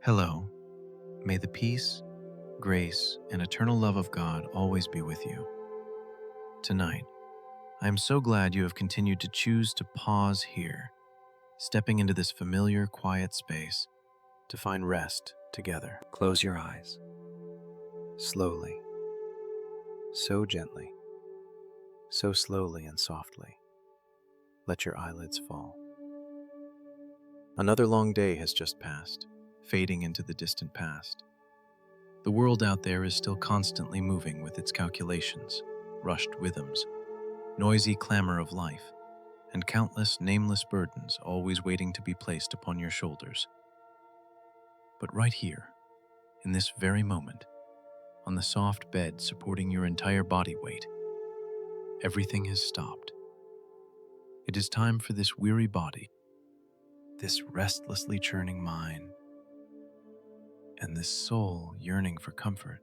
Hello. May the peace, grace, and eternal love of God always be with you. Tonight, I am so glad you have continued to choose to pause here, stepping into this familiar, quiet space to find rest together. Close your eyes. Slowly, so gently, so slowly and softly. Let your eyelids fall. Another long day has just passed, fading into the distant past. The world out there is still constantly moving with its calculations, rushed rhythms, noisy clamor of life, and countless nameless burdens always waiting to be placed upon your shoulders. But right here, in this very moment, on the soft bed supporting your entire body weight, everything has stopped. It is time for this weary body, this restlessly churning mind, and this soul yearning for comfort,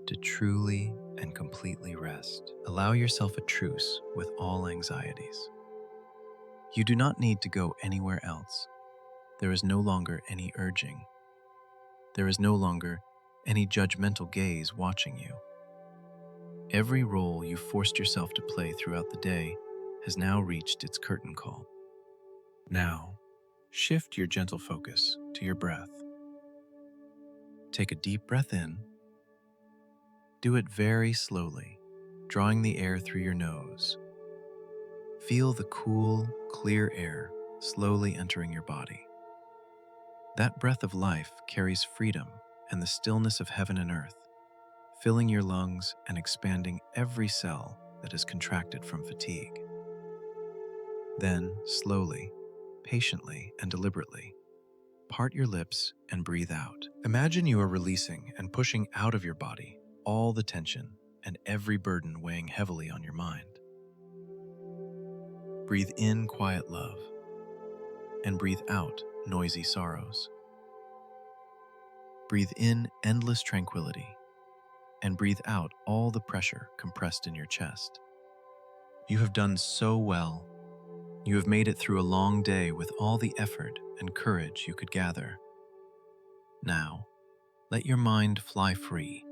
to truly and completely rest. Allow yourself a truce with all anxieties. You do not need to go anywhere else. There is no longer any urging. There is no longer any judgmental gaze watching you. Every role you forced yourself to play throughout the day has now reached its curtain call. Now, shift your gentle focus to your breath. Take a deep breath in. Do it very slowly, drawing the air through your nose. Feel the cool, clear air slowly entering your body. That breath of life carries freedom and the stillness of heaven and earth, filling your lungs and expanding every cell that is contracted from fatigue. Then, slowly, patiently, and deliberately, part your lips and breathe out. Imagine you are releasing and pushing out of your body all the tension and every burden weighing heavily on your mind. Breathe in quiet love and breathe out noisy sorrows. Breathe in endless tranquility and breathe out all the pressure compressed in your chest. You have done so well. You have made it through a long day with all the effort and courage you could gather. Now, let your mind fly free,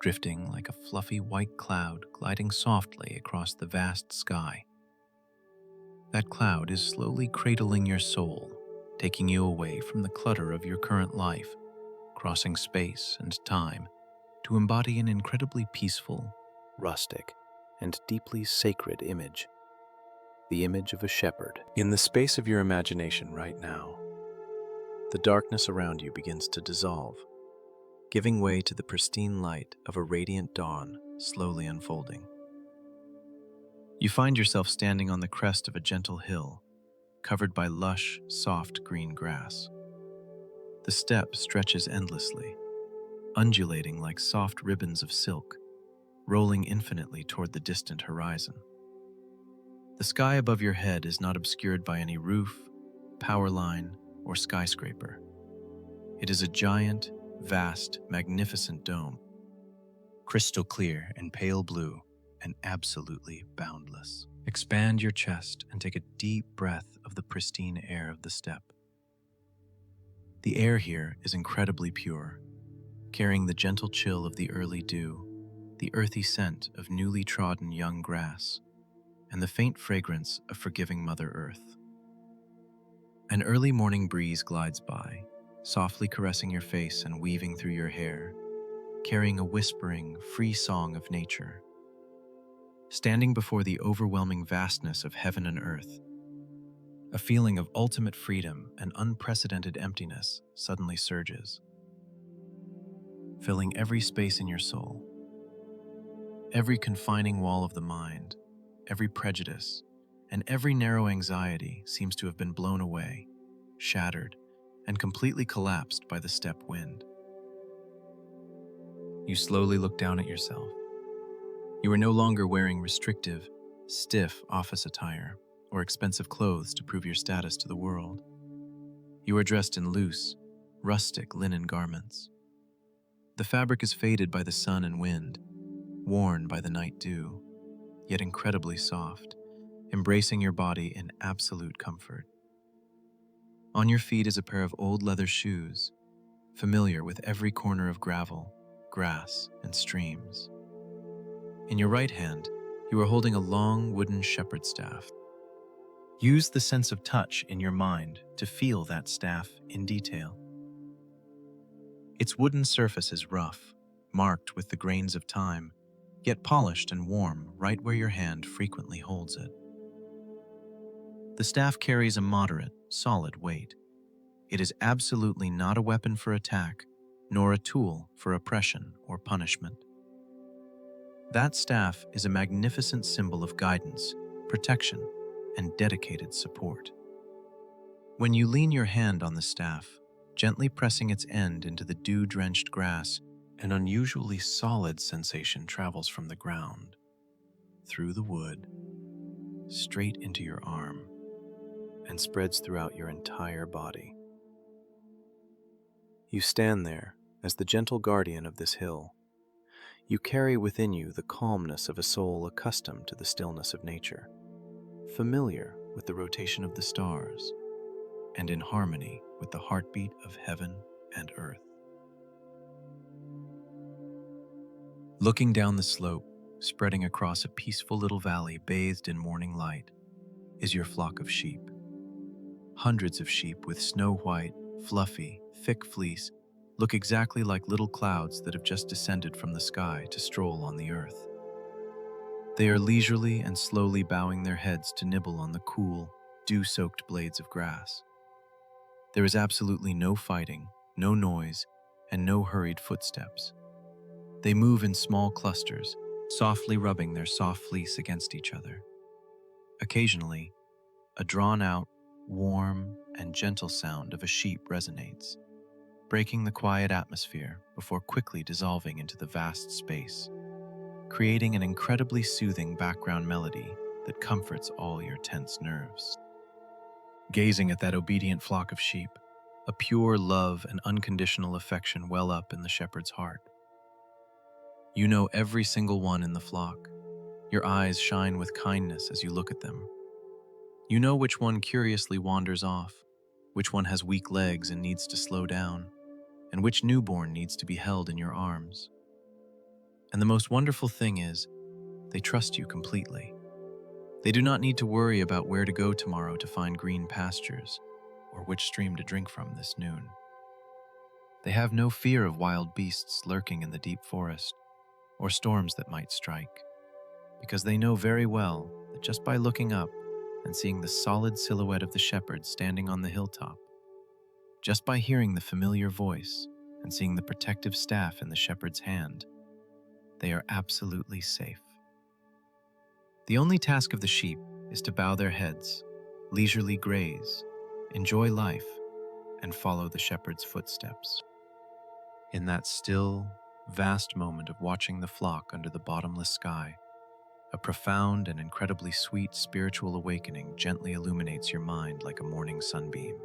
drifting like a fluffy white cloud gliding softly across the vast sky. That cloud is slowly cradling your soul, taking you away from the clutter of your current life, crossing space and time to embody an incredibly peaceful, rustic, and deeply sacred image. The image of a shepherd. In the space of your imagination right now, the darkness around you begins to dissolve, giving way to the pristine light of a radiant dawn slowly unfolding. You find yourself standing on the crest of a gentle hill, covered by lush, soft green grass. The steppe stretches endlessly, undulating like soft ribbons of silk, rolling infinitely toward the distant horizon. The sky above your head is not obscured by any roof, power line, or skyscraper. It is a giant, vast, magnificent dome, crystal clear and pale blue, and absolutely boundless. Expand your chest and take a deep breath of the pristine air of the steppe. The air here is incredibly pure, carrying the gentle chill of the early dew, the earthy scent of newly trodden young grass, and the faint fragrance of forgiving Mother Earth. An early morning breeze glides by, softly caressing your face and weaving through your hair, carrying a whispering, free song of nature. Standing before the overwhelming vastness of heaven and earth, a feeling of ultimate freedom and unprecedented emptiness suddenly surges, filling every space in your soul. Every confining wall of the mind, every prejudice, and every narrow anxiety seems to have been blown away, shattered, and completely collapsed by the steppe wind. You slowly look down at yourself. You are no longer wearing restrictive, stiff office attire or expensive clothes to prove your status to the world. You are dressed in loose, rustic linen garments. The fabric is faded by the sun and wind, worn by the night dew, yet incredibly soft, embracing your body in absolute comfort. On your feet is a pair of old leather shoes, familiar with every corner of gravel, grass, and streams. In your right hand, you are holding a long wooden shepherd's staff. Use the sense of touch in your mind to feel that staff in detail. Its wooden surface is rough, marked with the grains of time, yet polished and warm right where your hand frequently holds it. The staff carries a moderate, solid weight. It is absolutely not a weapon for attack, nor a tool for oppression or punishment. That staff is a magnificent symbol of guidance, protection, and dedicated support. When you lean your hand on the staff, gently pressing its end into the dew-drenched grass, an unusually solid sensation travels from the ground, through the wood, straight into your arm, and spreads throughout your entire body. You stand there as the gentle guardian of this hill. You carry within you the calmness of a soul accustomed to the stillness of nature, familiar with the rotation of the stars, and in harmony with the heartbeat of heaven and earth. Looking down the slope, spreading across a peaceful little valley bathed in morning light, is your flock of sheep. Hundreds of sheep with snow-white, fluffy, thick fleece look exactly like little clouds that have just descended from the sky to stroll on the earth. They are leisurely and slowly bowing their heads to nibble on the cool, dew-soaked blades of grass. There is absolutely no fighting, no noise, and no hurried footsteps. They move in small clusters, softly rubbing their soft fleece against each other. Occasionally, a drawn-out, warm, and gentle sound of a sheep resonates, breaking the quiet atmosphere before quickly dissolving into the vast space, creating an incredibly soothing background melody that comforts all your tense nerves. Gazing at that obedient flock of sheep, a pure love and unconditional affection well up in the shepherd's heart. You know every single one in the flock. Your eyes shine with kindness as you look at them. You know which one curiously wanders off, which one has weak legs and needs to slow down, and which newborn needs to be held in your arms. And the most wonderful thing is, they trust you completely. They do not need to worry about where to go tomorrow to find green pastures, or which stream to drink from this noon. They have no fear of wild beasts lurking in the deep forest, or storms that might strike, because they know very well that just by looking up and seeing the solid silhouette of the shepherd standing on the hilltop, just by hearing the familiar voice and seeing the protective staff in the shepherd's hand, they are absolutely safe. The only task of the sheep is to bow their heads, leisurely graze, enjoy life, and follow the shepherd's footsteps. In that still, vast moment of watching the flock under the bottomless sky, a profound and incredibly sweet spiritual awakening gently illuminates your mind like a morning sunbeam.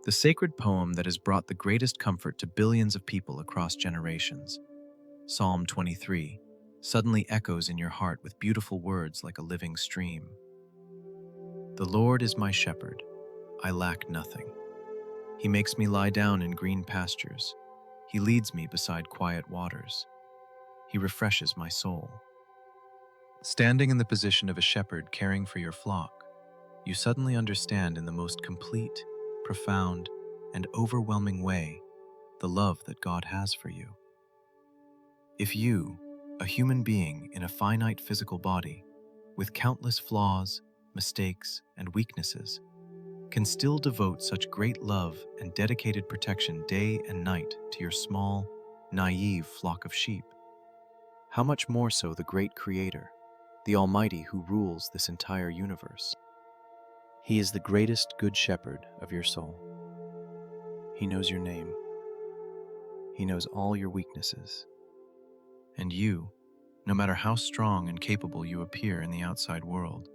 The sacred poem that has brought the greatest comfort to billions of people across generations, Psalm 23, suddenly echoes in your heart with beautiful words like a living stream. The Lord is my shepherd, I lack nothing. He makes me lie down in green pastures. He leads me beside quiet waters. He refreshes my soul. Standing in the position of a shepherd caring for your flock, you suddenly understand in the most complete, profound, and overwhelming way the love that God has for you. If you, a human being in a finite physical body, with countless flaws, mistakes, and weaknesses, can still devote such great love and dedicated protection day and night to your small, naive flock of sheep, how much more so the great Creator, the Almighty who rules this entire universe? He is the greatest good shepherd of your soul. He knows your name. He knows all your weaknesses. And you, no matter how strong and capable you appear in the outside world,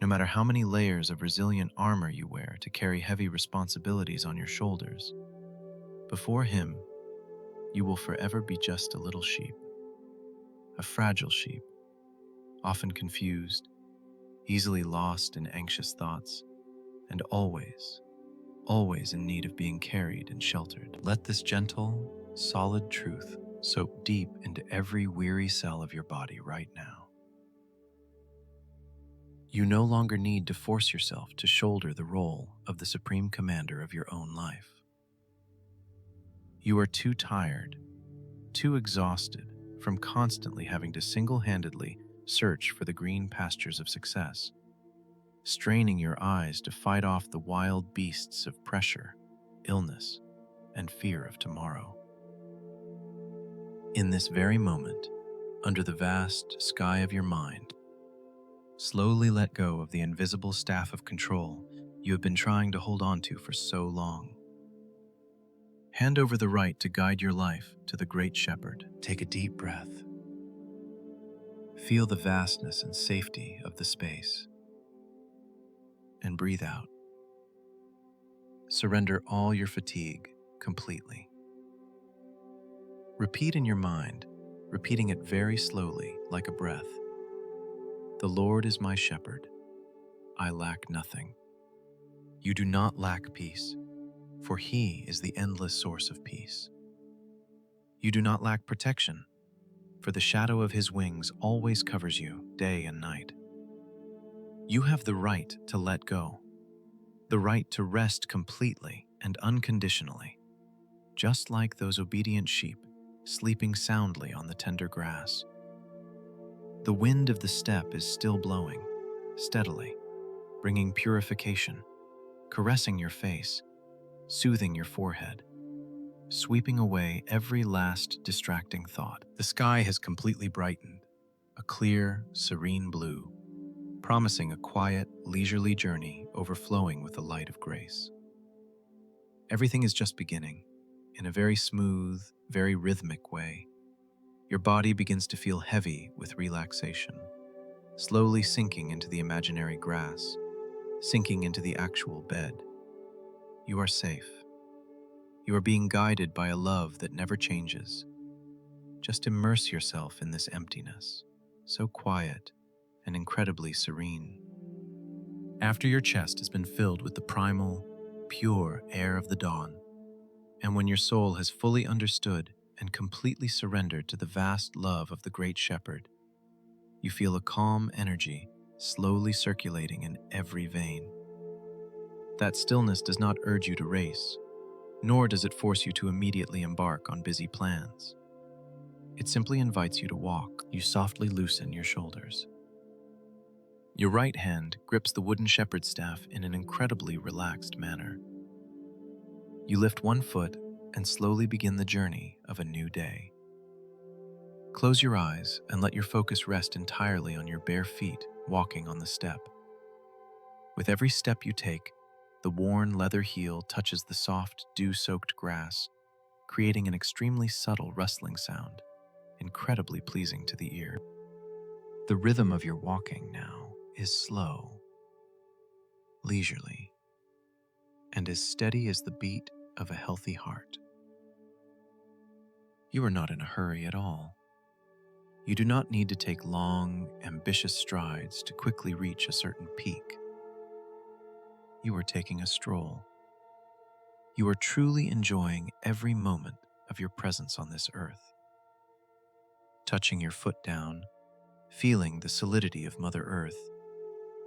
no matter how many layers of resilient armor you wear to carry heavy responsibilities on your shoulders, before Him, you will forever be just a little sheep, a fragile sheep, often confused, easily lost in anxious thoughts, and always in need of being carried and sheltered. Let this gentle, solid truth soak deep into every weary cell of your body right now. You no longer need to force yourself to shoulder the role of the supreme commander of your own life. You are too tired, too exhausted from constantly having to single-handedly search for the green pastures of success, straining your eyes to fight off the wild beasts of pressure, illness, and fear of tomorrow. In this very moment, under the vast sky of your mind, slowly let go of the invisible staff of control you have been trying to hold on to for so long. Hand over the right to guide your life to the great shepherd. Take a deep breath. Feel the vastness and safety of the space. And breathe out. Surrender all your fatigue completely. Repeat in your mind, repeating it very slowly, like a breath. The Lord is my shepherd. I lack nothing. You do not lack peace, for He is the endless source of peace. You do not lack protection, for the shadow of His wings always covers you day and night. You have the right to let go, the right to rest completely and unconditionally, just like those obedient sheep sleeping soundly on the tender grass. The wind of the steppe is still blowing, steadily, bringing purification, caressing your face, soothing your forehead, sweeping away every last distracting thought. The sky has completely brightened, a clear, serene blue, promising a quiet, leisurely journey overflowing with the light of grace. Everything is just beginning, in a very smooth, very rhythmic way. Your body begins to feel heavy with relaxation, slowly sinking into the imaginary grass, sinking into the actual bed. You are safe. You are being guided by a love that never changes. Just immerse yourself in this emptiness, so quiet and incredibly serene. After your chest has been filled with the primal, pure air of the dawn, and when your soul has fully understood and completely surrendered to the vast love of the great shepherd, you feel a calm energy slowly circulating in every vein. That stillness does not urge you to race, nor does it force you to immediately embark on busy plans. It simply invites you to walk. You softly loosen your shoulders. Your right hand grips the wooden shepherd's staff in an incredibly relaxed manner. You lift one foot and slowly begin the journey of a new day. Close your eyes and let your focus rest entirely on your bare feet walking on the steppe. With every step you take, the worn leather heel touches the soft, dew-soaked grass, creating an extremely subtle rustling sound, incredibly pleasing to the ear. The rhythm of your walking now is slow, leisurely, and as steady as the beat of a healthy heart. You are not in a hurry at all. You do not need to take long, ambitious strides to quickly reach a certain peak. You are taking a stroll. You are truly enjoying every moment of your presence on this earth. Touching your foot down, feeling the solidity of Mother Earth,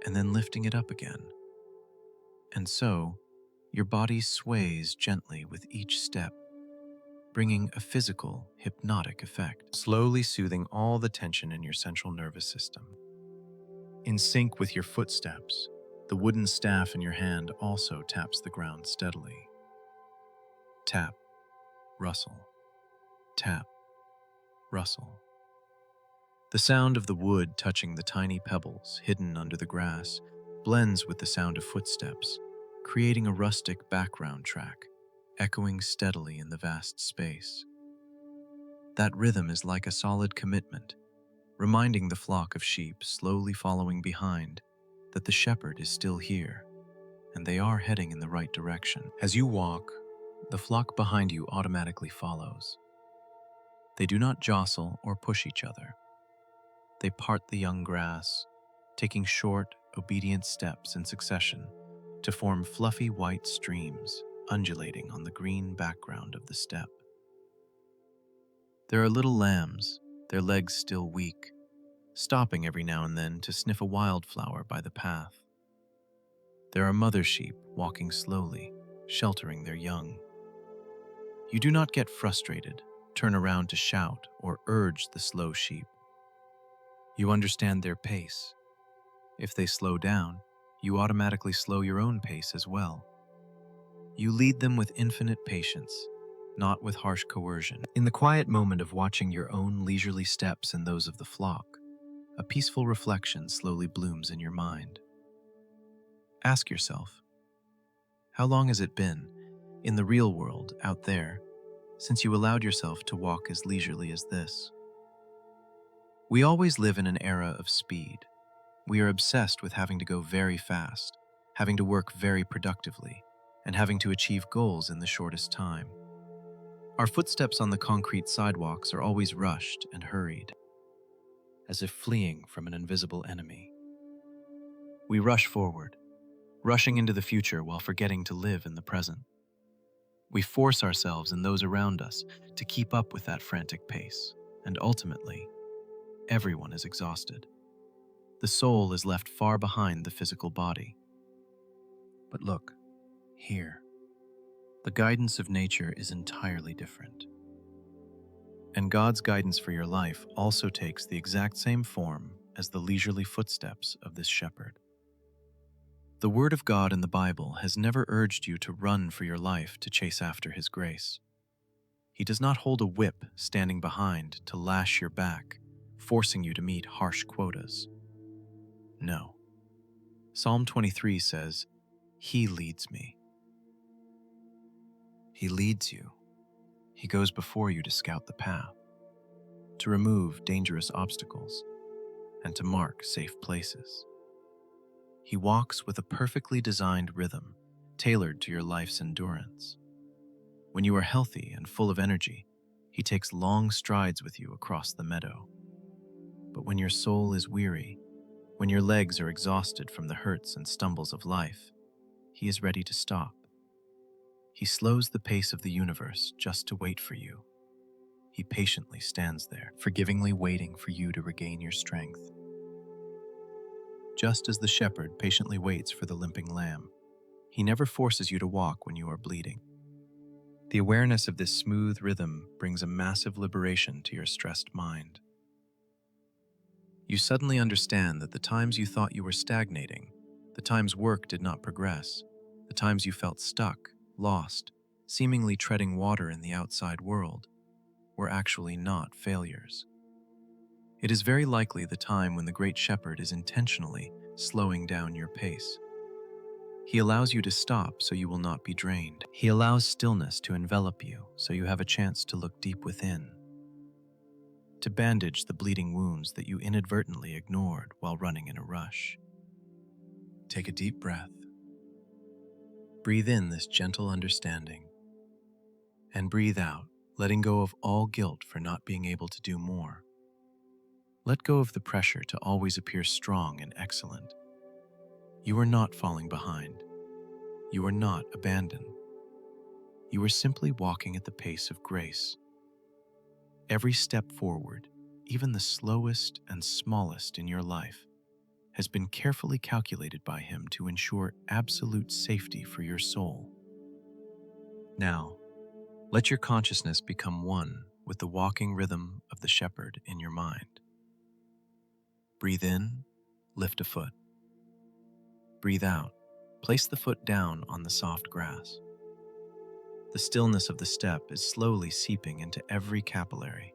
and then lifting it up again. And so, your body sways gently with each step, bringing a physical, hypnotic effect, slowly soothing all the tension in your central nervous system. In sync with your footsteps, the wooden staff in your hand also taps the ground steadily. Tap, rustle, tap, rustle. The sound of the wood touching the tiny pebbles hidden under the grass blends with the sound of footsteps, creating a rustic background track, echoing steadily in the vast space. That rhythm is like a solid commitment, reminding the flock of sheep slowly following behind that the shepherd is still here, and they are heading in the right direction. As you walk, the flock behind you automatically follows. They do not jostle or push each other. They part the young grass, taking short, obedient steps in succession, to form fluffy white streams undulating on the green background of the steppe. There are little lambs, their legs still weak, stopping every now and then to sniff a wildflower by the path. There are mother sheep walking slowly, sheltering their young. You do not get frustrated, turn around to shout, or urge the slow sheep. You understand their pace. If they slow down, you automatically slow your own pace as well. You lead them with infinite patience, not with harsh coercion. In the quiet moment of watching your own leisurely steps and those of the flock, a peaceful reflection slowly blooms in your mind. Ask yourself, how long has it been, in the real world, out there, since you allowed yourself to walk as leisurely as this? We always live in an era of speed. We are obsessed with having to go very fast, having to work very productively, and having to achieve goals in the shortest time. Our footsteps on the concrete sidewalks are always rushed and hurried, as if fleeing from an invisible enemy. We rush forward, rushing into the future while forgetting to live in the present. We force ourselves and those around us to keep up with that frantic pace, and ultimately, everyone is exhausted. The soul is left far behind the physical body. But look, here, the guidance of nature is entirely different. And God's guidance for your life also takes the exact same form as the leisurely footsteps of this shepherd. The Word of God in the Bible has never urged you to run for your life to chase after His grace. He does not hold a whip standing behind to lash your back, forcing you to meet harsh quotas. No. Psalm 23 says, He leads me. He leads you. He goes before you to scout the path, to remove dangerous obstacles, and to mark safe places. He walks with a perfectly designed rhythm, tailored to your life's endurance. When you are healthy and full of energy, He takes long strides with you across the meadow. But when your soul is weary, when your legs are exhausted from the hurts and stumbles of life, He is ready to stop. He slows the pace of the universe just to wait for you. He patiently stands there, forgivingly waiting for you to regain your strength. Just as the shepherd patiently waits for the limping lamb, He never forces you to walk when you are bleeding. The awareness of this smooth rhythm brings a massive liberation to your stressed mind. You suddenly understand that the times you thought you were stagnating, the times work did not progress, the times you felt stuck, lost, seemingly treading water in the outside world, were actually not failures. It is very likely the time when the great shepherd is intentionally slowing down your pace. He allows you to stop so you will not be drained. He allows stillness to envelop you so you have a chance to look deep within, to bandage the bleeding wounds that you inadvertently ignored while running in a rush. Take a deep breath. Breathe in this gentle understanding, and breathe out, letting go of all guilt for not being able to do more. Let go of the pressure to always appear strong and excellent. You are not falling behind. You are not abandoned. You are simply walking at the pace of grace. Every step forward, even the slowest and smallest in your life, has been carefully calculated by Him to ensure absolute safety for your soul. Now, let your consciousness become one with the walking rhythm of the shepherd in your mind. Breathe in, lift a foot. Breathe out, place the foot down on the soft grass. The stillness of the step is slowly seeping into every capillary.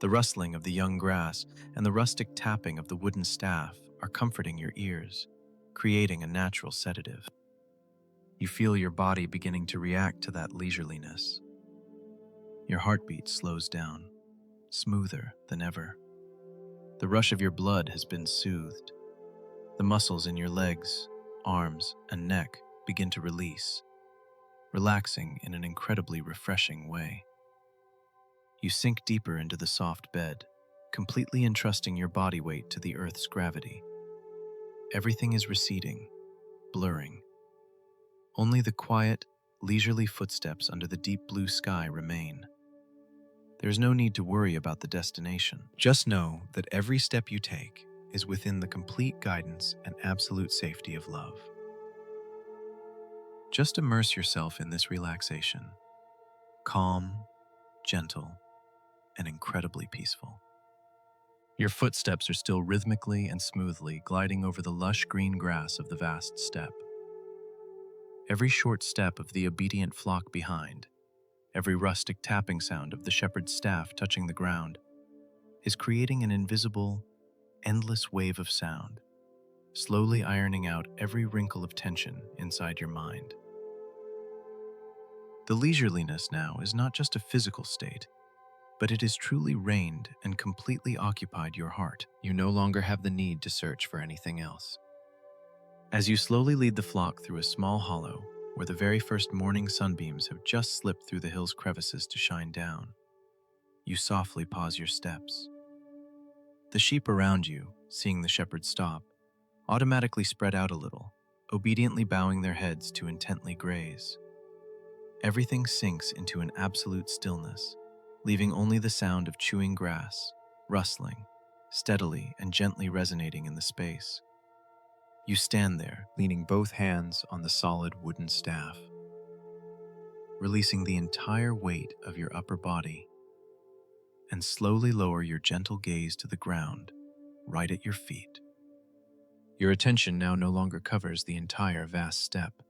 The rustling of the young grass and the rustic tapping of the wooden staff are comforting your ears, creating a natural sedative. You feel your body beginning to react to that leisureliness. Your heartbeat slows down, smoother than ever. The rush of your blood has been soothed. The muscles in your legs, arms, and neck begin to release, relaxing in an incredibly refreshing way. You sink deeper into the soft bed, completely entrusting your body weight to the earth's gravity. Everything is receding, blurring, Only the quiet, leisurely footsteps under the deep blue sky remain. There's no need to worry about the destination. Just know that every step you take is within the complete guidance and absolute safety of love. Just immerse yourself in this relaxation, calm, gentle, and incredibly peaceful. Your footsteps are still rhythmically and smoothly gliding over the lush green grass of the vast steppe. Every short step of the obedient flock behind, every rustic tapping sound of the shepherd's staff touching the ground, is creating an invisible, endless wave of sound, slowly ironing out every wrinkle of tension inside your mind. The leisureliness now is not just a physical state, but it has truly reigned and completely occupied your heart. You no longer have the need to search for anything else. As you slowly lead the flock through a small hollow where the very first morning sunbeams have just slipped through the hill's crevices to shine down, you softly pause your steps. The sheep around you, seeing the shepherd stop, automatically spread out a little, obediently bowing their heads to intently graze. Everything sinks into an absolute stillness, leaving only the sound of chewing grass, rustling, steadily and gently resonating in the space. You stand there, leaning both hands on the solid wooden staff, releasing the entire weight of your upper body, and slowly lower your gentle gaze to the ground, right at your feet. Your attention now no longer covers the entire vast steppe.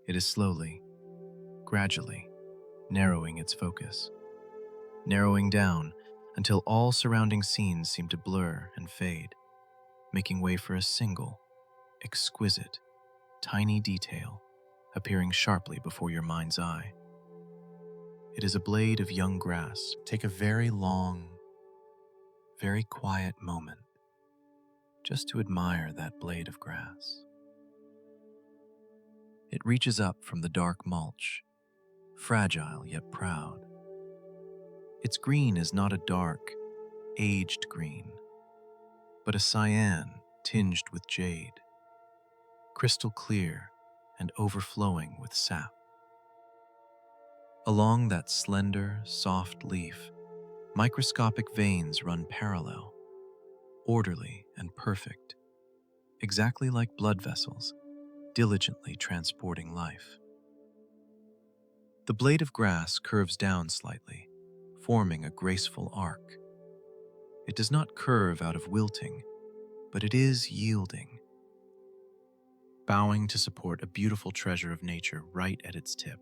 It is slowly, gradually, narrowing its focus, narrowing down until all surrounding scenes seem to blur and fade, making way for a single, exquisite, tiny detail appearing sharply before your mind's eye. It is a blade of young grass. Take a very long, very quiet moment just to admire that blade of grass. It reaches up from the dark mulch, fragile yet proud. Its green is not a dark, aged green, but a cyan tinged with jade, crystal clear and overflowing with sap. Along that slender, soft leaf, microscopic veins run parallel, orderly and perfect, exactly like blood vessels, diligently transporting life. The blade of grass curves down slightly, forming a graceful arc. It does not curve out of wilting, but it is yielding, bowing to support a beautiful treasure of nature right at its tip,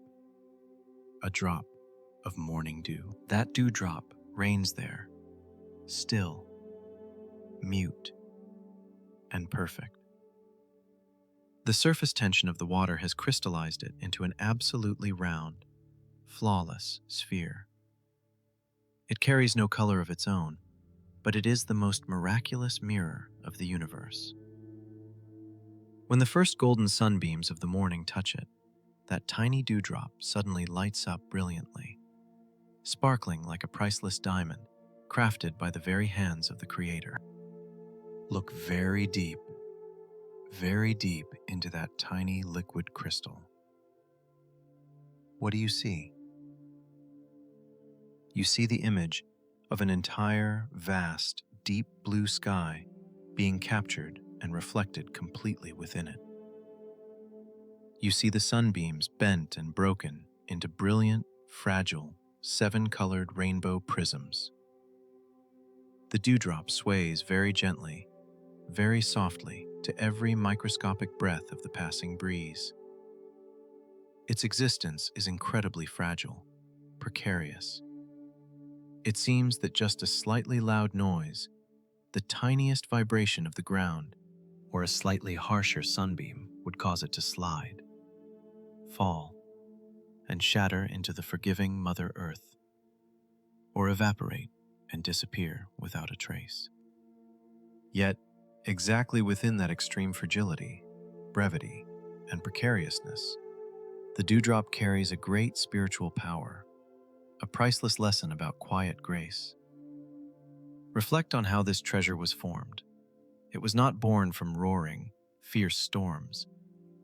a drop of morning dew. That dewdrop reigns there, still, mute, and perfect. The surface tension of the water has crystallized it into an absolutely round, flawless sphere. It carries no color of its own, but it is the most miraculous mirror of the universe. When the first golden sunbeams of the morning touch it, that tiny dewdrop suddenly lights up brilliantly, sparkling like a priceless diamond crafted by the very hands of the Creator. Look very deep into that tiny liquid crystal. What do you see? You see the image of an entire, vast, deep blue sky being captured and reflected completely within it. You see the sunbeams bent and broken into brilliant, fragile, seven-colored rainbow prisms. The dewdrop sways very gently, very softly to every microscopic breath of the passing breeze. Its existence is incredibly fragile, precarious. It seems that just a slightly loud noise, the tiniest vibration of the ground, or a slightly harsher sunbeam would cause it to slide, fall, and shatter into the forgiving Mother Earth, or evaporate and disappear without a trace. Yet, exactly within that extreme fragility, brevity, and precariousness, the dewdrop carries a great spiritual power, a priceless lesson about quiet grace. Reflect on how this treasure was formed. It was not born from roaring, fierce storms.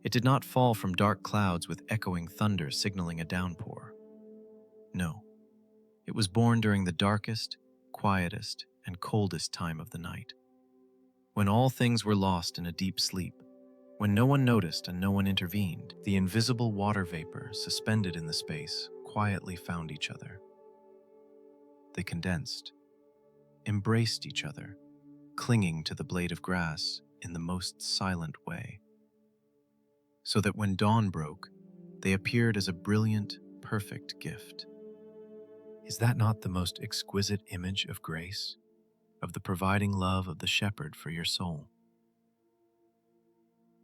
It did not fall from dark clouds with echoing thunder signaling a downpour. No, it was born during the darkest, quietest, and coldest time of the night, when all things were lost in a deep sleep. When no one noticed and no one intervened, the invisible water vapor suspended in the space quietly found each other. They condensed, embraced each other, clinging to the blade of grass in the most silent way, so that when dawn broke, they appeared as a brilliant, perfect gift. Is that not the most exquisite image of grace, of the providing love of the shepherd for your soul?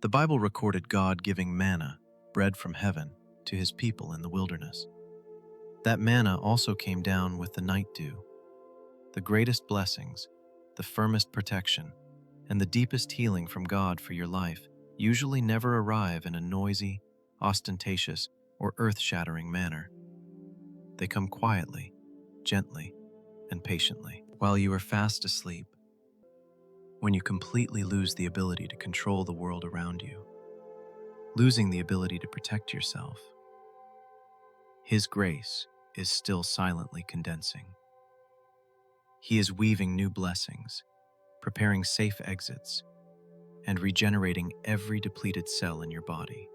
The Bible recorded God giving manna, bread from heaven, to his people in the wilderness. That manna also came down with the night dew. The greatest blessings, the firmest protection, and the deepest healing from God for your life usually never arrive in a noisy, ostentatious, or earth-shattering manner. They come quietly, gently, and patiently, while you are fast asleep, when you completely lose the ability to control the world around you, losing the ability to protect yourself. His grace is still silently condensing. He is weaving new blessings, preparing safe exits, and regenerating every depleted cell in your body.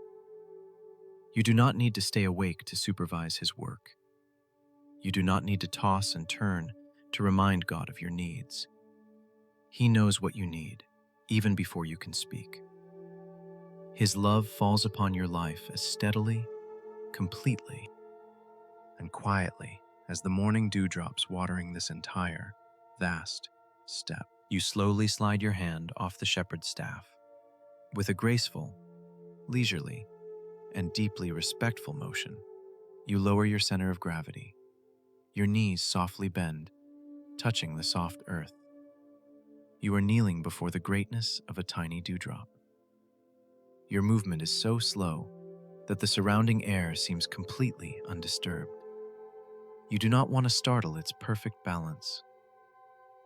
You do not need to stay awake to supervise his work. You do not need to toss and turn to remind God of your needs. He knows what you need, even before you can speak. His love falls upon your life as steadily, completely, and quietly as the morning dewdrops watering this entire, vast steppe. You slowly slide your hand off the shepherd's staff. With a graceful, leisurely, and deeply respectful motion, you lower your center of gravity. Your knees softly bend, touching the soft earth. You are kneeling before the greatness of a tiny dewdrop. Your movement is so slow that the surrounding air seems completely undisturbed. You do not want to startle its perfect balance.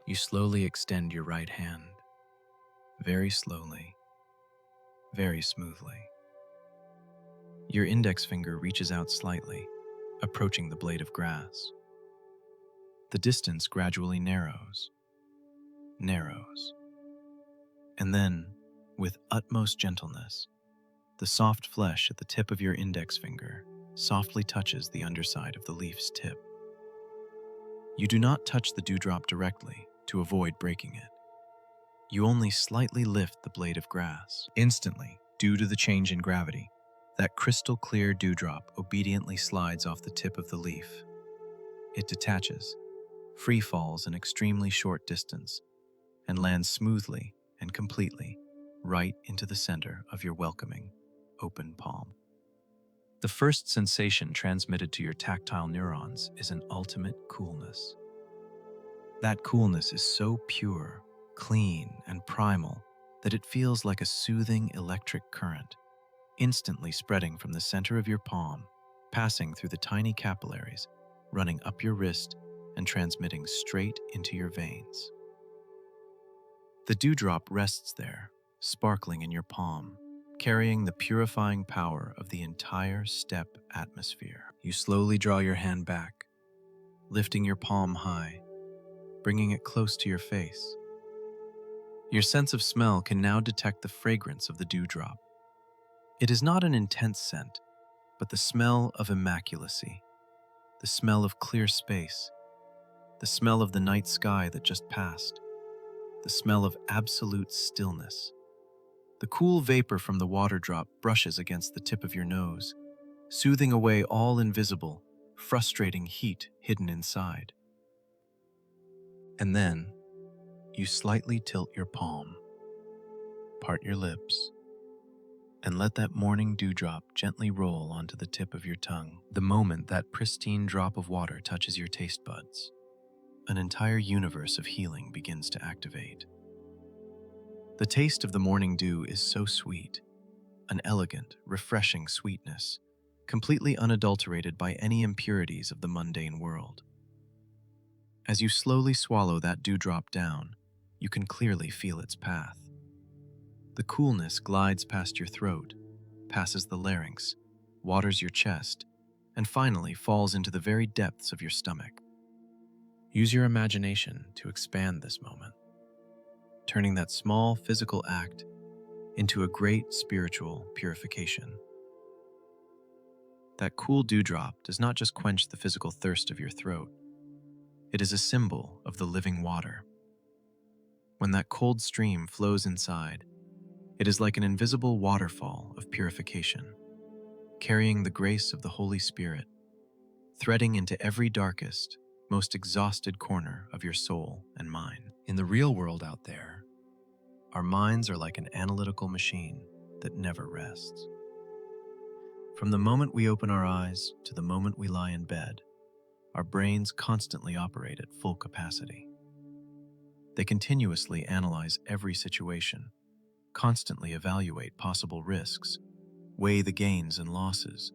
You slowly extend your right hand, very slowly, very smoothly. Your index finger reaches out slightly, approaching the blade of grass. The distance gradually narrows, and then, with utmost gentleness, the soft flesh at the tip of your index finger softly touches the underside of the leaf's tip. You do not touch the dewdrop directly to avoid breaking it. You only slightly lift the blade of grass. Instantly, due to the change in gravity, that crystal clear dewdrop obediently slides off the tip of the leaf. It detaches, free falls an extremely short distance, and lands smoothly and completely right into the center of your welcoming, open palm. The first sensation transmitted to your tactile neurons is an ultimate coolness. That coolness is so pure, clean, and primal that it feels like a soothing electric current, instantly spreading from the center of your palm, passing through the tiny capillaries, running up your wrist, and transmitting straight into your veins. The dewdrop rests there, sparkling in your palm, carrying the purifying power of the entire steppe atmosphere. You slowly draw your hand back, lifting your palm high, bringing it close to your face. Your sense of smell can now detect the fragrance of the dewdrop. It is not an intense scent, but the smell of immaculacy, the smell of clear space, the smell of the night sky that just passed, the smell of absolute stillness. The cool vapor from the water drop brushes against the tip of your nose, soothing away all invisible, frustrating heat hidden inside. And then, you slightly tilt your palm, part your lips, and let that morning dewdrop gently roll onto the tip of your tongue. The moment that pristine drop of water touches your taste buds, an entire universe of healing begins to activate. The taste of the morning dew is so sweet, an elegant, refreshing sweetness, completely unadulterated by any impurities of the mundane world. As you slowly swallow that dewdrop down, you can clearly feel its path. The coolness glides past your throat, passes the larynx, waters your chest, and finally falls into the very depths of your stomach. Use your imagination to expand this moment, turning that small physical act into a great spiritual purification. That cool dewdrop does not just quench the physical thirst of your throat, it is a symbol of the living water. When that cold stream flows inside, it is like an invisible waterfall of purification, carrying the grace of the Holy Spirit, threading into every darkest, most exhausted corner of your soul and mind. In the real world out there, our minds are like an analytical machine that never rests. From the moment we open our eyes to the moment we lie in bed, our brains constantly operate at full capacity. They continuously analyze every situation, constantly evaluate possible risks, weigh the gains and losses,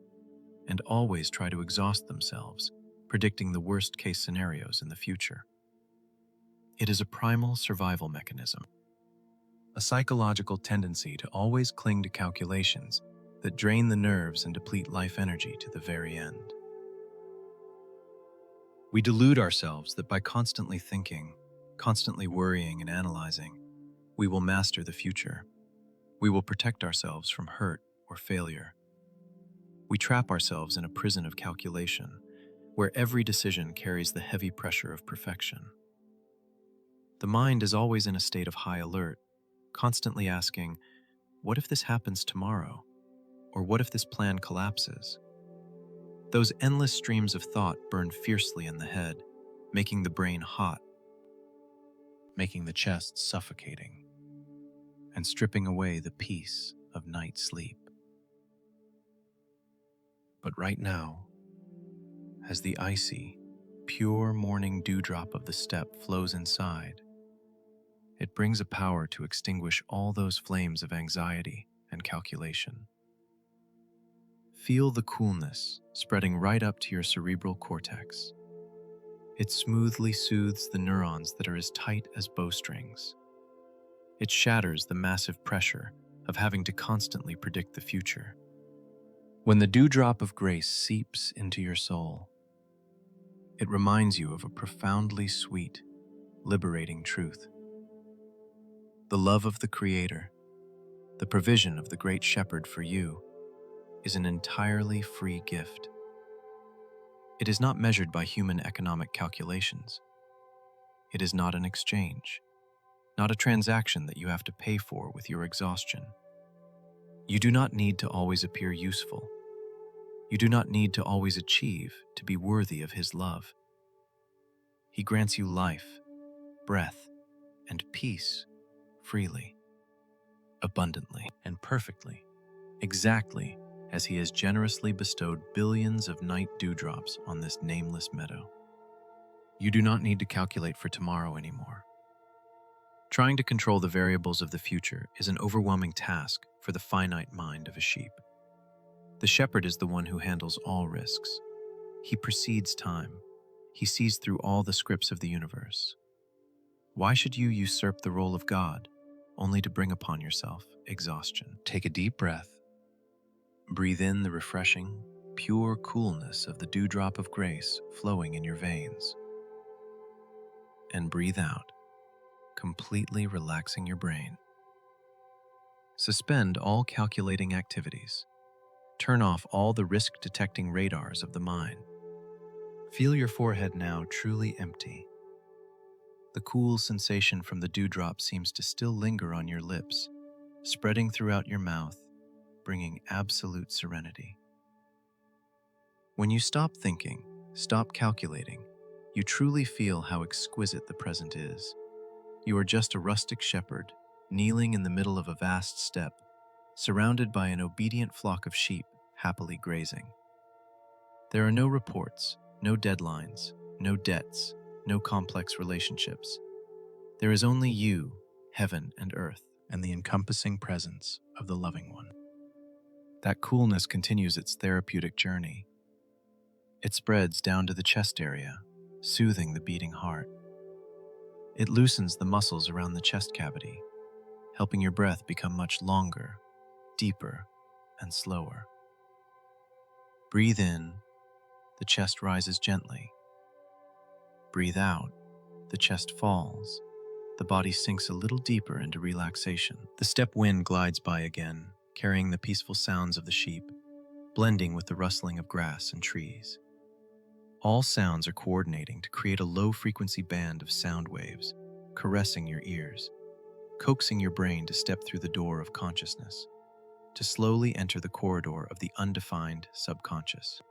and always try to exhaust themselves, predicting the worst-case scenarios in the future. It is a primal survival mechanism, a psychological tendency to always cling to calculations that drain the nerves and deplete life energy to the very end. We delude ourselves that by constantly thinking, constantly worrying and analyzing, we will master the future. We will protect ourselves from hurt or failure. We trap ourselves in a prison of calculation, where every decision carries the heavy pressure of perfection. The mind is always in a state of high alert, constantly asking, what if this happens tomorrow? Or what if this plan collapses? Those endless streams of thought burn fiercely in the head, making the brain hot, making the chest suffocating, and stripping away the peace of night sleep. But right now, as the icy, pure morning dewdrop of the steppe flows inside, it brings a power to extinguish all those flames of anxiety and calculation. Feel the coolness spreading right up to your cerebral cortex. It smoothly soothes the neurons that are as tight as bowstrings. It shatters the massive pressure of having to constantly predict the future. When the dewdrop of grace seeps into your soul, it reminds you of a profoundly sweet, liberating truth. The love of the Creator, the provision of the Great Shepherd for you, is an entirely free gift. It is not measured by human economic calculations. It is not an exchange, not a transaction that you have to pay for with your exhaustion. You do not need to always appear useful. You do not need to always achieve to be worthy of His love. He grants you life, breath, and peace freely, abundantly, and perfectly, exactly as He has generously bestowed billions of night dewdrops on this nameless meadow. You do not need to calculate for tomorrow anymore. Trying to control the variables of the future is an overwhelming task for the finite mind of a sheep. The shepherd is the one who handles all risks. He precedes time. He sees through all the scripts of the universe. Why should you usurp the role of God, only to bring upon yourself exhaustion? Take a deep breath. Breathe in the refreshing, pure coolness of the dewdrop of grace flowing in your veins. And breathe out, completely relaxing your brain. Suspend all calculating activities. Turn off all the risk-detecting radars of the mind. Feel your forehead now truly empty. The cool sensation from the dewdrop seems to still linger on your lips, spreading throughout your mouth, bringing absolute serenity. When you stop thinking, stop calculating, you truly feel how exquisite the present is. You are just a rustic shepherd, kneeling in the middle of a vast steppe, surrounded by an obedient flock of sheep happily grazing. There are no reports, no deadlines, no debts, no complex relationships. There is only you, heaven and earth, and the encompassing presence of the loving one. That coolness continues its therapeutic journey. It spreads down to the chest area, soothing the beating heart. It loosens the muscles around the chest cavity, helping your breath become much longer, deeper, and slower. Breathe in, the chest rises gently. Breathe out, the chest falls. The body sinks a little deeper into relaxation. The steppe wind glides by again, carrying the peaceful sounds of the sheep, blending with the rustling of grass and trees. All sounds are coordinating to create a low-frequency band of sound waves, caressing your ears, coaxing your brain to step through the door of consciousness, to slowly enter the corridor of the undefined subconscious.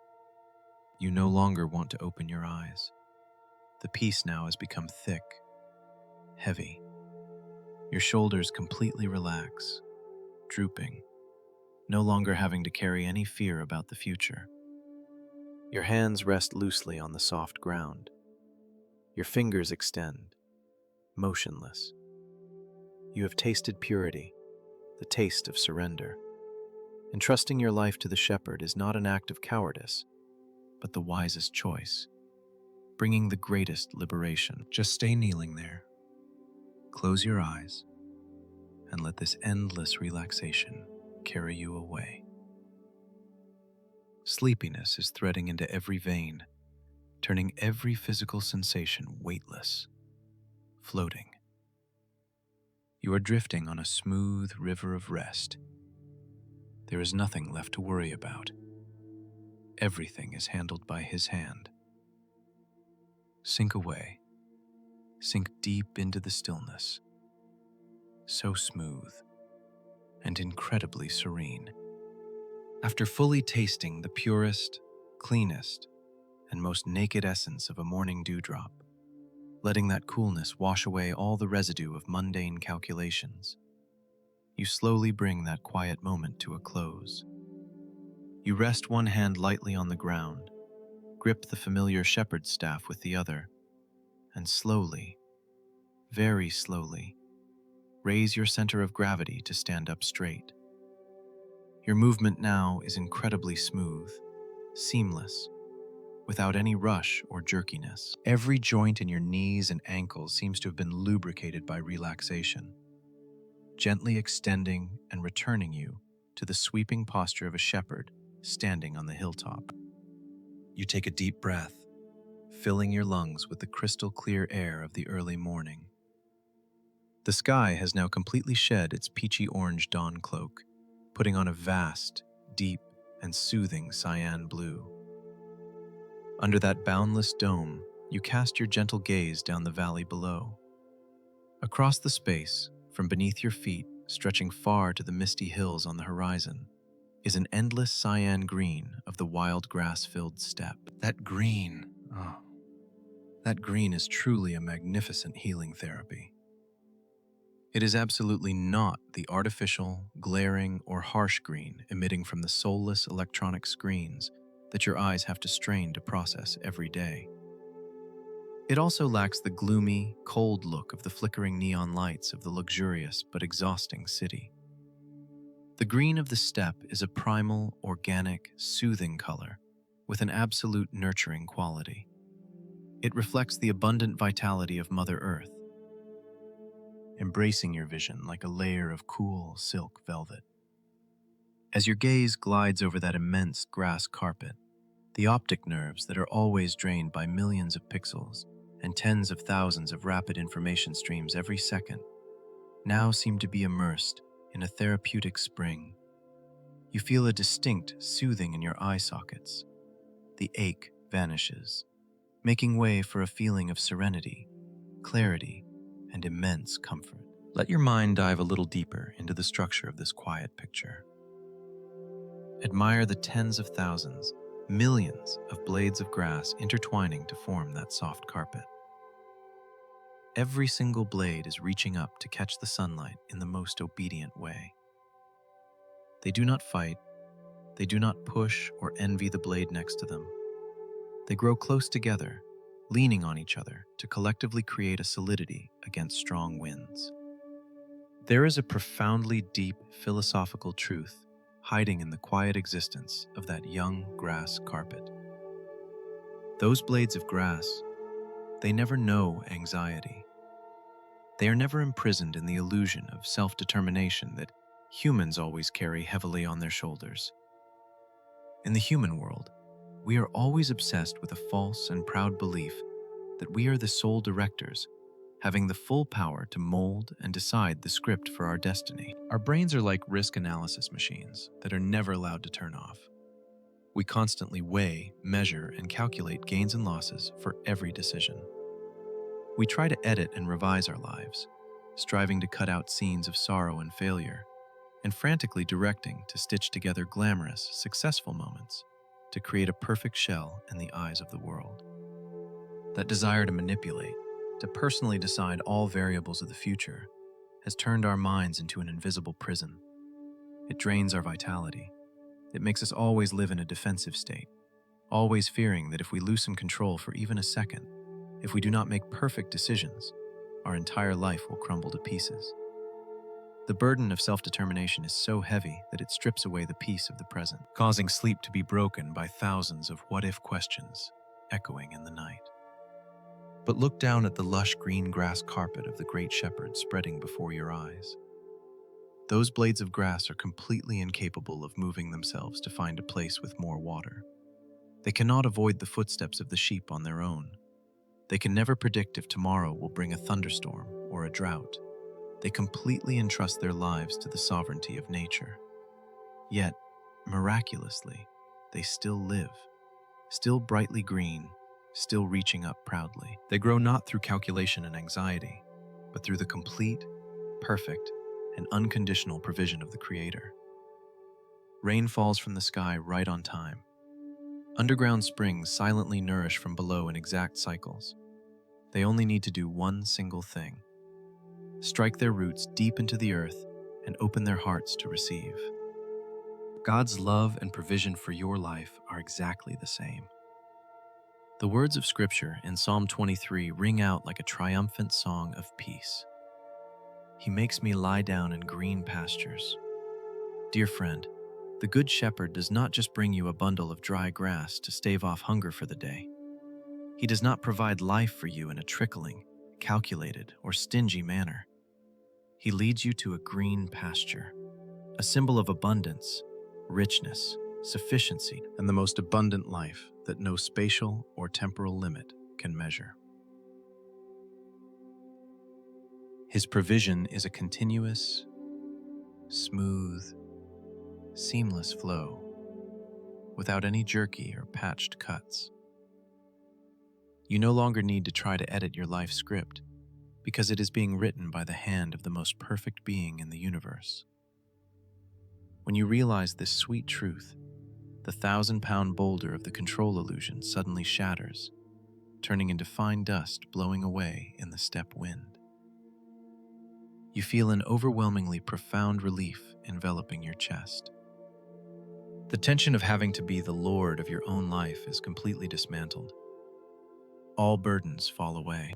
You no longer want to open your eyes. The peace now has become thick, heavy. Your shoulders completely relax, drooping, no longer having to carry any fear about the future. Your hands rest loosely on the soft ground. Your fingers extend, motionless. You have tasted purity, the taste of surrender. Entrusting your life to the shepherd is not an act of cowardice, but the wisest choice, bringing the greatest liberation. Just stay kneeling there. Close your eyes and let this endless relaxation carry you away. Sleepiness is threading into every vein, turning every physical sensation weightless, floating. You are drifting on a smooth river of rest. There is nothing left to worry about. Everything is handled by his hand. Sink away. Sink deep into the stillness. So smooth and incredibly serene. After fully tasting the purest, cleanest, and most naked essence of a morning dewdrop, letting that coolness wash away all the residue of mundane calculations, you slowly bring that quiet moment to a close. You rest one hand lightly on the ground, grip the familiar shepherd's staff with the other, and slowly, very slowly, raise your center of gravity to stand up straight. Your movement now is incredibly smooth, seamless, without any rush or jerkiness. Every joint in your knees and ankles seems to have been lubricated by relaxation, gently extending and returning you to the sweeping posture of a shepherd standing on the hilltop. You take a deep breath, filling your lungs with the crystal clear air of the early morning. The sky has now completely shed its peachy orange dawn cloak, putting on a vast, deep, and soothing cyan blue. Under that boundless dome, you cast your gentle gaze down the valley below. Across the space, from beneath your feet, stretching far to the misty hills on the horizon, is an endless cyan green of the wild grass-filled steppe. That green is truly a magnificent healing therapy. It is absolutely not the artificial, glaring, or harsh green emitting from the soulless electronic screens that your eyes have to strain to process every day. It also lacks the gloomy, cold look of the flickering neon lights of the luxurious but exhausting city. The green of the steppe is a primal, organic, soothing color with an absolute nurturing quality. It reflects the abundant vitality of Mother Earth, embracing your vision like a layer of cool silk velvet. As your gaze glides over that immense grass carpet, the optic nerves that are always drained by millions of pixels and tens of thousands of rapid information streams every second now seem to be immersed in a therapeutic spring. You feel a distinct soothing in your eye sockets. The ache vanishes, making way for a feeling of serenity, clarity, and immense comfort. Let your mind dive a little deeper into the structure of this quiet picture. Admire the tens of thousands, millions of blades of grass intertwining to form that soft carpet. Every single blade is reaching up to catch the sunlight in the most obedient way. They do not fight, they do not push or envy the blade next to them. They grow close together, leaning on each other to collectively create a solidity against strong winds. There is a profoundly deep philosophical truth hiding in the quiet existence of that young grass carpet. Those blades of grass, they never know anxiety. They are never imprisoned in the illusion of self-determination that humans always carry heavily on their shoulders. In the human world, we are always obsessed with a false and proud belief that we are the sole directors, having the full power to mold and decide the script for our destiny. Our brains are like risk analysis machines that are never allowed to turn off. We constantly weigh, measure, and calculate gains and losses for every decision. We try to edit and revise our lives, striving to cut out scenes of sorrow and failure, and frantically directing to stitch together glamorous, successful moments to create a perfect shell in the eyes of the world. That desire to manipulate, to personally decide all variables of the future, has turned our minds into an invisible prison. It drains our vitality. It makes us always live in a defensive state, always fearing that if we loosen control for even a second, if we do not make perfect decisions, our entire life will crumble to pieces. The burden of self-determination is so heavy that it strips away the peace of the present, causing sleep to be broken by thousands of what-if questions echoing in the night. But look down at the lush green grass carpet of the great shepherd spreading before your eyes. Those blades of grass are completely incapable of moving themselves to find a place with more water. They cannot avoid the footsteps of the sheep on their own. They can never predict if tomorrow will bring a thunderstorm or a drought. They completely entrust their lives to the sovereignty of nature. Yet, miraculously, they still live, still brightly green, still reaching up proudly. They grow not through calculation and anxiety, but through the complete, perfect, and unconditional provision of the Creator. Rain falls from the sky right on time. Underground springs silently nourish from below in exact cycles. They only need to do one single thing: strike their roots deep into the earth and open their hearts to receive. God's love and provision for your life are exactly the same. The words of Scripture in Psalm 23 ring out like a triumphant song of peace. He makes me lie down in green pastures. Dear friend, the Good Shepherd does not just bring you a bundle of dry grass to stave off hunger for the day. He does not provide life for you in a trickling, calculated, or stingy manner. He leads you to a green pasture, a symbol of abundance, richness, sufficiency, and the most abundant life that no spatial or temporal limit can measure. His provision is a continuous, smooth, seamless flow, without any jerky or patched cuts. You no longer need to try to edit your life script, because it is being written by the hand of the most perfect being in the universe. When you realize this sweet truth, the 1,000-pound boulder of the control illusion suddenly shatters, turning into fine dust blowing away in the steppe wind. You feel an overwhelmingly profound relief enveloping your chest. The tension of having to be the lord of your own life is completely dismantled. All burdens fall away.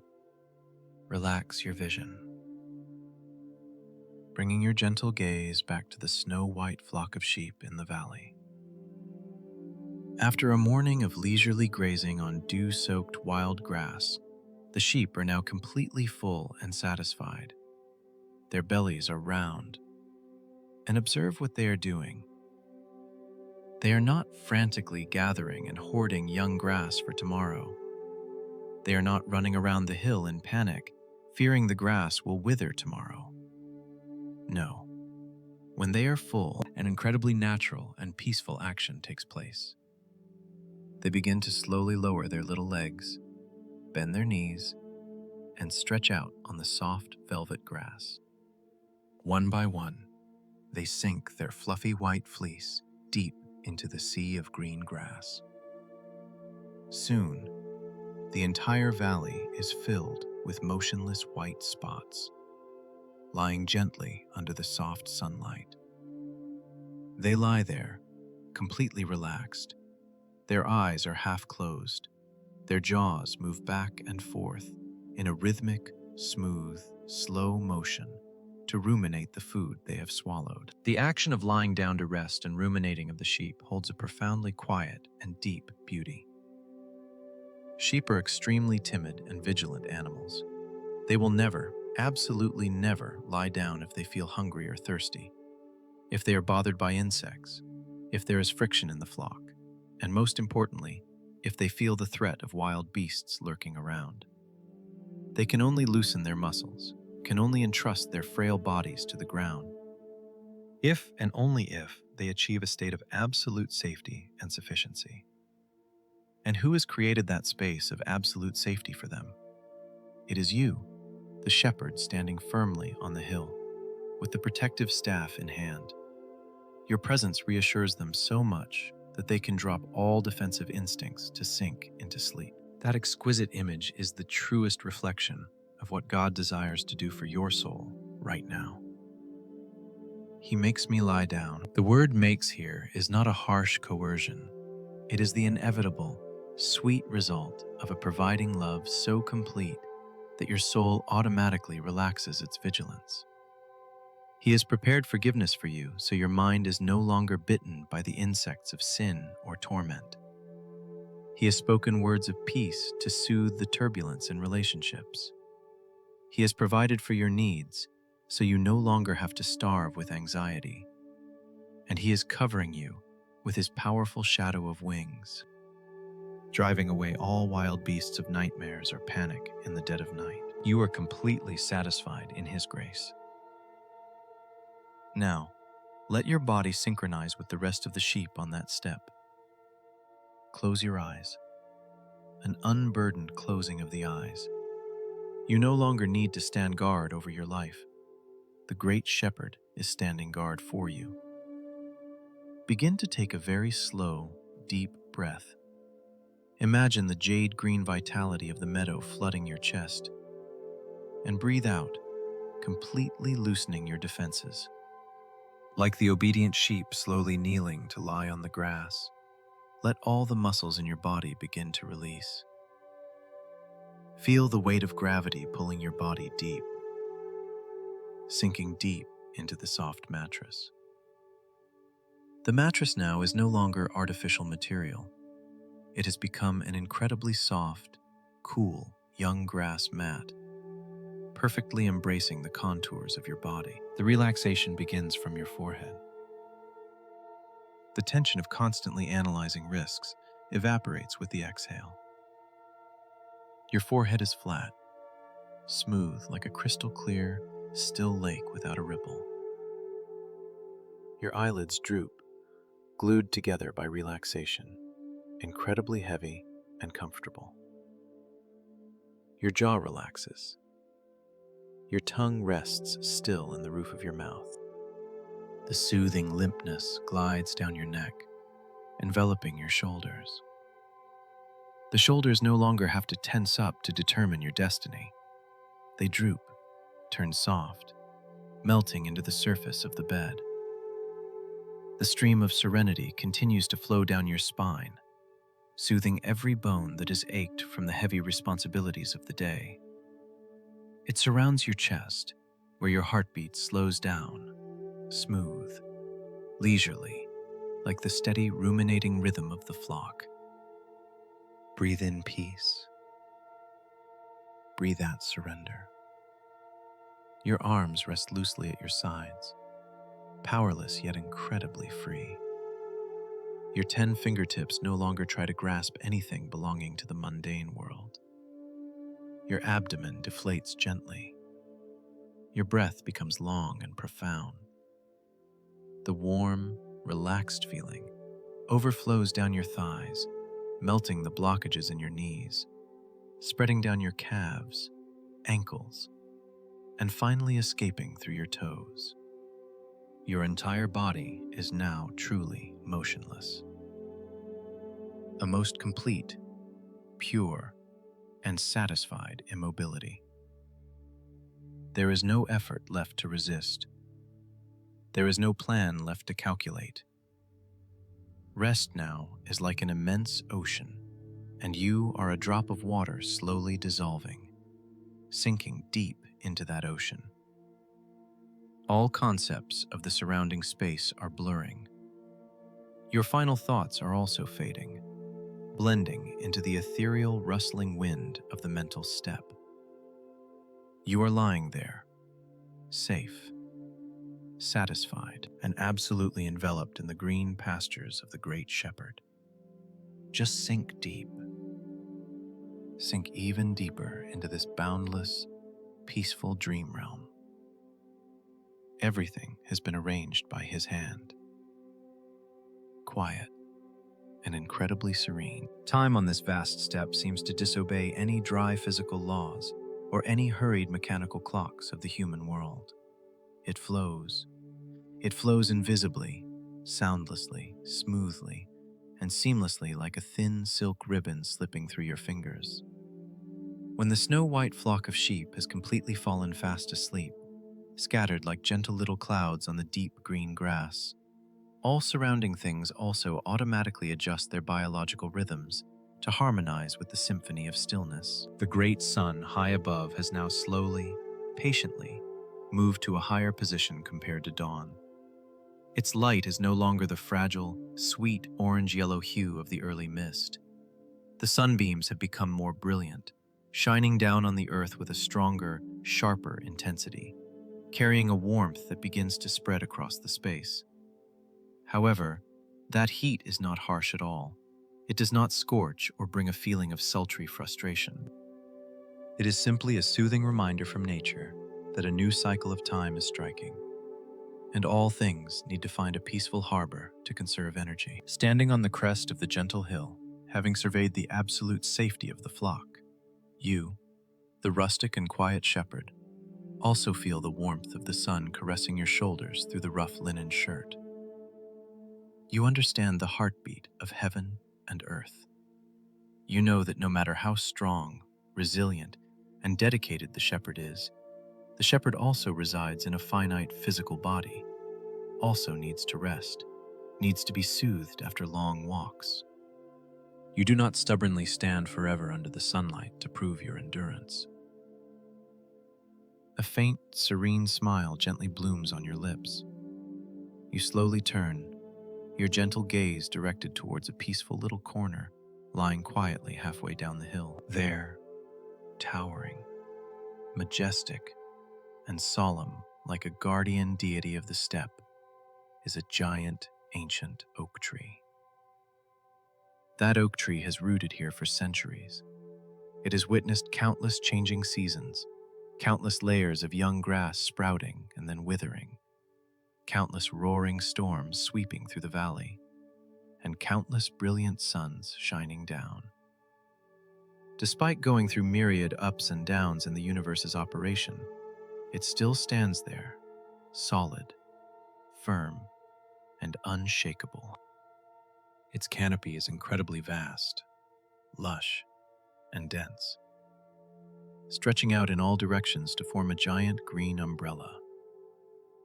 Relax your vision, bringing your gentle gaze back to the snow-white flock of sheep in the valley. After a morning of leisurely grazing on dew-soaked wild grass, the sheep are now completely full and satisfied. Their bellies are round. And observe what they are doing. They are not frantically gathering and hoarding young grass for tomorrow. They are not running around the hill in panic, fearing the grass will wither tomorrow. No. When they are full, an incredibly natural and peaceful action takes place. They begin to slowly lower their little legs, bend their knees, and stretch out on the soft velvet grass. One by one, they sink their fluffy white fleece deep into the sea of green grass. Soon, the entire valley is filled with motionless white spots, lying gently under the soft sunlight. They lie there, completely relaxed. Their eyes are half closed. Their jaws move back and forth in a rhythmic, smooth, slow motion to ruminate the food they have swallowed. The action of lying down to rest and ruminating of the sheep holds a profoundly quiet and deep beauty. Sheep are extremely timid and vigilant animals. They will never, absolutely never, lie down if they feel hungry or thirsty. if they are bothered by insects, if there is friction in the flock, and most importantly, if they feel the threat of wild beasts lurking around. They can only loosen their muscles, can only entrust their frail bodies to the ground, if and only if they achieve a state of absolute safety and sufficiency. And who has created that space of absolute safety for them? It is you, the shepherd standing firmly on the hill, with the protective staff in hand. Your presence reassures them so much that they can drop all defensive instincts to sink into sleep. That exquisite image is the truest reflection of what God desires to do for your soul right now. He makes me lie down. The word makes here is not a harsh coercion. It is the inevitable, sweet result of a providing love so complete that your soul automatically relaxes its vigilance. He has prepared forgiveness for you so your mind is no longer bitten by the insects of sin or torment. He has spoken words of peace to soothe the turbulence in relationships. He has provided for your needs so you no longer have to starve with anxiety. And He is covering you with His powerful shadow of wings, driving away all wild beasts of nightmares or panic in the dead of night. You are completely satisfied in His grace. Now, let your body synchronize with the rest of the sheep on that step. Close your eyes. An unburdened closing of the eyes. You no longer need to stand guard over your life. The great shepherd is standing guard for you. Begin to take a very slow, deep breath. Imagine the jade-green vitality of the meadow flooding your chest. And breathe out, completely loosening your defenses. Like the obedient sheep slowly kneeling to lie on the grass, let all the muscles in your body begin to release. Feel the weight of gravity pulling your body deep, sinking deep into the soft mattress. The mattress now is no longer artificial material. It has become an incredibly soft, cool, young grass mat, perfectly embracing the contours of your body. The relaxation begins from your forehead. The tension of constantly analyzing risks evaporates with the exhale. Your forehead is flat, smooth like a crystal clear, still lake without a ripple. Your eyelids droop, glued together by relaxation, incredibly heavy and comfortable. Your jaw relaxes. Your tongue rests still in the roof of your mouth. The soothing limpness glides down your neck, enveloping your shoulders. The shoulders no longer have to tense up to determine your destiny. They droop, turn soft, melting into the surface of the bed. The stream of serenity continues to flow down your spine, soothing every bone that has ached from the heavy responsibilities of the day. It surrounds your chest, where your heartbeat slows down, smooth, leisurely, like the steady ruminating rhythm of the flock. Breathe in peace. Breathe out surrender. Your arms rest loosely at your sides, powerless yet incredibly free. Your 10 fingertips no longer try to grasp anything belonging to the mundane world. Your abdomen deflates gently. Your breath becomes long and profound. The warm, relaxed feeling overflows down your thighs, melting the blockages in your knees, spreading down your calves, ankles, and finally escaping through your toes. Your entire body is now truly motionless. A most complete, pure, and satisfied immobility. There is no effort left to resist. There is no plan left to calculate. Rest now is like an immense ocean, and you are a drop of water slowly dissolving, sinking deep into that ocean. All concepts of the surrounding space are blurring. Your final thoughts are also fading, blending into the ethereal rustling wind of the mental steppe. You are lying there, safe, satisfied, and absolutely enveloped in the green pastures of the great shepherd. Just sink deep. Sink even deeper into this boundless, peaceful dream realm. Everything has been arranged by his hand. Quiet and incredibly serene. Time on this vast steppe seems to disobey any dry physical laws or any hurried mechanical clocks of the human world. It flows. It flows invisibly, soundlessly, smoothly, and seamlessly like a thin silk ribbon slipping through your fingers. When the snow-white flock of sheep has completely fallen fast asleep, scattered like gentle little clouds on the deep green grass, all surrounding things also automatically adjust their biological rhythms to harmonize with the symphony of stillness. The great sun high above has now slowly, patiently, moved to a higher position compared to dawn. Its light is no longer the fragile, sweet orange-yellow hue of the early mist. The sunbeams have become more brilliant, shining down on the earth with a stronger, sharper intensity, carrying a warmth that begins to spread across the space. However, that heat is not harsh at all. It does not scorch or bring a feeling of sultry frustration. It is simply a soothing reminder from nature that a new cycle of time is striking, and all things need to find a peaceful harbor to conserve energy. Standing on the crest of the gentle hill, having surveyed the absolute safety of the flock, you, the rustic and quiet shepherd, also feel the warmth of the sun caressing your shoulders through the rough linen shirt. You understand the heartbeat of heaven and earth. You know that no matter how strong, resilient, and dedicated the shepherd is, the shepherd also resides in a finite physical body, also needs to rest, needs to be soothed after long walks. You do not stubbornly stand forever under the sunlight to prove your endurance. A faint, serene smile gently blooms on your lips. You slowly turn, your gentle gaze directed towards a peaceful little corner lying quietly halfway down the hill. There, towering, majestic, and solemn like a guardian deity of the steppe, is a giant, ancient oak tree. That oak tree has rooted here for centuries. It has witnessed countless changing seasons, countless layers of young grass sprouting and then withering, countless roaring storms sweeping through the valley, and countless brilliant suns shining down. Despite going through myriad ups and downs in the universe's operation, it still stands there, solid, firm, and unshakable. Its canopy is incredibly vast, lush, and dense, stretching out in all directions to form a giant green umbrella,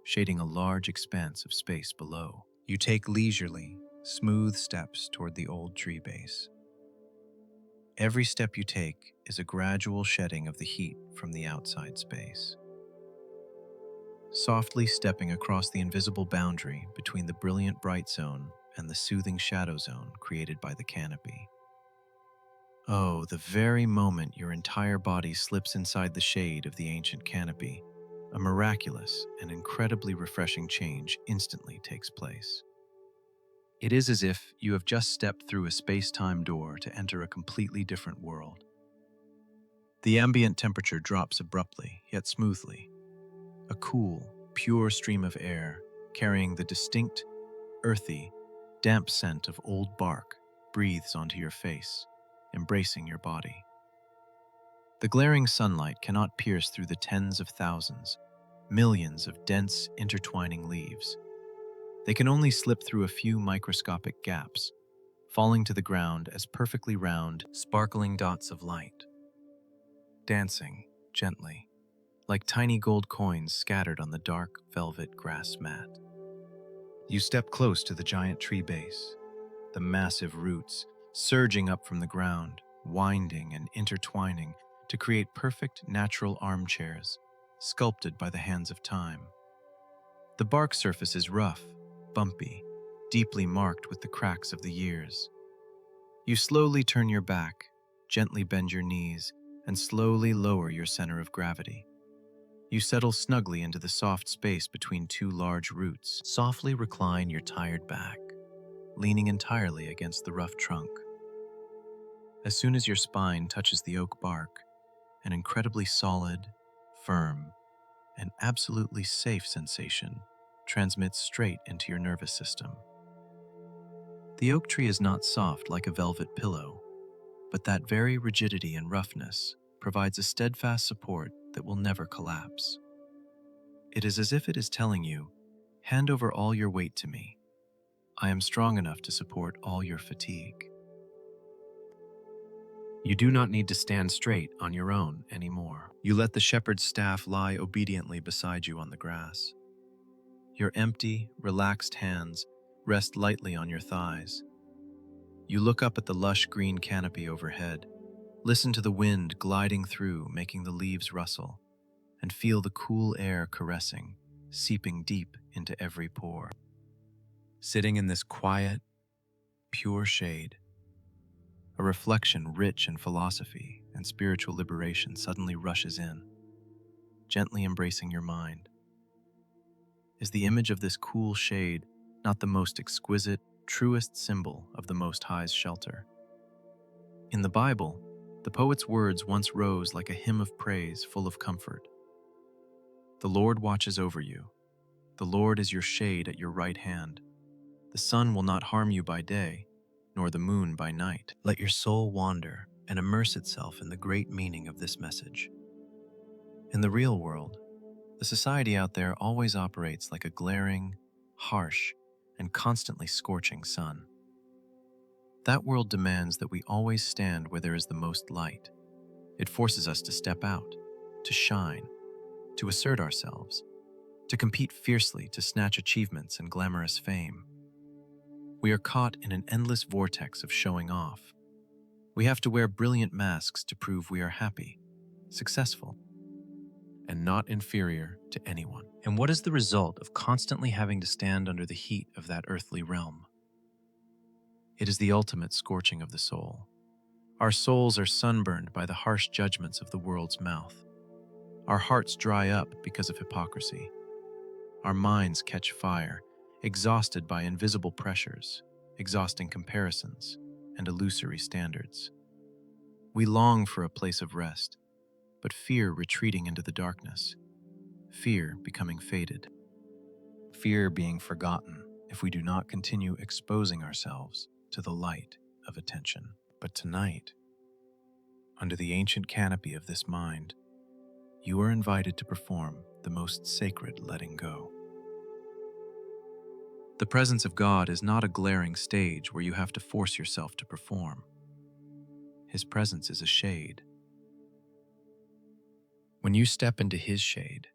shading a large expanse of space below. You take leisurely, smooth steps toward the old tree base. Every step you take is a gradual shedding of the heat from the outside space, softly stepping across the invisible boundary between the brilliant bright zone and the soothing shadow zone created by the canopy. Oh, the very moment your entire body slips inside the shade of the ancient canopy, a miraculous and incredibly refreshing change instantly takes place. It is as if you have just stepped through a space-time door to enter a completely different world. The ambient temperature drops abruptly, yet smoothly. A cool, pure stream of air, carrying the distinct, earthy, damp scent of old bark, breathes onto your face, embracing your body. The glaring sunlight cannot pierce through the tens of thousands, millions of dense, intertwining leaves. They can only slip through a few microscopic gaps, falling to the ground as perfectly round, sparkling dots of light, dancing gently, like tiny gold coins scattered on the dark velvet grass mat. You step close to the giant tree base, the massive roots surging up from the ground, winding and intertwining to create perfect natural armchairs, sculpted by the hands of time. The bark surface is rough, bumpy, deeply marked with the cracks of the years. You slowly turn your back, gently bend your knees, and slowly lower your center of gravity. You settle snugly into the soft space between two large roots. Softly recline your tired back, leaning entirely against the rough trunk. As soon as your spine touches the oak bark, an incredibly solid, firm, and absolutely safe sensation transmits straight into your nervous system. The oak tree is not soft like a velvet pillow, but that very rigidity and roughness provides a steadfast support that will never collapse. It is as if it is telling you, hand over all your weight to me. I am strong enough to support all your fatigue. You do not need to stand straight on your own anymore. You let the shepherd's staff lie obediently beside you on the grass. Your empty, relaxed hands rest lightly on your thighs. You look up at the lush green canopy overhead, listen to the wind gliding through, making the leaves rustle, and feel the cool air caressing, seeping deep into every pore. Sitting in this quiet, pure shade, a reflection rich in philosophy and spiritual liberation suddenly rushes in, gently embracing your mind. Is the image of this cool shade not the most exquisite, truest symbol of the Most High's shelter? In the Bible, the poet's words once rose like a hymn of praise full of comfort. The Lord watches over you. The Lord is your shade at your right hand. The sun will not harm you by day, nor the moon by night. Let your soul wander and immerse itself in the great meaning of this message. In the real world, the society out there always operates like a glaring, harsh, and constantly scorching sun. That world demands that we always stand where there is the most light. It forces us to step out, to shine, to assert ourselves, to compete fiercely to snatch achievements and glamorous fame. We are caught in an endless vortex of showing off. We have to wear brilliant masks to prove we are happy, successful, and not inferior to anyone. And what is the result of constantly having to stand under the heat of that earthly realm? It is the ultimate scorching of the soul. Our souls are sunburned by the harsh judgments of the world's mouth. Our hearts dry up because of hypocrisy. Our minds catch fire, exhausted by invisible pressures, exhausting comparisons, and illusory standards. We long for a place of rest, but fear retreating into the darkness, fear becoming faded, fear being forgotten if we do not continue exposing ourselves to the light of attention. But tonight, under the ancient canopy of this mind, you are invited to perform the most sacred letting go. The presence of God is not a glaring stage where you have to force yourself to perform. His presence is a shade. When you step into His shade,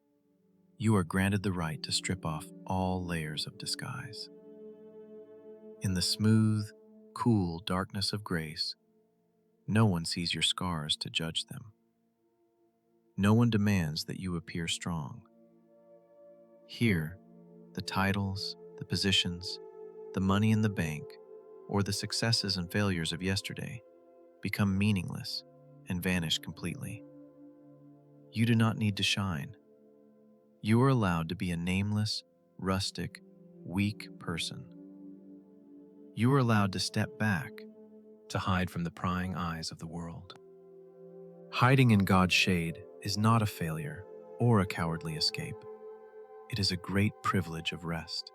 you are granted the right to strip off all layers of disguise. In the smooth, cool darkness of grace, no one sees your scars to judge them. No one demands that you appear strong. Here, the titles, the positions, the money in the bank, or the successes and failures of yesterday become meaningless and vanish completely. You do not need to shine. You are allowed to be a nameless, rustic, weak person. You are allowed to step back, to hide from the prying eyes of the world. Hiding in God's shade is not a failure or a cowardly escape. It is a great privilege of rest.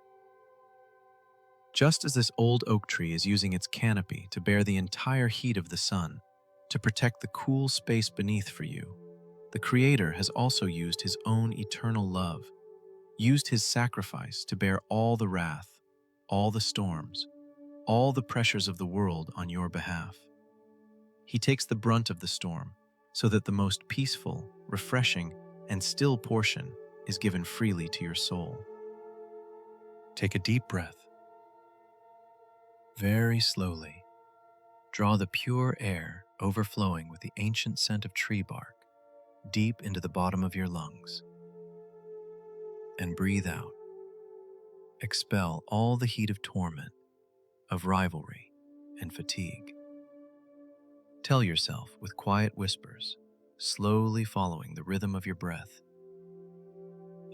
Just as this old oak tree is using its canopy to bear the entire heat of the sun, to protect the cool space beneath for you, the Creator has also used His own eternal love, used His sacrifice to bear all the wrath, all the storms, all the pressures of the world on your behalf. He takes the brunt of the storm so that the most peaceful, refreshing, and still portion is given freely to your soul. Take a deep breath. Very slowly, draw the pure air overflowing with the ancient scent of tree bark deep into the bottom of your lungs. And breathe out. Expel all the heat of torment, of rivalry, and fatigue. Tell yourself with quiet whispers, slowly following the rhythm of your breath,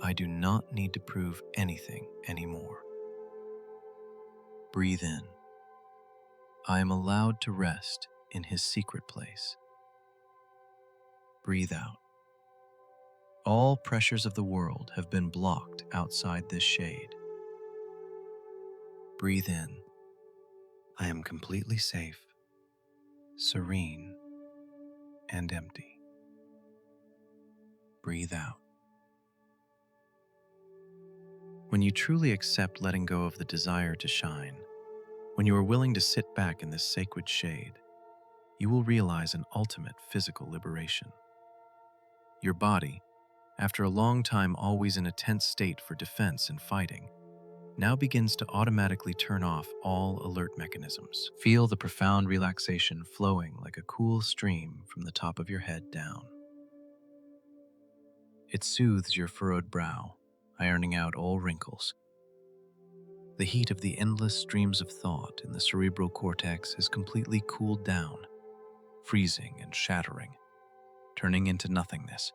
I do not need to prove anything anymore. Breathe in. I am allowed to rest in his secret place. Breathe out. All pressures of the world have been blocked outside this shade. Breathe in. I am completely safe, serene, and empty. Breathe out. When you truly accept letting go of the desire to shine, when you are willing to sit back in this sacred shade, you will realize an ultimate physical liberation. Your body, after a long time always in a tense state for defense and fighting, now begins to automatically turn off all alert mechanisms. Feel the profound relaxation flowing like a cool stream from the top of your head down. It soothes your furrowed brow, ironing out all wrinkles. The heat of the endless streams of thought in the cerebral cortex has completely cooled down, freezing and shattering, turning into nothingness.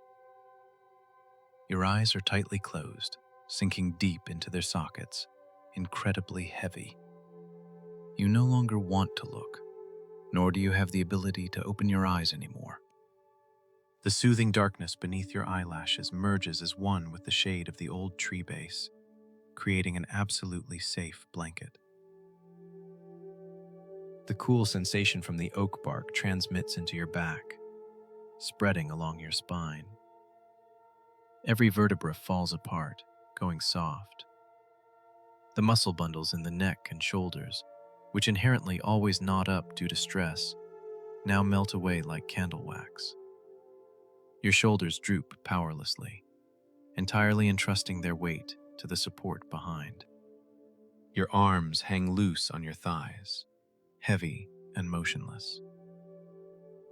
Your eyes are tightly closed, sinking deep into their sockets, incredibly heavy. You no longer want to look, nor do you have the ability to open your eyes anymore. The soothing darkness beneath your eyelashes merges as one with the shade of the old tree base, creating an absolutely safe blanket. The cool sensation from the oak bark transmits into your back, spreading along your spine. Every vertebra falls apart, going soft. The muscle bundles in the neck and shoulders, which inherently always knot up due to stress, now melt away like candle wax. Your shoulders droop powerlessly, entirely entrusting their weight to the support behind. Your arms hang loose on your thighs, heavy and motionless.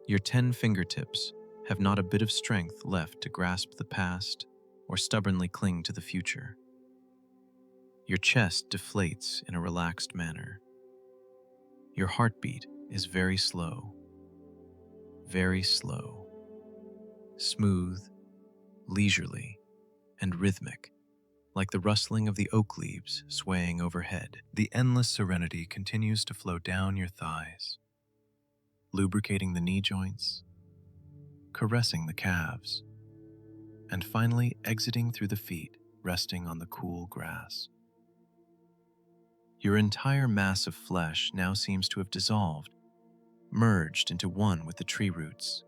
Your 10 fingertips have not a bit of strength left to grasp the past or stubbornly cling to the future. Your chest deflates in a relaxed manner. Your heartbeat is very slow, smooth, leisurely, and rhythmic, like the rustling of the oak leaves swaying overhead. The endless serenity continues to flow down your thighs, lubricating the knee joints, caressing the calves, and finally exiting through the feet, resting on the cool grass. Your entire mass of flesh now seems to have dissolved, merged into one with the tree roots,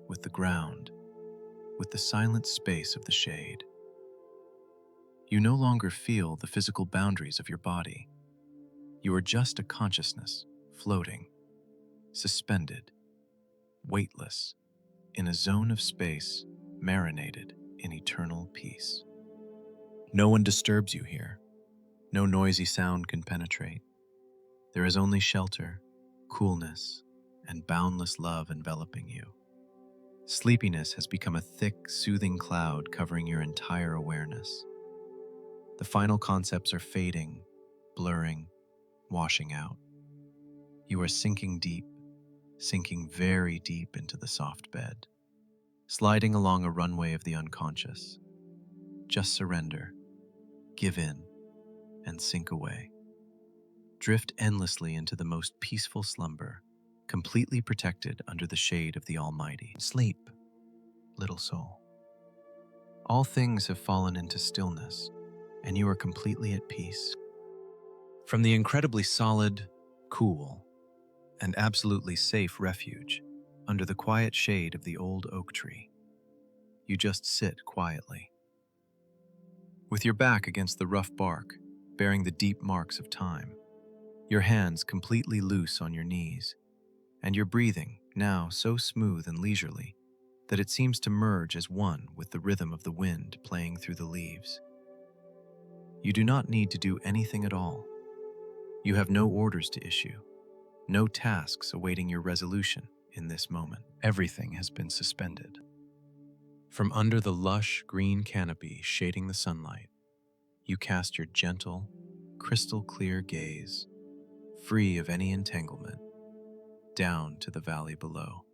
with the ground, with the silent space of the shade. You no longer feel the physical boundaries of your body. You are just a consciousness, floating, suspended, weightless, in a zone of space marinated in eternal peace. No one disturbs you here. No noisy sound can penetrate. There is only shelter, coolness, and boundless love enveloping you. Sleepiness has become a thick, soothing cloud covering your entire awareness. The final concepts are fading, blurring, washing out. You are sinking deep, sinking very deep into the soft bed, sliding along a runway of the unconscious. Just surrender, give in, and sink away. Drift endlessly into the most peaceful slumber, completely protected under the shade of the Almighty. Sleep, little soul. All things have fallen into stillness, and you are completely at peace. From the incredibly solid, cool, and absolutely safe refuge, under the quiet shade of the old oak tree, you just sit quietly. With your back against the rough bark, bearing the deep marks of time, your hands completely loose on your knees, and your breathing now so smooth and leisurely that it seems to merge as one with the rhythm of the wind playing through the leaves. You do not need to do anything at all. You have no orders to issue, no tasks awaiting your resolution in this moment. Everything has been suspended. From under the lush green canopy shading the sunlight, you cast your gentle, crystal clear gaze, free of any entanglement, down to the valley below.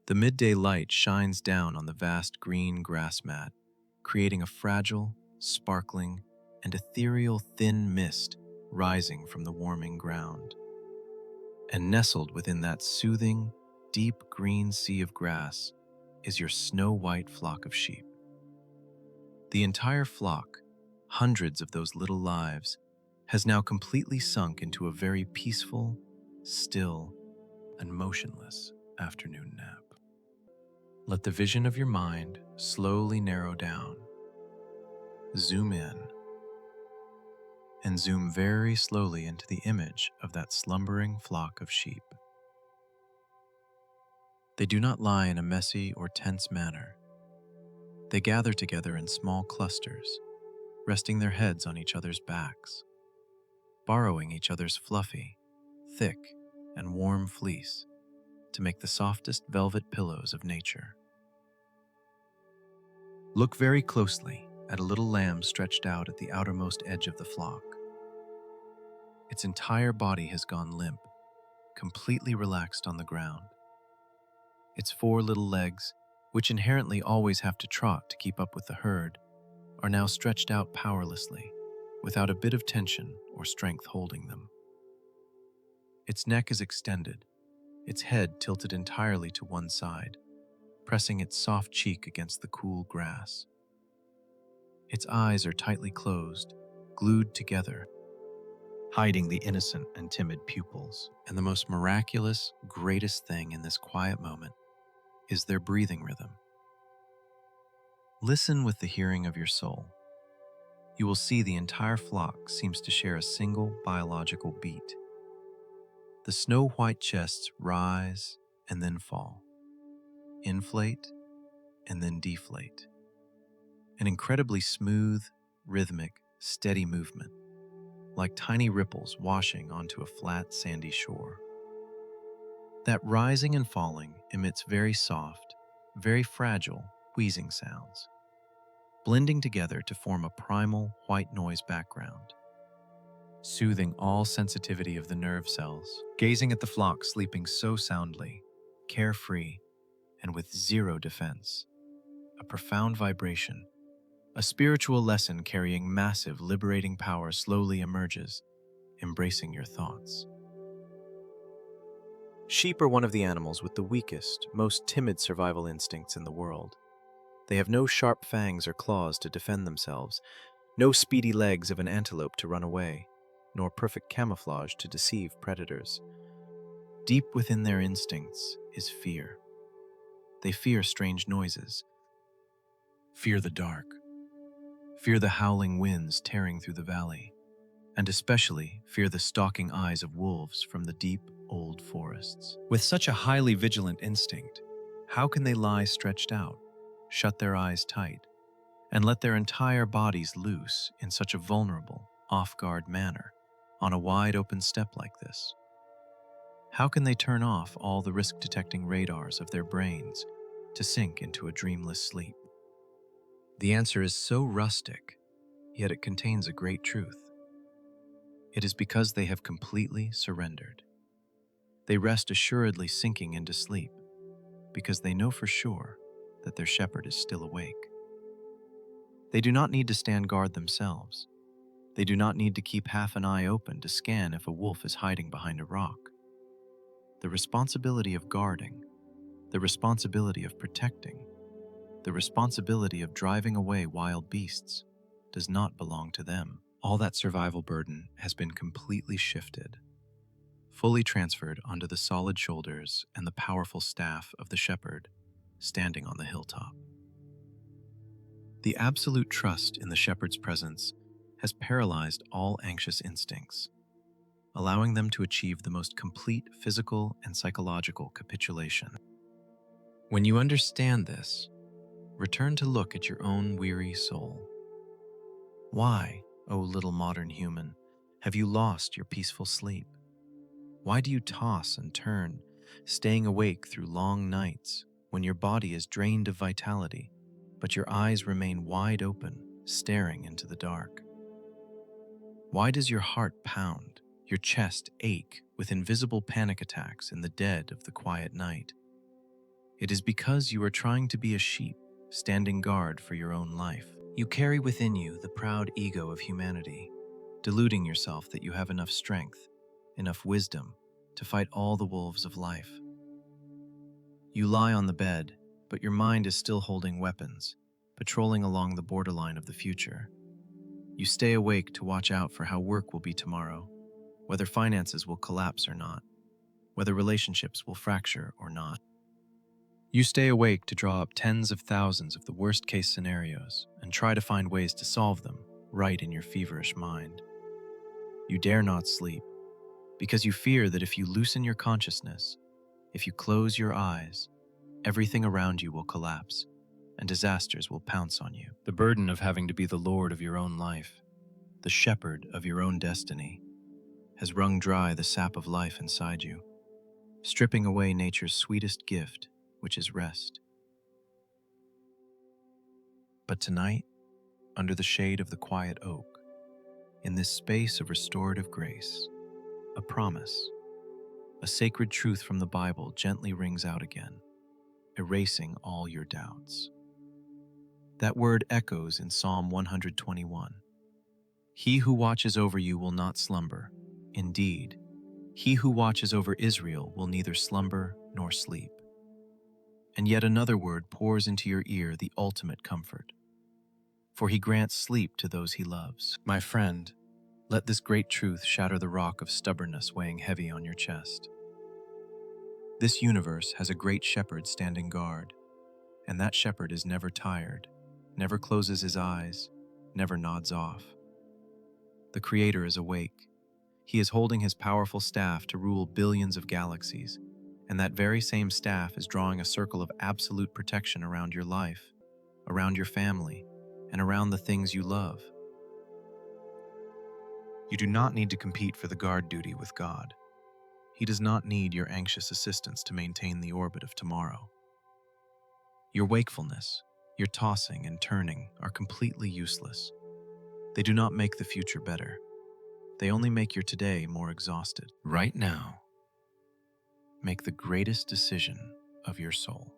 The midday light shines down on the vast green grass mat, creating a fragile, sparkling, and ethereal thin mist rising from the warming ground. And nestled within that soothing, deep green sea of grass is your snow-white flock of sheep. The entire flock, hundreds of those little lives, has now completely sunk into a very peaceful, still, and motionless afternoon nap. Let the vision of your mind slowly narrow down. Zoom in and zoom very slowly into the image of that slumbering flock of sheep. They do not lie in a messy or tense manner. They gather together in small clusters, resting their heads on each other's backs, borrowing each other's fluffy, thick, and warm fleece to make the softest velvet pillows of nature. Look very closely at a little lamb stretched out at the outermost edge of the flock. Its entire body has gone limp, completely relaxed on the ground. Its 4 little legs, which inherently always have to trot to keep up with the herd, are now stretched out powerlessly, without a bit of tension or strength holding them. Its neck is extended, its head tilted entirely to one side, pressing its soft cheek against the cool grass. Its eyes are tightly closed, glued together, hiding the innocent and timid pupils. And the most miraculous, greatest thing in this quiet moment is their breathing rhythm. Listen with the hearing of your soul. You will see the entire flock seems to share a single biological beat. The snow-white chests rise and then fall, inflate and then deflate. An incredibly smooth, rhythmic, steady movement, like tiny ripples washing onto a flat, sandy shore. That rising and falling emits very soft, very fragile, wheezing sounds, blending together to form a primal white noise background, soothing all sensitivity of the nerve cells, gazing at the flock sleeping so soundly, carefree, and with zero defense. A profound vibration, a spiritual lesson carrying massive, liberating power slowly emerges, embracing your thoughts. Sheep are one of the animals with the weakest, most timid survival instincts in the world. They have no sharp fangs or claws to defend themselves, no speedy legs of an antelope to run away, nor perfect camouflage to deceive predators. Deep within their instincts is fear. They fear strange noises, fear the dark, fear the howling winds tearing through the valley, and especially fear the stalking eyes of wolves from the deep, old forests. With such a highly vigilant instinct, how can they lie stretched out, shut their eyes tight, and let their entire bodies loose in such a vulnerable, off-guard manner on a wide-open steppe like this? How can they turn off all the risk-detecting radars of their brains to sink into a dreamless sleep? The answer is so rustic, yet it contains a great truth. It is because they have completely surrendered. They rest assuredly sinking into sleep, because they know for sure that their shepherd is still awake. They do not need to stand guard themselves. They do not need to keep half an eye open to scan if a wolf is hiding behind a rock. The responsibility of guarding, the responsibility of protecting, the responsibility of driving away wild beasts does not belong to them. All that survival burden has been completely shifted, fully transferred onto the solid shoulders and the powerful staff of the shepherd standing on the hilltop. The absolute trust in the shepherd's presence has paralyzed all anxious instincts, allowing them to achieve the most complete physical and psychological capitulation. When you understand this, return to look at your own weary soul. Why, O little modern human, have you lost your peaceful sleep? Why do you toss and turn, staying awake through long nights when your body is drained of vitality, but your eyes remain wide open, staring into the dark? Why does your heart pound, your chest ache with invisible panic attacks in the dead of the quiet night? It is because you are trying to be a sheep, standing guard for your own life. You carry within you the proud ego of humanity, deluding yourself that you have enough strength, enough wisdom to fight all the wolves of life. You lie on the bed, but your mind is still holding weapons, patrolling along the borderline of the future. You stay awake to watch out for how work will be tomorrow, whether finances will collapse or not, whether relationships will fracture or not. You stay awake to draw up tens of thousands of the worst-case scenarios and try to find ways to solve them right in your feverish mind. You dare not sleep because you fear that if you loosen your consciousness, if you close your eyes, everything around you will collapse and disasters will pounce on you. The burden of having to be the lord of your own life, the shepherd of your own destiny, has wrung dry the sap of life inside you, stripping away nature's sweetest gift, which is rest. But tonight, under the shade of the quiet oak, in this space of restorative grace, a promise, a sacred truth from the Bible gently rings out again, erasing all your doubts. That word echoes in Psalm 121. He who watches over you will not slumber. Indeed, he who watches over Israel will neither slumber nor sleep. And yet another word pours into your ear the ultimate comfort. For he grants sleep to those he loves. My friend, let this great truth shatter the rock of stubbornness weighing heavy on your chest. This universe has a great shepherd standing guard, and that shepherd is never tired, never closes his eyes, never nods off. The Creator is awake. He is holding his powerful staff to rule billions of galaxies, and that very same staff is drawing a circle of absolute protection around your life, around your family, and around the things you love. You do not need to compete for the guard duty with God. He does not need your anxious assistance to maintain the orbit of tomorrow. Your wakefulness, your tossing and turning are completely useless. They do not make the future better. They only make your today more exhausted. Right now, make the greatest decision of your soul.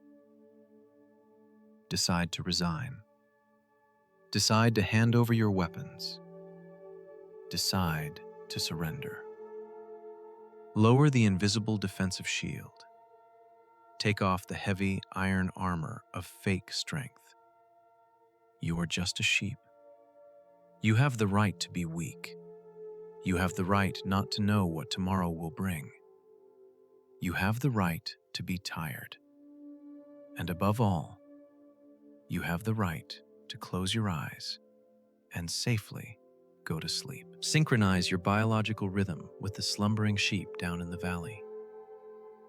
Decide to resign. Decide to hand over your weapons. Decide to surrender. Lower the invisible defensive shield. Take off the heavy iron armor of fake strength. You are just a sheep. You have the right to be weak. You have the right not to know what tomorrow will bring. You have the right to be tired. And above all, you have the right to close your eyes and safely go to sleep. Synchronize your biological rhythm with the slumbering sheep down in the valley.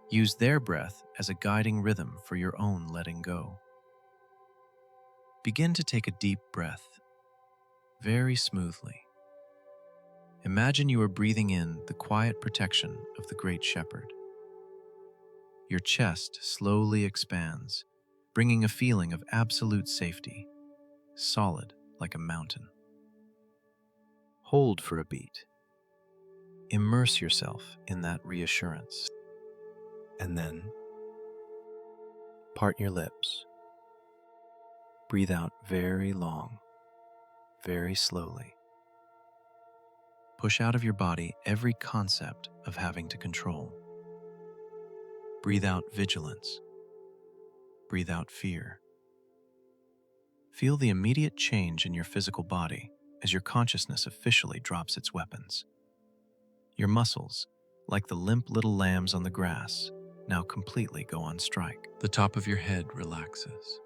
Use their breath as a guiding rhythm for your own letting go. Begin to take a deep breath, very smoothly. Imagine you are breathing in the quiet protection of the Great Shepherd. Your chest slowly expands, bringing a feeling of absolute safety, solid like a mountain. Hold for a beat. Immerse yourself in that reassurance. And then, part your lips. Breathe out very long, very slowly. Push out of your body every concept of having to control. Breathe out vigilance. Breathe out fear. Feel the immediate change in your physical body as your consciousness officially drops its weapons. Your muscles, like the limp little lambs on the grass, now completely go on strike. The top of your head relaxes.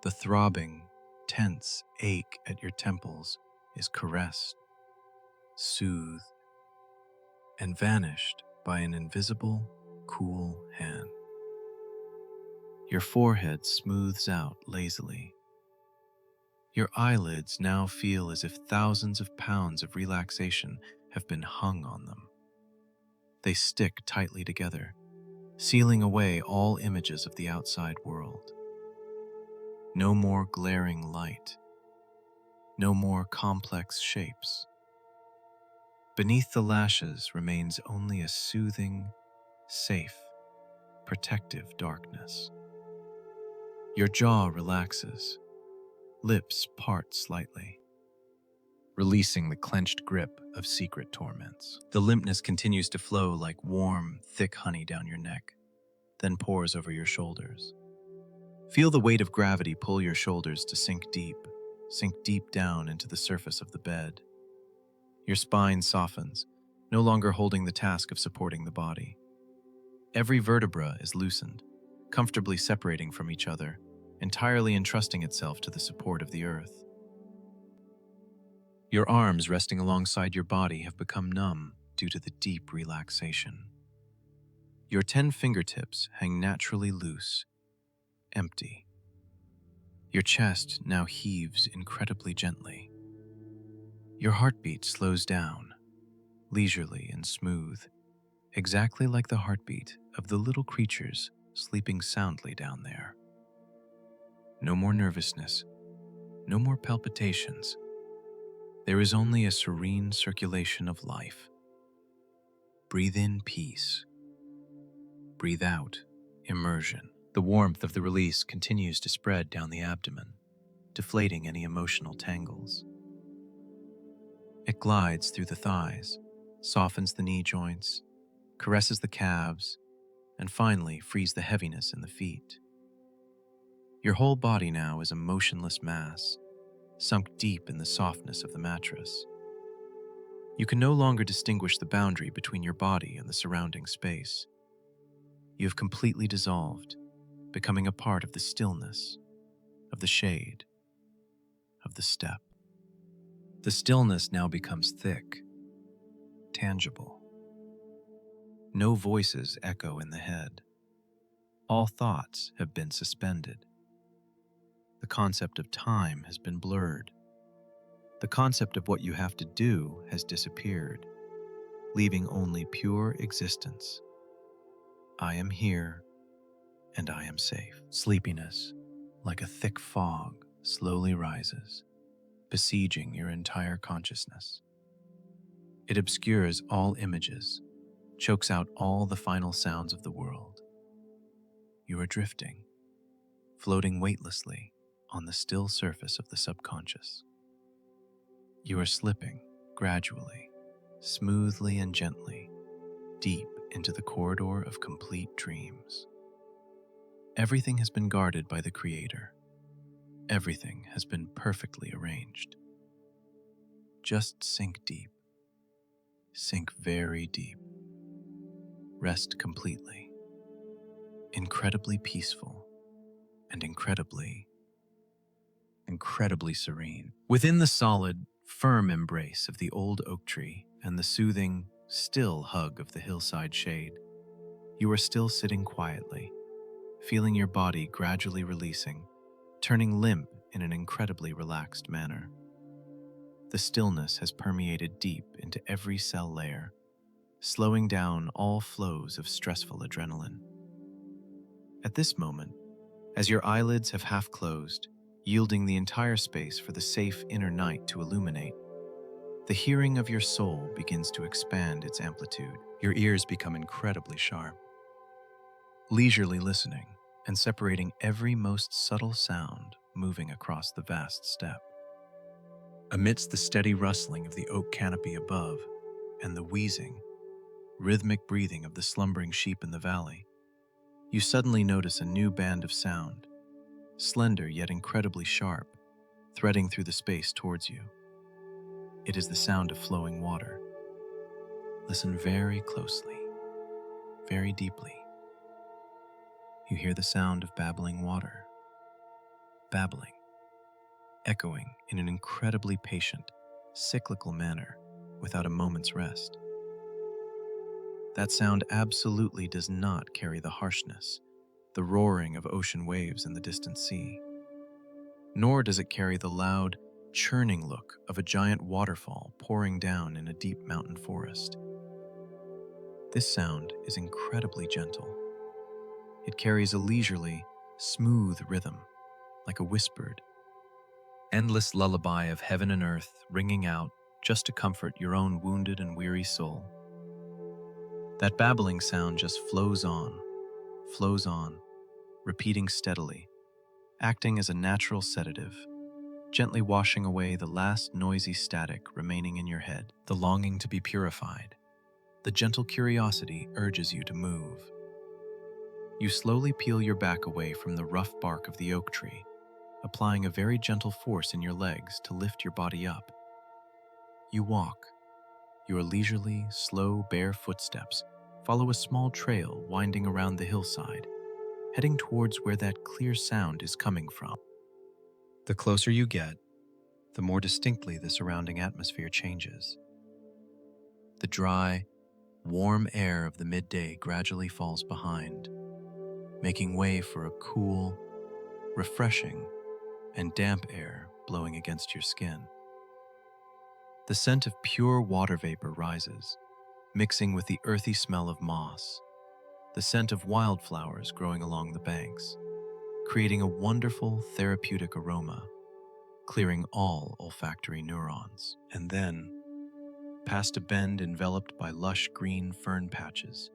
The throbbing, tense ache at your temples is caressed, soothed, and vanished by an invisible, cool hand. Your forehead smooths out lazily. Your eyelids now feel as if thousands of pounds of relaxation have been hung on them. They stick tightly together, sealing away all images of the outside world. No more glaring light. No more complex shapes. Beneath the lashes remains only a soothing, safe, protective darkness. Your jaw relaxes. Lips part slightly, releasing the clenched grip of secret torments. The limpness continues to flow like warm, thick honey down your neck, then pours over your shoulders. Feel the weight of gravity pull your shoulders to sink deep down into the surface of the bed. Your spine softens, no longer holding the task of supporting the body. Every vertebra is loosened, comfortably separating from each other, entirely entrusting itself to the support of the earth. Your arms resting alongside your body have become numb due to the deep relaxation. Your 10 fingertips hang naturally loose, empty. Your chest now heaves incredibly gently. Your heartbeat slows down, leisurely and smooth, exactly like the heartbeat of the little creatures sleeping soundly down there. No more nervousness, no more palpitations. There is only a serene circulation of life. Breathe in peace. Breathe out immersion. The warmth of the release continues to spread down the abdomen, deflating any emotional tangles. It glides through the thighs, softens the knee joints, caresses the calves, and finally frees the heaviness in the feet. Your whole body now is a motionless mass, sunk deep in the softness of the mattress. You can no longer distinguish the boundary between your body and the surrounding space. You have completely dissolved, becoming a part of the stillness, of the shade, of the step. The stillness now becomes thick, tangible. No voices echo in the head. All thoughts have been suspended. The concept of time has been blurred. The concept of what you have to do has disappeared, leaving only pure existence. I am here, and I am safe. Sleepiness, like a thick fog, slowly rises, besieging your entire consciousness. It obscures all images, chokes out all the final sounds of the world. You are drifting, floating weightlessly on the still surface of the subconscious. You are slipping, gradually, smoothly and gently, deep into the corridor of complete dreams. Everything has been guarded by the Creator. Everything has been perfectly arranged. Just sink deep. Sink very deep. Rest completely. Incredibly peaceful and incredibly serene. Within the solid, firm embrace of the old oak tree and the soothing, still hug of the hillside shade, you are still sitting quietly, feeling your body gradually releasing, turning limp in an incredibly relaxed manner. The stillness has permeated deep into every cell layer, slowing down all flows of stressful adrenaline. At this moment, as your eyelids have half closed, yielding the entire space for the safe inner night to illuminate, the hearing of your soul begins to expand its amplitude. Your ears become incredibly sharp, leisurely listening and separating every most subtle sound moving across the vast steppe. Amidst the steady rustling of the oak canopy above and the wheezing, rhythmic breathing of the slumbering sheep in the valley, you suddenly notice a new band of sound, slender yet incredibly sharp, threading through the space towards you. It is the sound of flowing water. Listen very closely, very deeply. You hear the sound of babbling water, babbling, echoing in an incredibly patient, cyclical manner without a moment's rest. That sound absolutely does not carry the harshness, the roaring of ocean waves in the distant sea, nor does it carry the loud, churning look of a giant waterfall pouring down in a deep mountain forest. This sound is incredibly gentle. It carries a leisurely, smooth rhythm, like a whispered, endless lullaby of heaven and earth ringing out just to comfort your own wounded and weary soul. That babbling sound just flows on, repeating steadily, acting as a natural sedative, gently washing away the last noisy static remaining in your head. The longing to be purified, the gentle curiosity urges you to move. You slowly peel your back away from the rough bark of the oak tree, applying a very gentle force in your legs to lift your body up. You walk. Your leisurely, slow, bare footsteps follow a small trail winding around the hillside, heading towards where that clear sound is coming from. The closer you get, the more distinctly the surrounding atmosphere changes. The dry, warm air of the midday gradually falls behind, making way for a cool, refreshing, and damp air blowing against your skin. The scent of pure water vapor rises, mixing with the earthy smell of moss, the scent of wildflowers growing along the banks, creating a wonderful therapeutic aroma, clearing all olfactory neurons. And then, past a bend enveloped by lush green fern patches,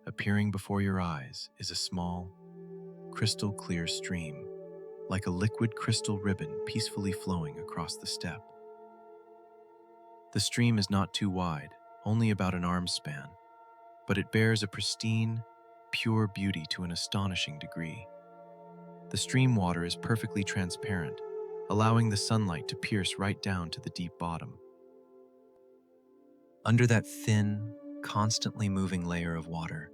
appearing before your eyes is a small, crystal clear stream, like a liquid crystal ribbon peacefully flowing across the steppe. The stream is not too wide, only about an arm's span, but it bears a pristine, pure beauty to an astonishing degree. The stream water is perfectly transparent, allowing the sunlight to pierce right down to the deep bottom. Under that thin, constantly moving layer of water,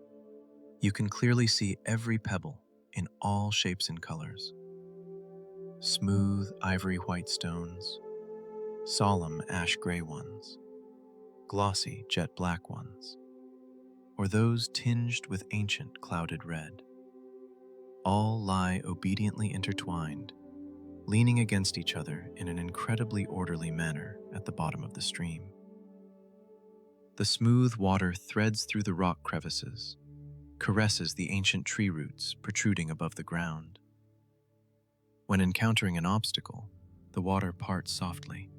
you can clearly see every pebble in all shapes and colors. Smooth ivory white stones, solemn ash gray ones, glossy jet black ones, or those tinged with ancient clouded red. All lie obediently intertwined, leaning against each other in an incredibly orderly manner at the bottom of the stream. The smooth water threads through the rock crevices, caresses the ancient tree roots protruding above the ground. When encountering an obstacle, the water parts softly,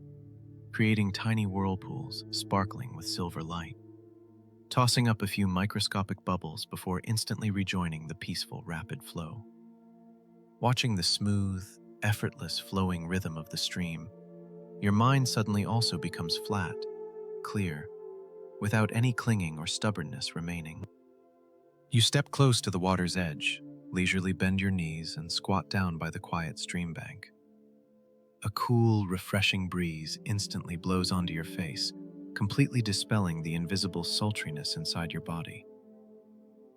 creating tiny whirlpools sparkling with silver light, tossing up a few microscopic bubbles before instantly rejoining the peaceful, rapid flow. Watching the smooth, effortless flowing rhythm of the stream, your mind suddenly also becomes flat, clear, without any clinging or stubbornness remaining. You step close to the water's edge, leisurely bend your knees and squat down by the quiet stream bank. A cool, refreshing breeze instantly blows onto your face, completely dispelling the invisible sultriness inside your body.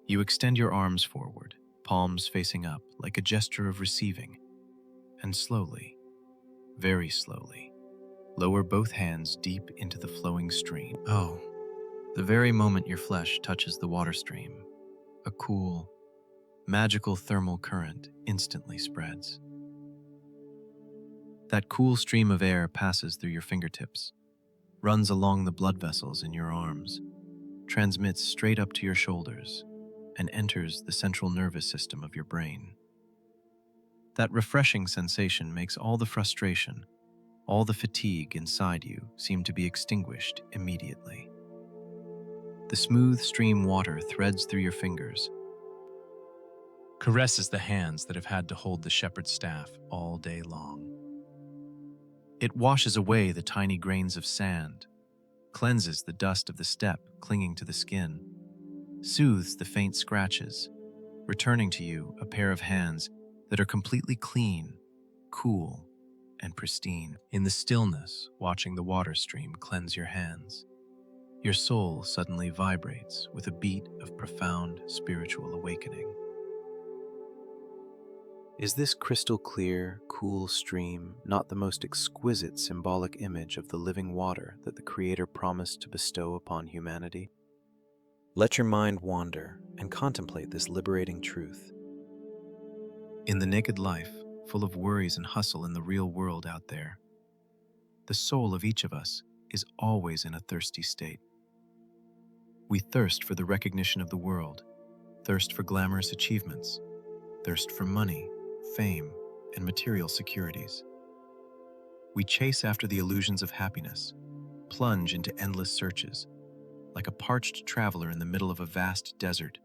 You extend your arms forward, palms facing up like a gesture of receiving, and slowly, very slowly, lower both hands deep into the flowing stream. Oh, the very moment your flesh touches the water stream, a cool, magical thermal current instantly spreads. That cool stream of air passes through your fingertips, runs along the blood vessels in your arms, transmits straight up to your shoulders, and enters the central nervous system of your brain. That refreshing sensation makes all the frustration, all the fatigue inside you seem to be extinguished immediately. The smooth stream water threads through your fingers, caresses the hands that have had to hold the shepherd's staff all day long. It washes away the tiny grains of sand, cleanses the dust of the steppe clinging to the skin, soothes the faint scratches, returning to you a pair of hands that are completely clean, cool, and pristine. In the stillness, watching the water stream cleanse your hands, your soul suddenly vibrates with a beat of profound spiritual awakening. Is this crystal clear, cool stream not the most exquisite symbolic image of the living water that the Creator promised to bestow upon humanity? Let your mind wander and contemplate this liberating truth. In the naked life, full of worries and hustle in the real world out there, the soul of each of us is always in a thirsty state. We thirst for the recognition of the world, thirst for glamorous achievements, thirst for money, fame, and material securities. We chase after the illusions of happiness, plunge into endless searches, like a parched traveler in the middle of a vast desert,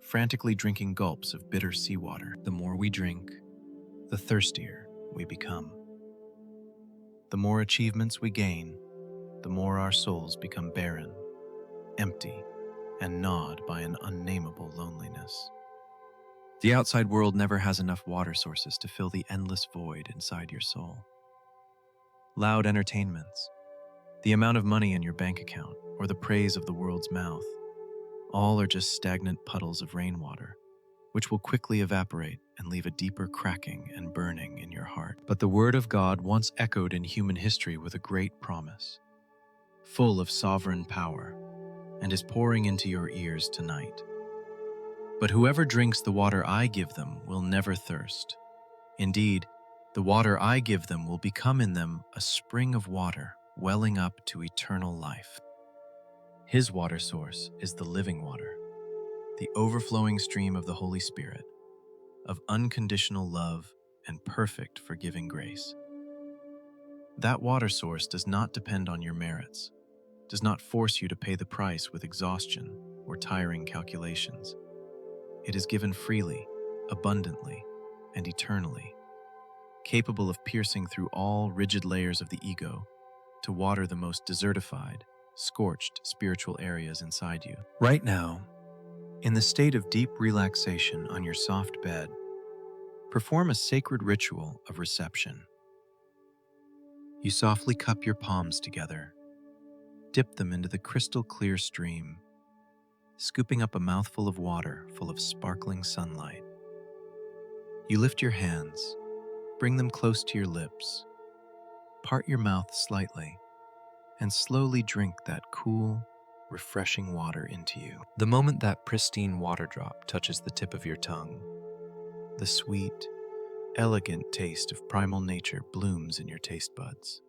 frantically drinking gulps of bitter seawater. The more we drink, the thirstier we become. The more achievements we gain, the more our souls become barren, empty, and gnawed by an unnameable loneliness. The outside world never has enough water sources to fill the endless void inside your soul. Loud entertainments, the amount of money in your bank account, or the praise of the world's mouth, all are just stagnant puddles of rainwater, which will quickly evaporate and leave a deeper cracking and burning in your heart. But the Word of God once echoed in human history with a great promise, full of sovereign power, and is pouring into your ears tonight. But whoever drinks the water I give them will never thirst. Indeed, the water I give them will become in them a spring of water welling up to eternal life. His water source is the living water, the overflowing stream of the Holy Spirit, of unconditional love and perfect forgiving grace. That water source does not depend on your merits, does not force you to pay the price with exhaustion or tiring calculations. It is given freely, abundantly, and eternally, capable of piercing through all rigid layers of the ego to water the most desertified, scorched spiritual areas inside you. Right now, in the state of deep relaxation on your soft bed, perform a sacred ritual of reception. You softly cup your palms together, dip them into the crystal clear stream, scooping up a mouthful of water full of sparkling sunlight. You lift your hands, bring them close to your lips, part your mouth slightly, and slowly drink that cool, refreshing water into you. The moment that pristine water drop touches the tip of your tongue, the sweet, elegant taste of primal nature blooms in your taste buds.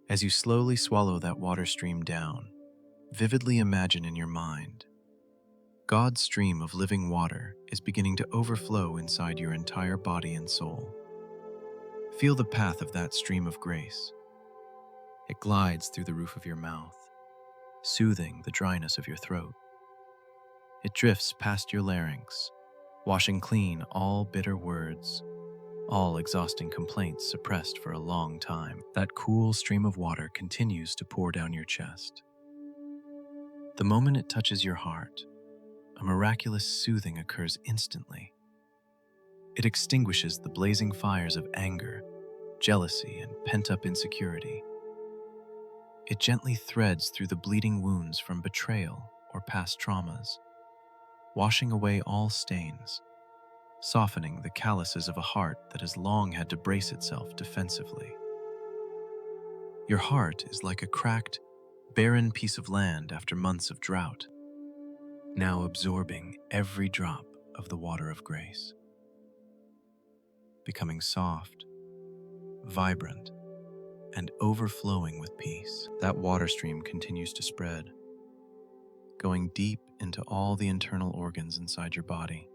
As you slowly swallow that water stream down, vividly imagine in your mind, God's stream of living water is beginning to overflow inside your entire body and soul. Feel the path of that stream of grace. It glides through the roof of your mouth, soothing the dryness of your throat. It drifts past your larynx, washing clean all bitter words, all exhausting complaints suppressed for a long time. That cool stream of water continues to pour down your chest. The moment it touches your heart, a miraculous soothing occurs instantly. It extinguishes the blazing fires of anger, jealousy, and pent-up insecurity. It gently threads through the bleeding wounds from betrayal or past traumas, washing away all stains, softening the calluses of a heart that has long had to brace itself defensively. Your heart is like a cracked, barren piece of land after months of drought, now absorbing every drop of the water of grace, becoming soft, vibrant, and overflowing with peace. That water stream continues to spread, going deep into all the internal organs inside your body,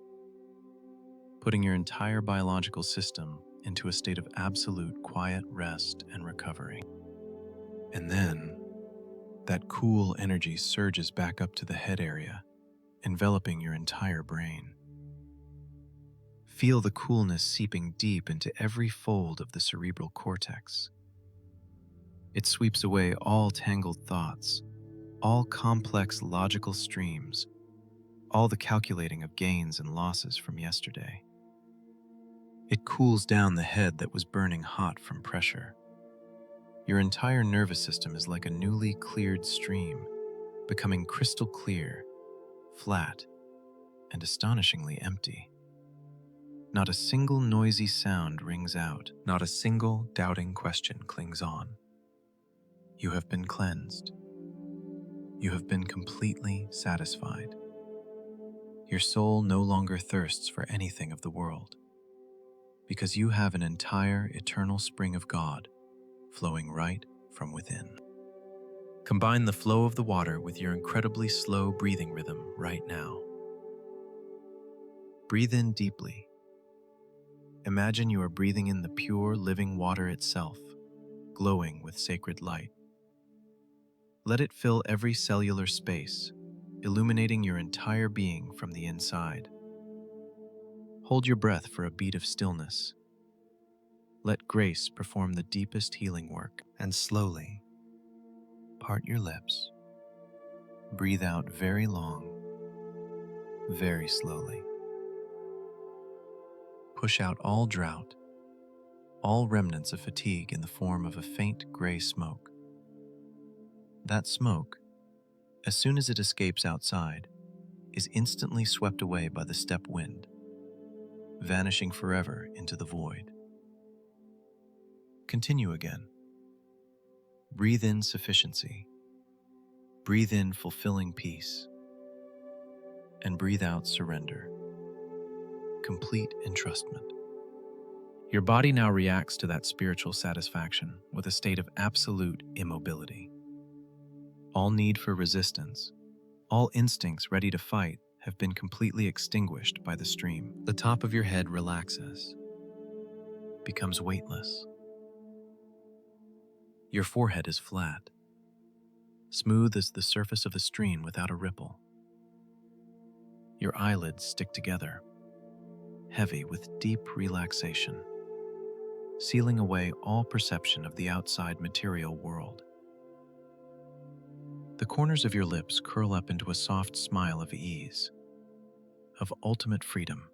putting your entire biological system into a state of absolute quiet rest and recovery. And then, that cool energy surges back up to the head area, enveloping your entire brain. Feel the coolness seeping deep into every fold of the cerebral cortex. It sweeps away all tangled thoughts, all complex logical streams, all the calculating of gains and losses from yesterday. It cools down the head that was burning hot from pressure. Your entire nervous system is like a newly cleared stream, becoming crystal clear, flat, and astonishingly empty. Not a single noisy sound rings out, not a single doubting question clings on. You have been cleansed. You have been completely satisfied. Your soul no longer thirsts for anything of the world, because you have an entire eternal spring of God flowing right from within. Combine the flow of the water with your incredibly slow breathing rhythm right now. Breathe in deeply. Imagine you are breathing in the pure, living water itself, glowing with sacred light. Let it fill every cellular space, illuminating your entire being from the inside. Hold your breath for a beat of stillness. Let grace perform the deepest healing work, and slowly part your lips. Breathe out very long, very slowly. Push out all drought, all remnants of fatigue in the form of a faint gray smoke. That smoke, as soon as it escapes outside, is instantly swept away by the steppe wind, vanishing forever into the void. Continue again. Breathe in sufficiency. Breathe in fulfilling peace. And breathe out surrender. Complete entrustment. Your body now reacts to that spiritual satisfaction with a state of absolute immobility. All need for resistance, all instincts ready to fight have been completely extinguished by the stream. The top of your head relaxes, becomes weightless. Your forehead is flat, smooth as the surface of a stream without a ripple. Your eyelids stick together, heavy with deep relaxation, sealing away all perception of the outside material world. The corners of your lips curl up into a soft smile of ease, of ultimate freedom.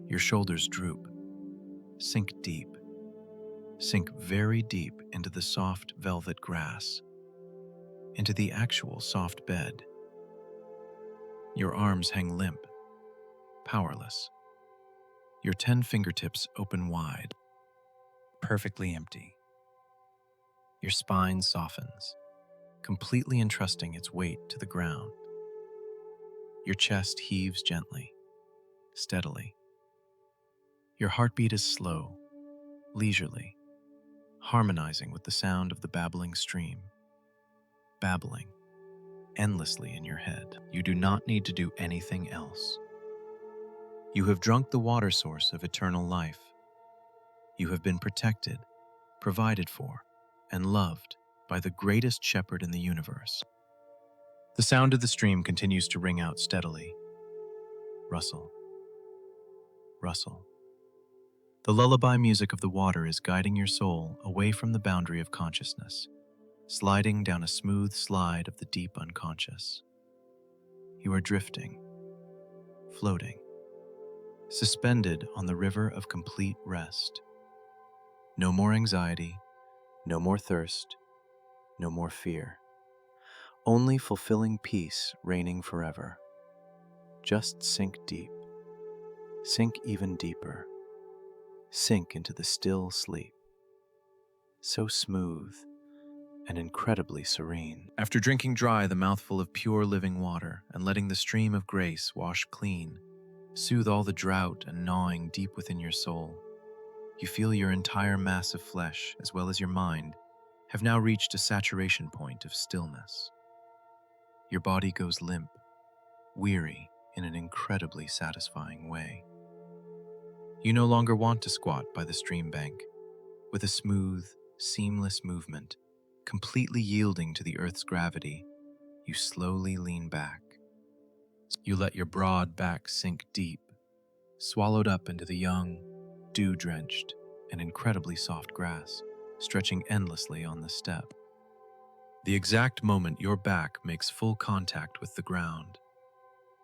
Your shoulders droop, sink deep, sink very deep into the soft velvet grass, into the actual soft bed. Your arms hang limp, powerless. Your 10 fingertips open wide, perfectly empty. Your spine softens, completely entrusting its weight to the ground. Your chest heaves gently, steadily. Your heartbeat is slow, leisurely, harmonizing with the sound of the babbling stream, babbling endlessly in your head. You do not need to do anything else. You have drunk the water source of eternal life. You have been protected, provided for, and loved by the greatest shepherd in the universe. The sound of the stream continues to ring out steadily. Rustle, rustle. The lullaby music of the water is guiding your soul away from the boundary of consciousness, sliding down a smooth slide of the deep unconscious. You are drifting, floating, suspended on the river of complete rest. No more anxiety, no more thirst, no more fear. Only fulfilling peace reigning forever. Just sink deep, sink even deeper, sink into the still sleep. So smooth and incredibly serene. After drinking dry the mouthful of pure living water and letting the stream of grace wash clean, soothe all the drought and gnawing deep within your soul, you feel your entire mass of flesh, as well as your mind, have now reached a saturation point of stillness. Your body goes limp, weary in an incredibly satisfying way. You no longer want to squat by the stream bank. With a smooth, seamless movement, completely yielding to the earth's gravity, you slowly lean back. You let your broad back sink deep, swallowed up into the young, dew-drenched, and incredibly soft grass, stretching endlessly on the steppe. The exact moment your back makes full contact with the ground,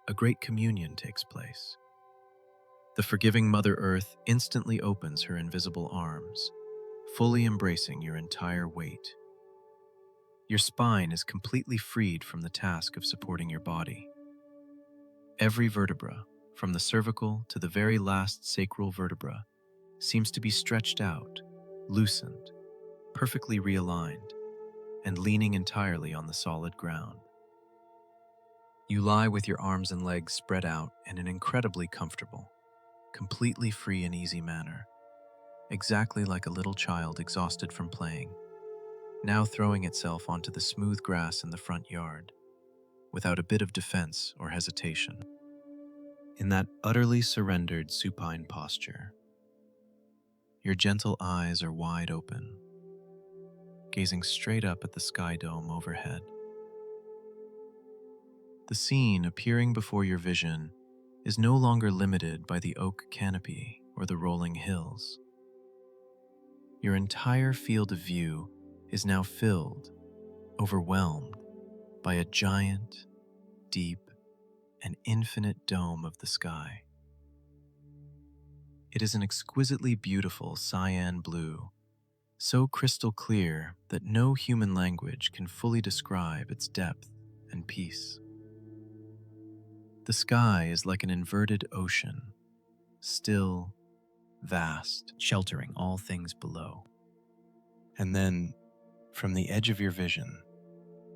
a great communion takes place. The forgiving Mother Earth instantly opens her invisible arms, fully embracing your entire weight. Your spine is completely freed from the task of supporting your body. Every vertebra, from the cervical to the very last sacral vertebra, seems to be stretched out, loosened, perfectly realigned, and leaning entirely on the solid ground. You lie with your arms and legs spread out in an incredibly comfortable, completely free and easy manner, exactly like a little child exhausted from playing, now throwing itself onto the smooth grass in the front yard, without a bit of defense or hesitation. In that utterly surrendered supine posture, your gentle eyes are wide open, gazing straight up at the sky dome overhead. The scene appearing before your vision is no longer limited by the oak canopy or the rolling hills. Your entire field of view is now filled, overwhelmed by a giant, deep, and infinite dome of the sky. It is an exquisitely beautiful cyan blue, so crystal clear that no human language can fully describe its depth and peace. The sky is like an inverted ocean, still, vast, sheltering all things below. And then, from the edge of your vision,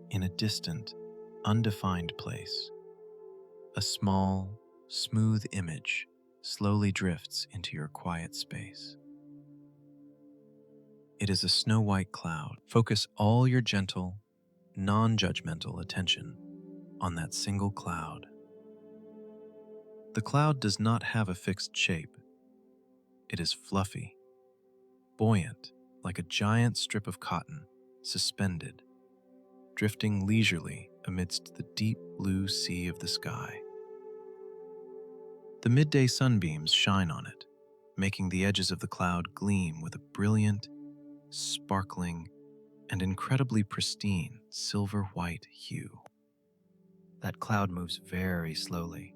in a distant, undefined place, a small, smooth image slowly drifts into your quiet space. It is a snow-white cloud. Focus all your gentle, non-judgmental attention on that single cloud. The cloud does not have a fixed shape. It is fluffy, buoyant, like a giant strip of cotton, suspended, drifting leisurely amidst the deep blue sea of the sky. The midday sunbeams shine on it, making the edges of the cloud gleam with a brilliant, sparkling, and incredibly pristine silver-white hue. That cloud moves very slowly,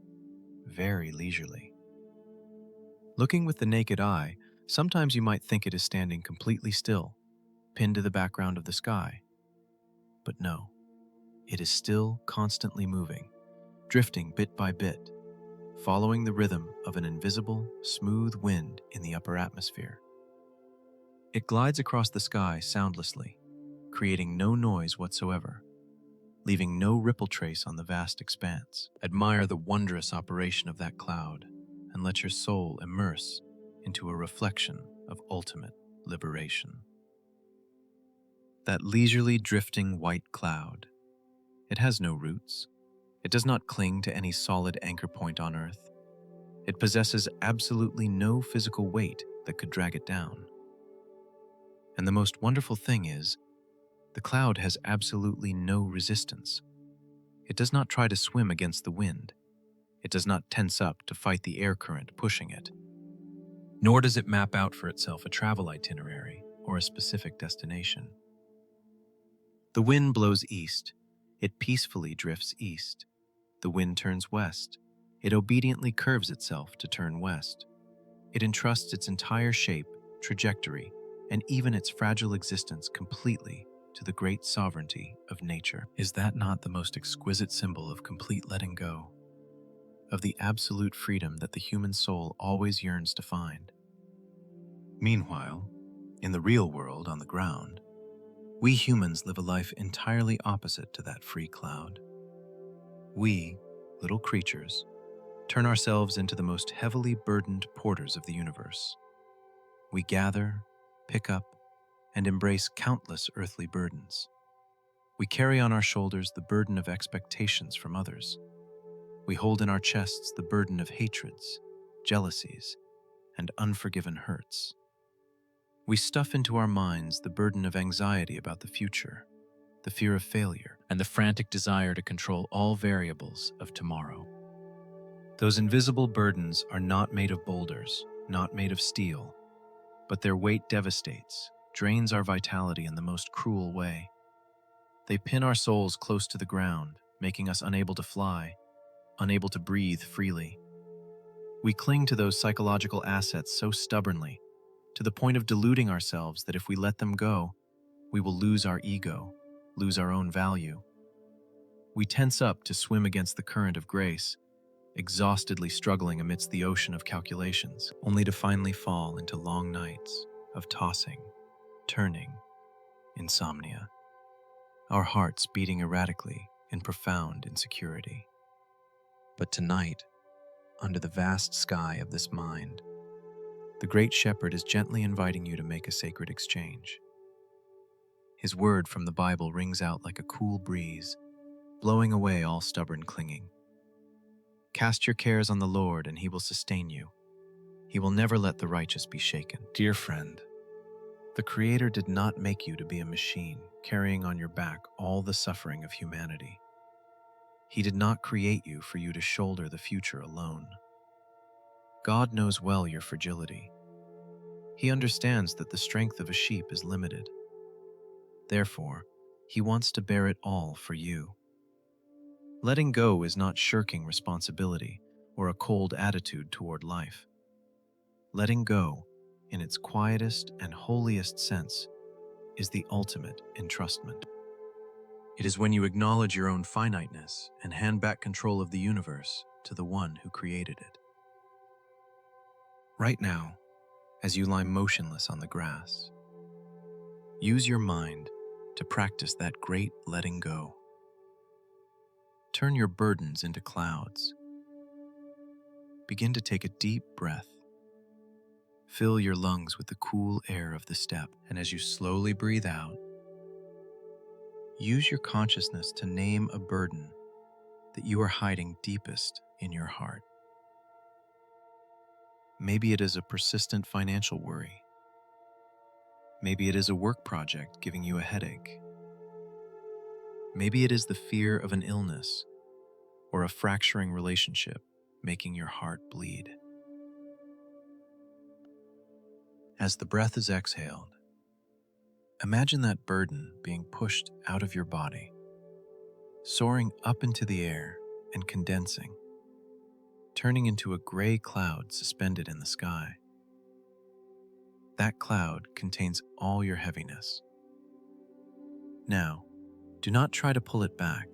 very leisurely. Looking with the naked eye, sometimes you might think it is standing completely still, pinned to the background of the sky. But no, it is still constantly moving, drifting bit by bit, following the rhythm of an invisible, smooth wind in the upper atmosphere. It glides across the sky soundlessly, creating no noise whatsoever, leaving no ripple trace on the vast expanse. Admire the wondrous operation of that cloud, and let your soul immerse into a reflection of ultimate liberation. That leisurely drifting white cloud, it has no roots. It does not cling to any solid anchor point on Earth. It possesses absolutely no physical weight that could drag it down. And the most wonderful thing is, the cloud has absolutely no resistance. It does not try to swim against the wind. It does not tense up to fight the air current pushing it. Nor does it map out for itself a travel itinerary or a specific destination. The wind blows east. It peacefully drifts east. The wind turns west. It obediently curves itself to turn west. It entrusts its entire shape, trajectory, and even its fragile existence completely to the great sovereignty of nature. Is that not the most exquisite symbol of complete letting go? Of the absolute freedom that the human soul always yearns to find? Meanwhile, in the real world on the ground, we humans live a life entirely opposite to that free cloud. We, little creatures, turn ourselves into the most heavily burdened porters of the universe. We gather, pick up, and embrace countless earthly burdens. We carry on our shoulders the burden of expectations from others. We hold in our chests the burden of hatreds, jealousies, and unforgiven hurts. We stuff into our minds the burden of anxiety about the future, the fear of failure, and the frantic desire to control all variables of tomorrow. Those invisible burdens are not made of boulders, not made of steel, but their weight devastates, drains our vitality in the most cruel way. They pin our souls close to the ground, making us unable to fly, unable to breathe freely. We cling to those psychological assets so stubbornly, to the point of deluding ourselves that if we let them go, we will lose our ego, lose our own value. We tense up to swim against the current of grace, exhaustedly struggling amidst the ocean of calculations, only to finally fall into long nights of tossing, turning, insomnia, our hearts beating erratically in profound insecurity. But tonight, under the vast sky of this mind, the great shepherd is gently inviting you to make a sacred exchange. His word from the Bible rings out like a cool breeze, blowing away all stubborn clinging. Cast your cares on the Lord, and he will sustain you. He will never let the righteous be shaken. Dear friend, the Creator did not make you to be a machine carrying on your back all the suffering of humanity. He did not create you for you to shoulder the future alone. God knows well your fragility. He understands that the strength of a sheep is limited. Therefore, he wants to bear it all for you. Letting go is not shirking responsibility or a cold attitude toward life. Letting go, in its quietest and holiest sense, is the ultimate entrustment. It is when you acknowledge your own finiteness and hand back control of the universe to the one who created it. Right now, as you lie motionless on the grass, use your mind to practice that great letting go. Turn your burdens into clouds. Begin to take a deep breath. Fill your lungs with the cool air of the steppe, and as you slowly breathe out, use your consciousness to name a burden that you are hiding deepest in your heart. Maybe it is a persistent financial worry. Maybe it is a work project giving you a headache. Maybe it is the fear of an illness or a fracturing relationship making your heart bleed. As the breath is exhaled, imagine that burden being pushed out of your body, soaring up into the air and condensing, turning into a gray cloud suspended in the sky. That cloud contains all your heaviness. Now, do not try to pull it back.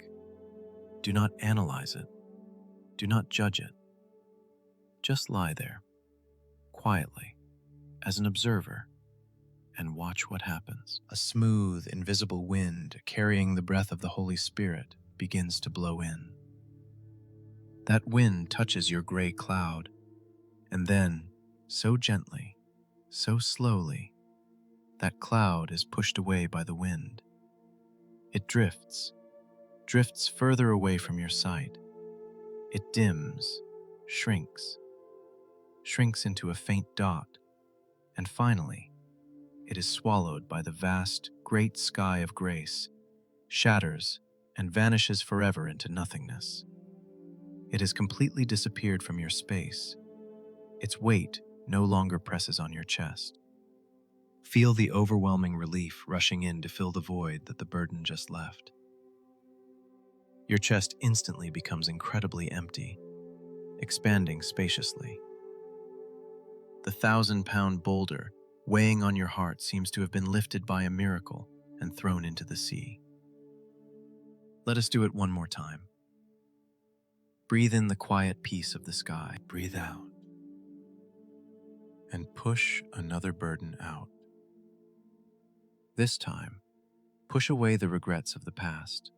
Do not analyze it. Do not judge it. Just lie there, quietly, as an observer, and watch what happens. A smooth, invisible wind carrying the breath of the Holy Spirit begins to blow in. That wind touches your gray cloud, and then, so gently, so slowly, that cloud is pushed away by the wind. It drifts further away from your sight. It dims, shrinks into a faint dot, and finally, it is swallowed by the vast, great sky of grace, shatters, and vanishes forever into nothingness. It has completely disappeared from your space. Its weight no longer presses on your chest. Feel the overwhelming relief rushing in to fill the void that the burden just left. Your chest instantly becomes incredibly empty, expanding spaciously. The 1,000-pound boulder weighing on your heart seems to have been lifted by a miracle and thrown into the sea. Let us do it one more time. Breathe in the quiet peace of the sky. Breathe out. And push another burden out. This time, push away the regrets of the past,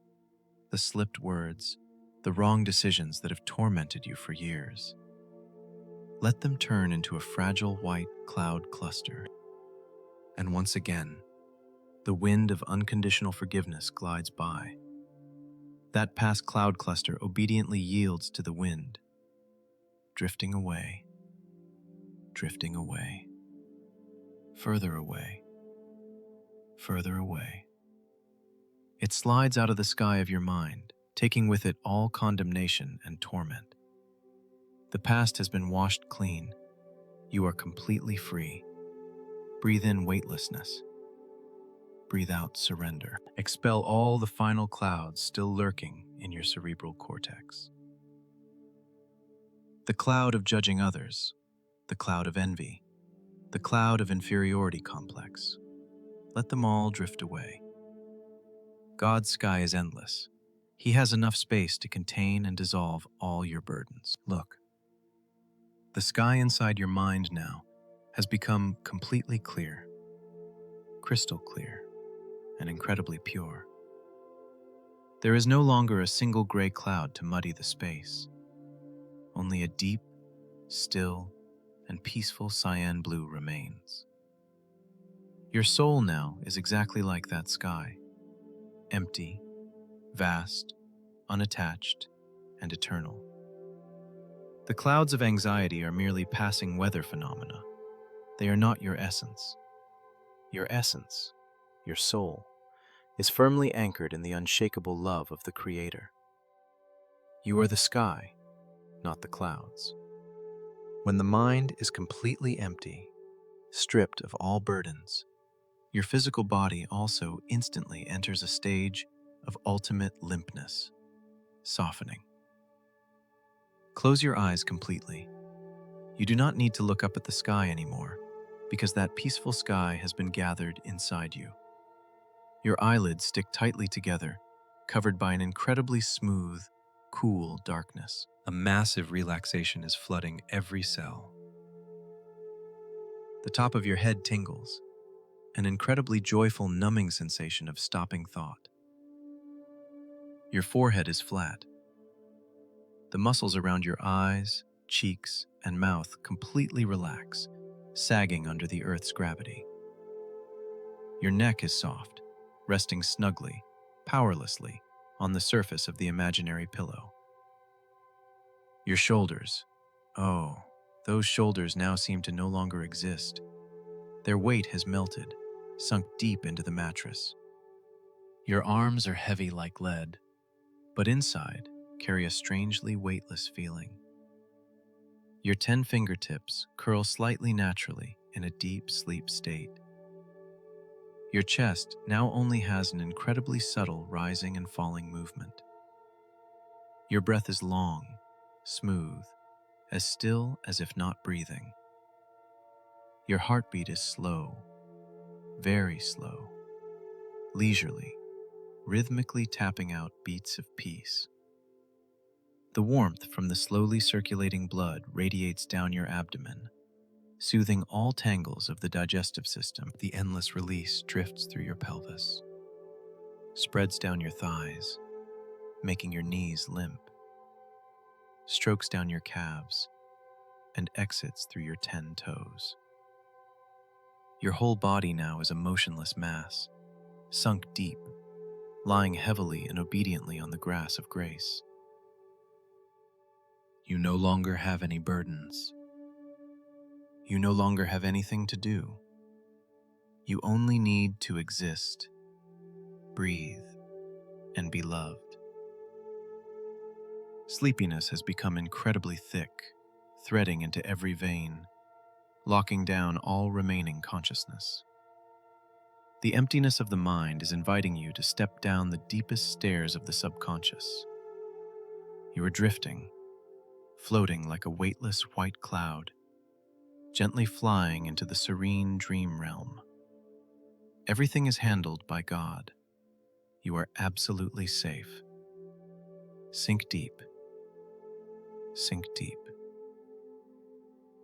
the slipped words, the wrong decisions that have tormented you for years. Let them turn into a fragile white cloud cluster. And once again, the wind of unconditional forgiveness glides by. That past cloud cluster obediently yields to the wind, drifting away, further away, further away. It slides out of the sky of your mind, taking with it all condemnation and torment. The past has been washed clean. You are completely free. Breathe in weightlessness. Breathe out surrender. Expel all the final clouds still lurking in your cerebral cortex. The cloud of judging others, the cloud of envy, the cloud of inferiority complex. Let them all drift away. God's sky is endless. He has enough space to contain and dissolve all your burdens. Look, the sky inside your mind now has become completely clear, crystal clear, and incredibly pure. There is no longer a single gray cloud to muddy the space. Only a deep, still, and peaceful cyan blue remains. Your soul now is exactly like that sky, empty, vast, unattached, and eternal. The clouds of anxiety are merely passing weather phenomena. They are not your essence. Your essence, your soul, is firmly anchored in the unshakable love of the Creator. You are the sky, not the clouds. When the mind is completely empty, stripped of all burdens. Your physical body also instantly enters a stage of ultimate limpness, softening. Close your eyes completely. You do not need to look up at the sky anymore, because that peaceful sky has been gathered inside you. Your eyelids stick tightly together, covered by an incredibly smooth, cool darkness. A massive relaxation is flooding every cell. The top of your head tingles, an incredibly joyful numbing sensation of stopping thought. Your forehead is flat. The muscles around your eyes, cheeks, and mouth completely relax, sagging under the Earth's gravity. Your neck is soft, resting snugly, powerlessly, on the surface of the imaginary pillow. Your shoulders. Oh, those shoulders now seem to no longer exist. Their weight has melted, sunk deep into the mattress. Your arms are heavy like lead, but inside carry a strangely weightless feeling. Your 10 fingertips curl slightly naturally in a deep sleep state. Your chest now only has an incredibly subtle rising and falling movement. Your breath is long, smooth, as still as if not breathing. Your heartbeat is slow, very slow, leisurely, rhythmically tapping out beats of peace. The warmth from the slowly circulating blood radiates down your abdomen, soothing all tangles of the digestive system. The endless release drifts through your pelvis, spreads down your thighs, making your knees limp, strokes down your calves, and exits through your 10 toes. Your whole body now is a motionless mass, sunk deep, lying heavily and obediently on the grass of grace. You no longer have any burdens. You no longer have anything to do. You only need to exist, breathe, and be loved. Sleepiness has become incredibly thick, threading into every vein, locking down all remaining consciousness. The emptiness of the mind is inviting you to step down the deepest stairs of the subconscious. You are drifting, floating like a weightless white cloud, gently flying into the serene dream realm. Everything is handled by God. You are absolutely safe. Sink deep. Sink deep.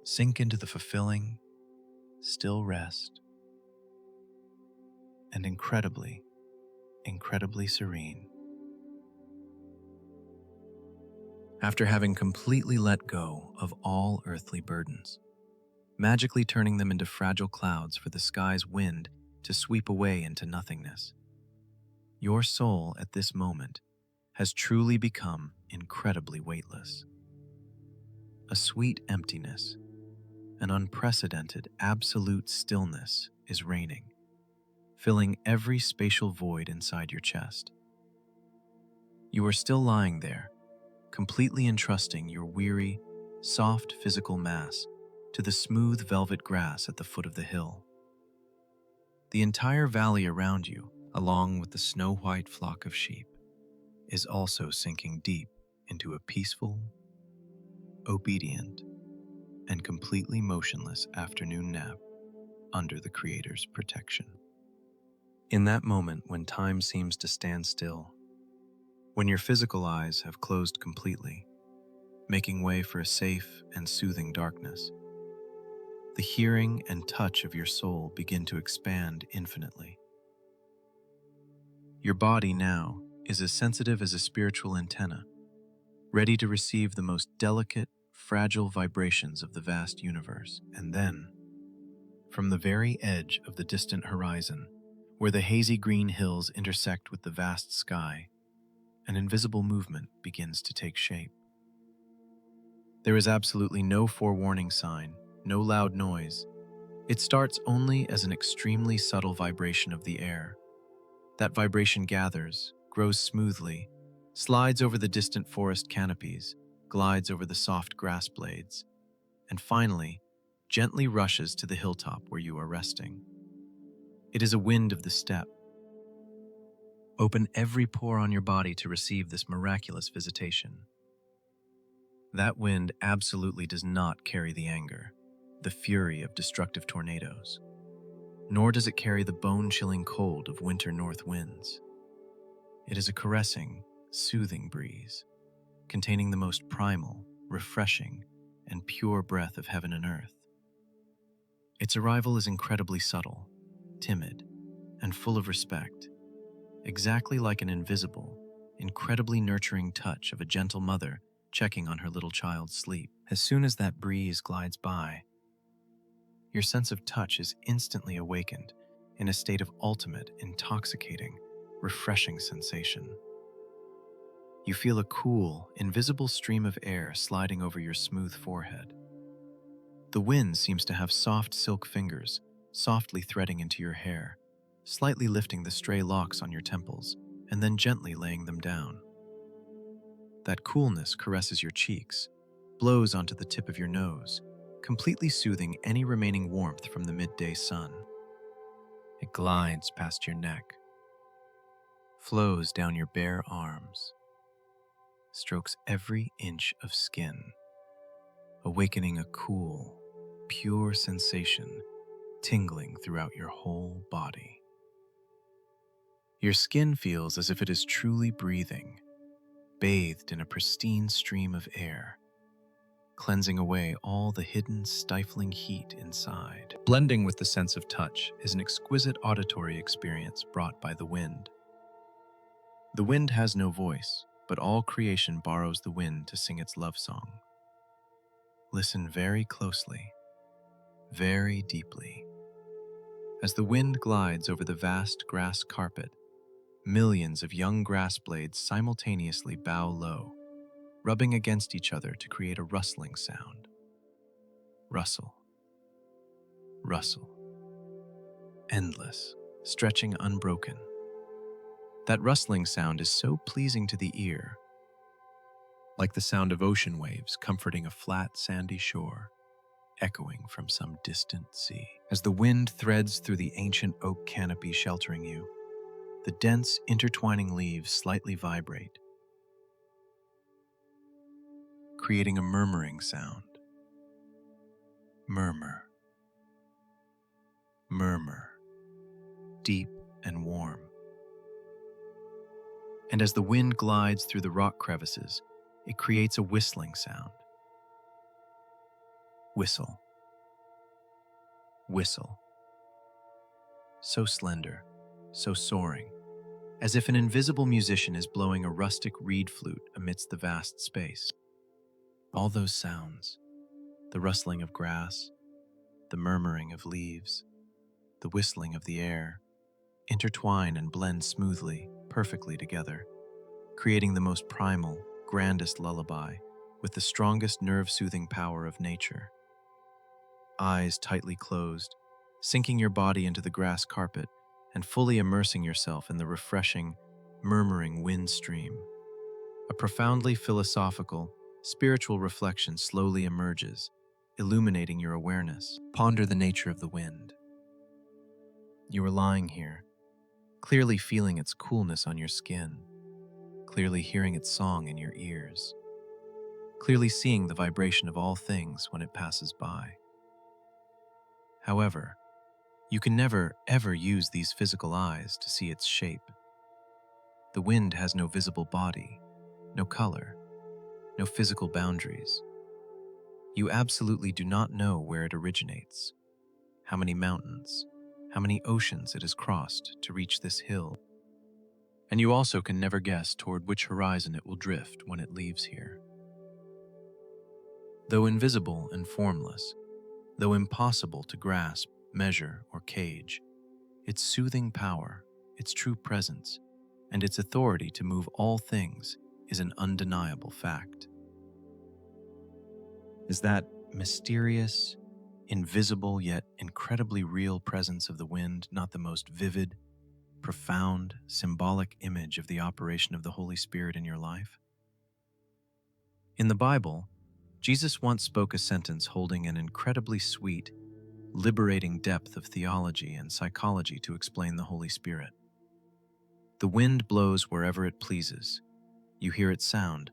Sink into the fulfilling, still rest, and incredibly, incredibly serene. After having completely let go of all earthly burdens, magically turning them into fragile clouds for the sky's wind to sweep away into nothingness, your soul at this moment has truly become incredibly weightless. A sweet emptiness, an unprecedented absolute stillness is reigning, filling every spatial void inside your chest. You are still lying there, completely entrusting your weary, soft physical mass to the smooth velvet grass at the foot of the hill. The entire valley around you, along with the snow-white flock of sheep, is also sinking deep into a peaceful, obedient, and completely motionless afternoon nap under the Creator's protection. In that moment when time seems to stand still, when your physical eyes have closed completely, making way for a safe and soothing darkness, the hearing and touch of your soul begin to expand infinitely. Your body now is as sensitive as a spiritual antenna, ready to receive the most delicate, fragile vibrations of the vast universe. And then, from the very edge of the distant horizon, where the hazy green hills intersect with the vast sky, an invisible movement begins to take shape. There is absolutely no forewarning sign, no loud noise. It starts only as an extremely subtle vibration of the air. That vibration gathers, grows smoothly, slides over the distant forest canopies, glides over the soft grass blades, and finally gently rushes to the hilltop where you are resting. It is a wind of the steppe. Open every pore on your body to receive this miraculous visitation. That wind absolutely does not carry the anger, the fury of destructive tornadoes, nor does it carry the bone-chilling cold of winter north winds. It is a caressing, soothing breeze, containing the most primal, refreshing, and pure breath of heaven and earth. Its arrival is incredibly subtle, timid, and full of respect, exactly like an invisible, incredibly nurturing touch of a gentle mother checking on her little child's sleep. As soon as that breeze glides by, your sense of touch is instantly awakened in a state of ultimate, intoxicating, refreshing sensation. You feel a cool, invisible stream of air sliding over your smooth forehead. The wind seems to have soft silk fingers, softly threading into your hair, slightly lifting the stray locks on your temples, and then gently laying them down. That coolness caresses your cheeks, blows onto the tip of your nose, completely soothing any remaining warmth from the midday sun. It glides past your neck, flows down your bare arms, strokes every inch of skin, awakening a cool, pure sensation tingling throughout your whole body. Your skin feels as if it is truly breathing, bathed in a pristine stream of air, cleansing away all the hidden, stifling heat inside. Blending with the sense of touch is an exquisite auditory experience brought by the wind. The wind has no voice, but all creation borrows the wind to sing its love song. Listen very closely, very deeply. As the wind glides over the vast grass carpet, millions of young grass blades simultaneously bow low, rubbing against each other to create a rustling sound. Rustle, rustle, endless, stretching unbroken. That rustling sound is so pleasing to the ear, like the sound of ocean waves comforting a flat, sandy shore, echoing from some distant sea. As the wind threads through the ancient oak canopy sheltering you, the dense, intertwining leaves slightly vibrate, creating a murmuring sound. Murmur, murmur, deep and warm. And as the wind glides through the rock crevices, it creates a whistling sound. Whistle, whistle. So slender, so soaring, as if an invisible musician is blowing a rustic reed flute amidst the vast space. All those sounds, the rustling of grass, the murmuring of leaves, the whistling of the air, intertwine and blend smoothly, perfectly together, creating the most primal, grandest lullaby with the strongest nerve-soothing power of nature. Eyes tightly closed, sinking your body into the grass carpet and fully immersing yourself in the refreshing, murmuring wind stream. A profoundly philosophical, spiritual reflection slowly emerges, illuminating your awareness. Ponder the nature of the wind. You are lying here, clearly feeling its coolness on your skin, clearly hearing its song in your ears, clearly seeing the vibration of all things when it passes by. However, you can never, ever use these physical eyes to see its shape. The wind has no visible body, no color, no physical boundaries. You absolutely do not know where it originates, how many mountains, how many oceans it has crossed to reach this hill. And you also can never guess toward which horizon it will drift when it leaves here. Though invisible and formless, though impossible to grasp, measure, or cage, its soothing power, its true presence, and its authority to move all things is an undeniable fact. Is that mysterious, invisible yet incredibly real presence of the wind not the most vivid, profound, symbolic image of the operation of the Holy Spirit in your life? In the Bible, Jesus once spoke a sentence holding an incredibly sweet, liberating depth of theology and psychology to explain the Holy Spirit. The wind blows wherever it pleases. You hear its sound,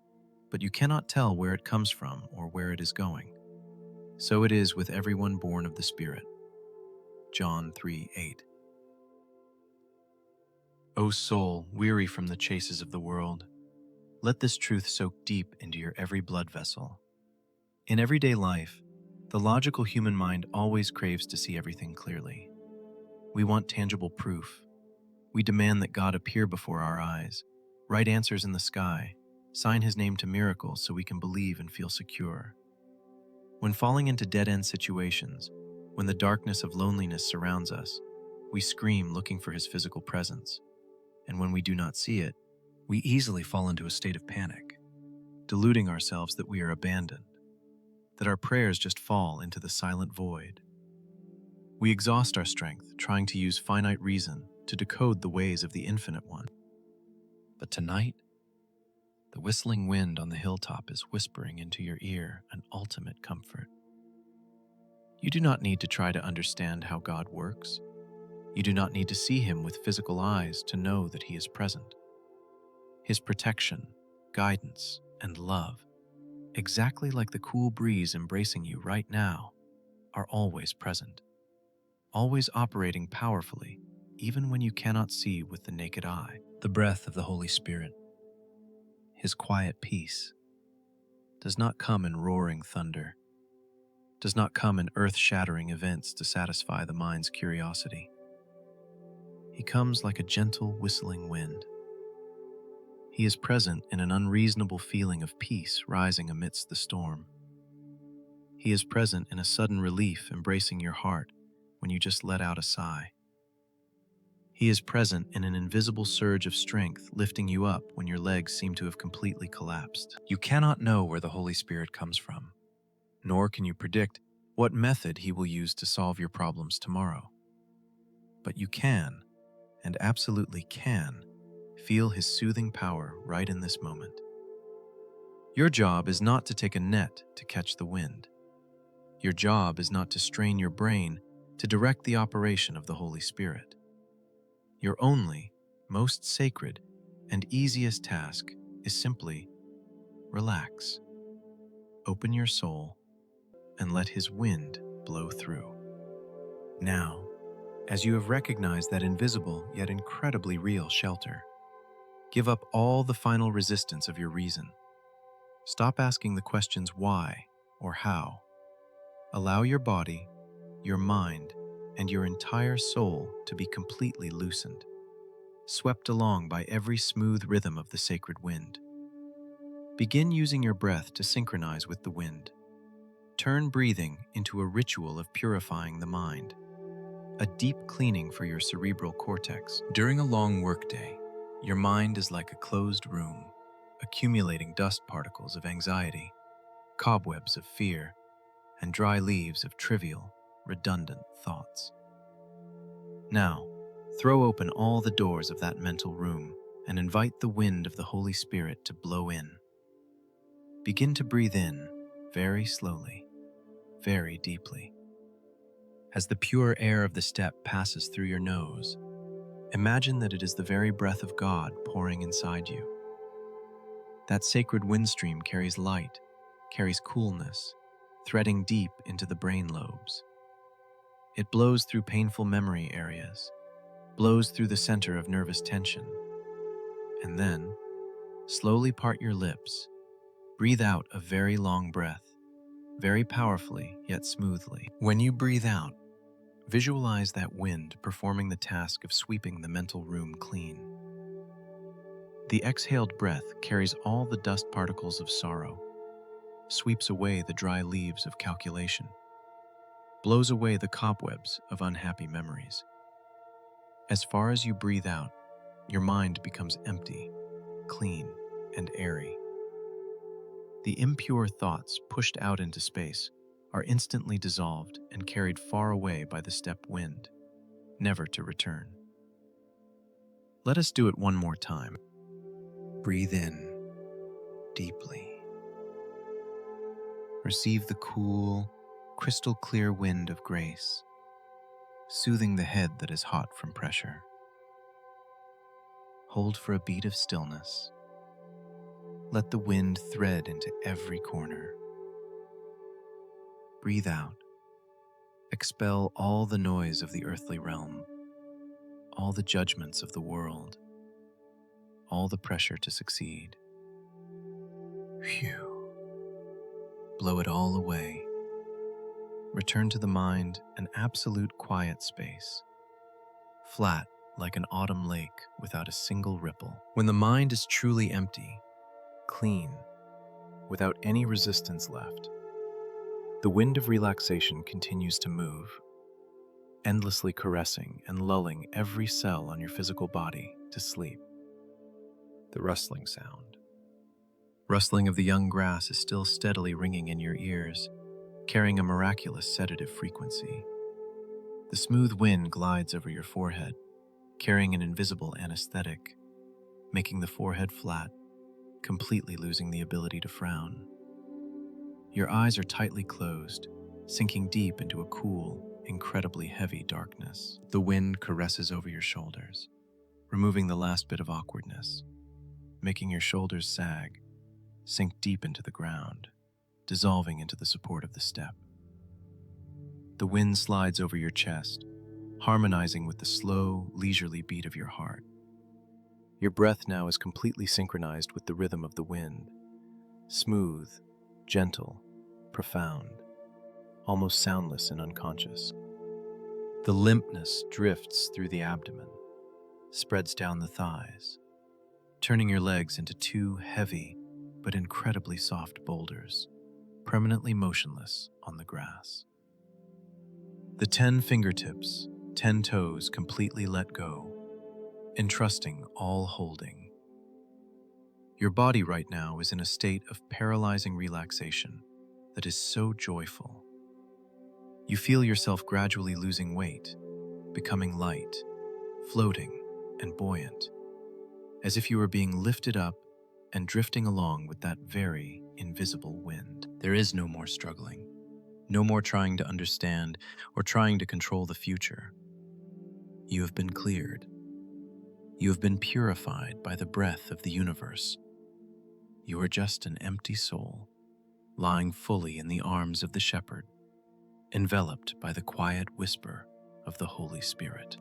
but you cannot tell where it comes from or where it is going. So it is with everyone born of the Spirit. John 3:8. O soul, weary from the chases of the world, let this truth soak deep into your every blood vessel. In everyday life, the logical human mind always craves to see everything clearly. We want tangible proof. We demand that God appear before our eyes, write answers in the sky, sign his name to miracles so we can believe and feel secure. When falling into dead-end situations, when the darkness of loneliness surrounds us, we scream looking for his physical presence. And when we do not see it, we easily fall into a state of panic, deluding ourselves that we are abandoned, that our prayers just fall into the silent void. We exhaust our strength trying to use finite reason to decode the ways of the Infinite One. But tonight, the whistling wind on the hilltop is whispering into your ear an ultimate comfort. You do not need to try to understand how God works. You do not need to see him with physical eyes to know that he is present. His protection, guidance, and love, exactly like the cool breeze embracing you right now, are always present, always operating powerfully, even when you cannot see with the naked eye. The breath of the Holy Spirit, his quiet peace, does not come in roaring thunder, does not come in earth-shattering events to satisfy the mind's curiosity. He comes like a gentle, whistling wind. He is present in an unreasonable feeling of peace rising amidst the storm. He is present in a sudden relief embracing your heart when you just let out a sigh. He is present in an invisible surge of strength lifting you up when your legs seem to have completely collapsed. You cannot know where the Holy Spirit comes from, nor can you predict what method he will use to solve your problems tomorrow. But you can, and absolutely can, feel his soothing power right in this moment. Your job is not to take a net to catch the wind. Your job is not to strain your brain to direct the operation of the Holy Spirit. Your only, most sacred, and easiest task is simply relax. Open your soul and let his wind blow through. Now, as you have recognized that invisible yet incredibly real shelter, give up all the final resistance of your reason. Stop asking the questions why or how. Allow your body, your mind, and your entire soul to be completely loosened, swept along by every smooth rhythm of the sacred wind. Begin using your breath to synchronize with the wind. Turn breathing into a ritual of purifying the mind, a deep cleaning for your cerebral cortex. During a long workday, your mind is like a closed room, accumulating dust particles of anxiety, cobwebs of fear, and dry leaves of trivial, redundant thoughts. Now, throw open all the doors of that mental room and invite the wind of the Holy Spirit to blow in. Begin to breathe in very slowly, very deeply. As the pure air of the steppe passes through your nose, imagine that it is the very breath of God pouring inside you. That sacred wind stream carries light, carries coolness, threading deep into the brain lobes. It blows through painful memory areas, blows through the center of nervous tension, and then, slowly part your lips, breathe out a very long breath, very powerfully yet smoothly. When you breathe out, visualize that wind performing the task of sweeping the mental room clean. The exhaled breath carries all the dust particles of sorrow, sweeps away the dry leaves of calculation, blows away the cobwebs of unhappy memories. As far as you breathe out, your mind becomes empty, clean, and airy. The impure thoughts pushed out into space are instantly dissolved and carried far away by the steppe wind, never to return. Let us do it one more time. Breathe in deeply. Receive the cool, crystal clear wind of grace, soothing the head that is hot from pressure. Hold for a beat of stillness. Let the wind thread into every corner. Breathe out. Expel all the noise of the earthly realm, all the judgments of the world, all the pressure to succeed. Phew. Blow it all away. Return to the mind an absolute quiet space, flat like an autumn lake without a single ripple. When the mind is truly empty, clean, without any resistance left, the wind of relaxation continues to move, endlessly caressing and lulling every cell on your physical body to sleep. The rustling sound. Rustling of the young grass is still steadily ringing in your ears, carrying a miraculous sedative frequency. The smooth wind glides over your forehead, carrying an invisible anesthetic, making the forehead flat, completely losing the ability to frown. Your eyes are tightly closed, sinking deep into a cool, incredibly heavy darkness. The wind caresses over your shoulders, removing the last bit of awkwardness, making your shoulders sag, sink deep into the ground, dissolving into the support of the step. The wind slides over your chest, harmonizing with the slow, leisurely beat of your heart. Your breath now is completely synchronized with the rhythm of the wind, smooth, gentle, profound, almost soundless and unconscious. The limpness drifts through the abdomen, spreads down the thighs, turning your legs into two heavy but incredibly soft boulders, permanently motionless on the grass. The 10 fingertips, 10 toes completely let go, entrusting all holding. Your body right now is in a state of paralyzing relaxation that is so joyful. You feel yourself gradually losing weight, becoming light, floating, and buoyant, as if you were being lifted up and drifting along with that very invisible wind. There is no more struggling, no more trying to understand or trying to control the future. You have been cleared. You have been purified by the breath of the universe. You are just an empty soul, lying fully in the arms of the shepherd, enveloped by the quiet whisper of the Holy Spirit.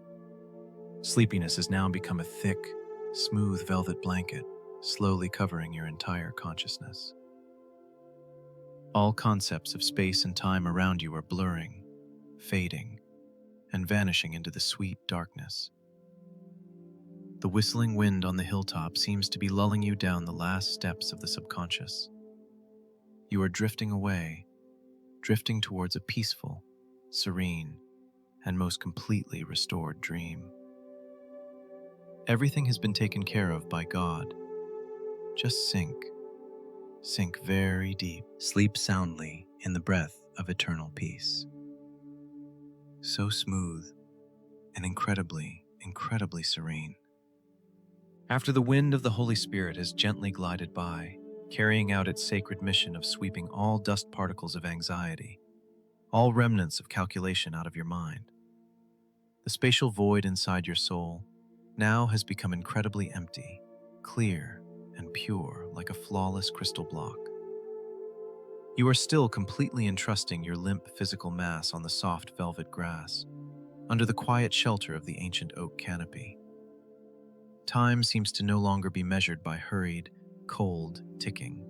Sleepiness has now become a thick, smooth velvet blanket, slowly covering your entire consciousness. All concepts of space and time around you are blurring, fading, and vanishing into the sweet darkness. The whistling wind on the hilltop seems to be lulling you down the last steps of the subconscious. You are drifting away, drifting towards a peaceful, serene, and most completely restored dream. Everything has been taken care of by God. Just sink very deep, sleep soundly in the breath of eternal peace. So smooth and incredibly, incredibly serene. After the wind of the Holy Spirit has gently glided by, carrying out its sacred mission of sweeping all dust particles of anxiety, all remnants of calculation out of your mind, the spatial void inside your soul now has become incredibly empty, clear, and pure like a flawless crystal block. You are still completely entrusting your limp physical mass on the soft velvet grass, under the quiet shelter of the ancient oak canopy. Time seems to no longer be measured by hurried, cold ticking,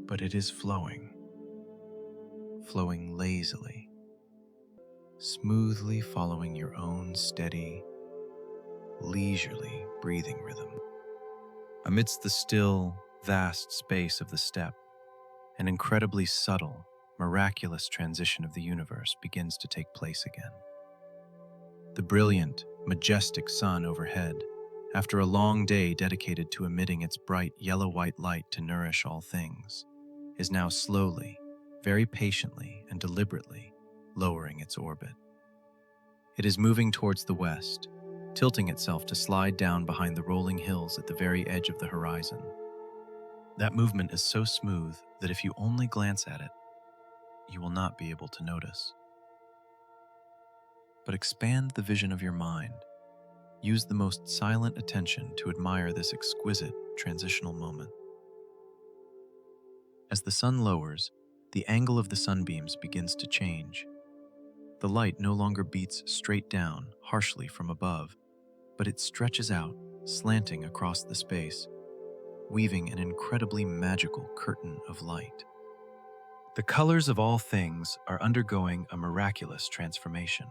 but it is flowing lazily, smoothly following your own steady, leisurely breathing rhythm. Amidst the still, vast space of the steppe, an incredibly subtle, miraculous transition of the universe begins to take place again. The brilliant, majestic sun overhead, after a long day dedicated to emitting its bright yellow-white light to nourish all things, is now slowly, very patiently and deliberately lowering its orbit. It is moving towards the west, tilting itself to slide down behind the rolling hills at the very edge of the horizon. That movement is so smooth that if you only glance at it, you will not be able to notice. But expand the vision of your mind. Use the most silent attention to admire this exquisite transitional moment. As the sun lowers, the angle of the sunbeams begins to change. The light no longer beats straight down, harshly from above, but it stretches out, slanting across the space, weaving an incredibly magical curtain of light. The colors of all things are undergoing a miraculous transformation.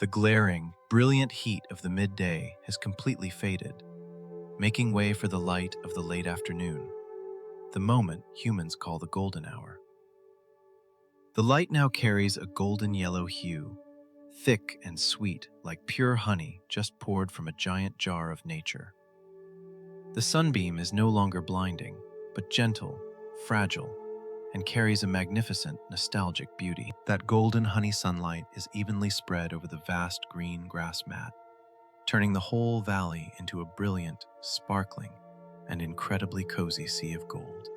The glaring, brilliant heat of the midday has completely faded, making way for the light of the late afternoon, the moment humans call the golden hour. The light now carries a golden yellow hue, thick and sweet like pure honey just poured from a giant jar of nature. The sunbeam is no longer blinding, but gentle, fragile, and carries a magnificent, nostalgic beauty. That golden honey sunlight is evenly spread over the vast green grass mat, turning the whole valley into a brilliant, sparkling, and incredibly cozy sea of gold.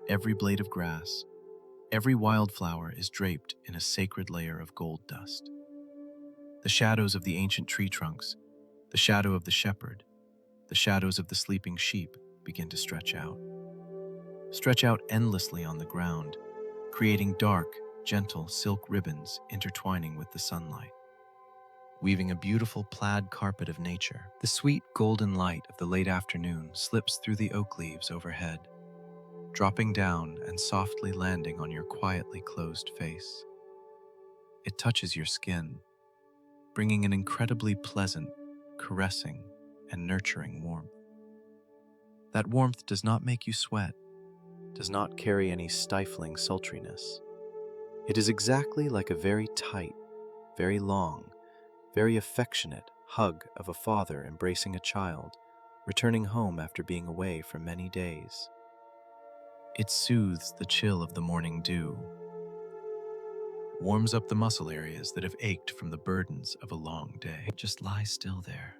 Every blade of grass, every wildflower is draped in a sacred layer of gold dust. The shadows of the ancient tree trunks, the shadow of the shepherd, the shadows of the sleeping sheep begin to stretch out endlessly on the ground, creating dark, gentle silk ribbons intertwining with the sunlight, weaving a beautiful plaid carpet of nature. The sweet golden light of the late afternoon slips through the oak leaves overhead, dropping down and softly landing on your quietly closed face. It touches your skin, bringing an incredibly pleasant, caressing, and nurturing warmth. That warmth does not make you sweat, does not carry any stifling sultriness. It is exactly like a very tight, very long, very affectionate hug of a father embracing a child, returning home after being away for many days. It soothes the chill of the morning dew, warms up the muscle areas that have ached from the burdens of a long day. Just lie still there,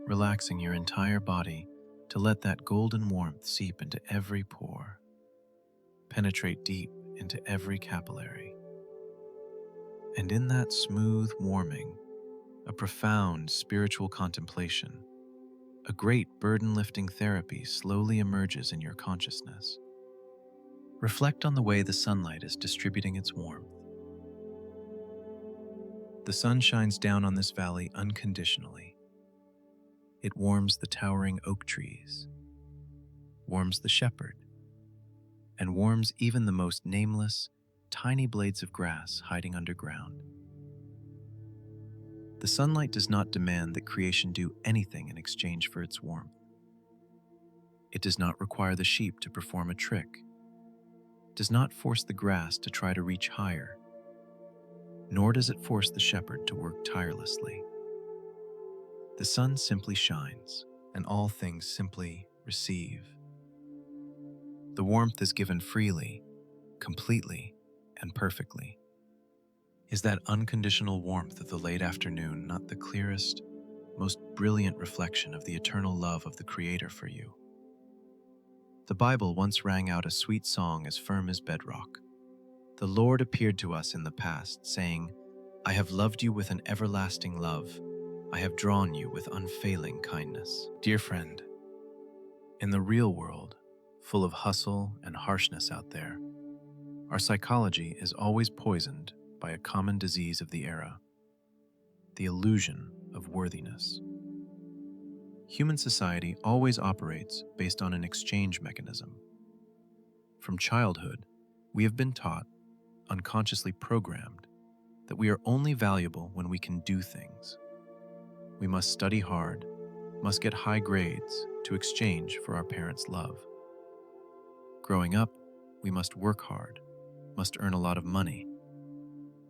relaxing your entire body to let that golden warmth seep into every pore, penetrate deep into every capillary. And in that smooth warming, a profound spiritual contemplation, a great burden-lifting therapy slowly emerges in your consciousness. Reflect on the way the sunlight is distributing its warmth. The sun shines down on this valley unconditionally. It warms the towering oak trees, warms the shepherd, and warms even the most nameless, tiny blades of grass hiding underground. The sunlight does not demand that creation do anything in exchange for its warmth. It does not require the sheep to perform a trick, does not force the grass to try to reach higher, nor does it force the shepherd to work tirelessly. The sun simply shines, and all things simply receive. The warmth is given freely, completely, and perfectly. Is that unconditional warmth of the late afternoon not the clearest, most brilliant reflection of the eternal love of the Creator for you? The Bible once rang out a sweet song as firm as bedrock. The Lord appeared to us in the past, saying, "I have loved you with an everlasting love. I have drawn you with unfailing kindness." Dear friend, in the real world, full of hustle and harshness out there, our psychology is always poisoned by a common disease of the era, the illusion of worthiness. Human society always operates based on an exchange mechanism. From childhood, we have been taught, unconsciously programmed, that we are only valuable when we can do things. We must study hard, must get high grades to exchange for our parents' love. Growing up, we must work hard, must earn a lot of money,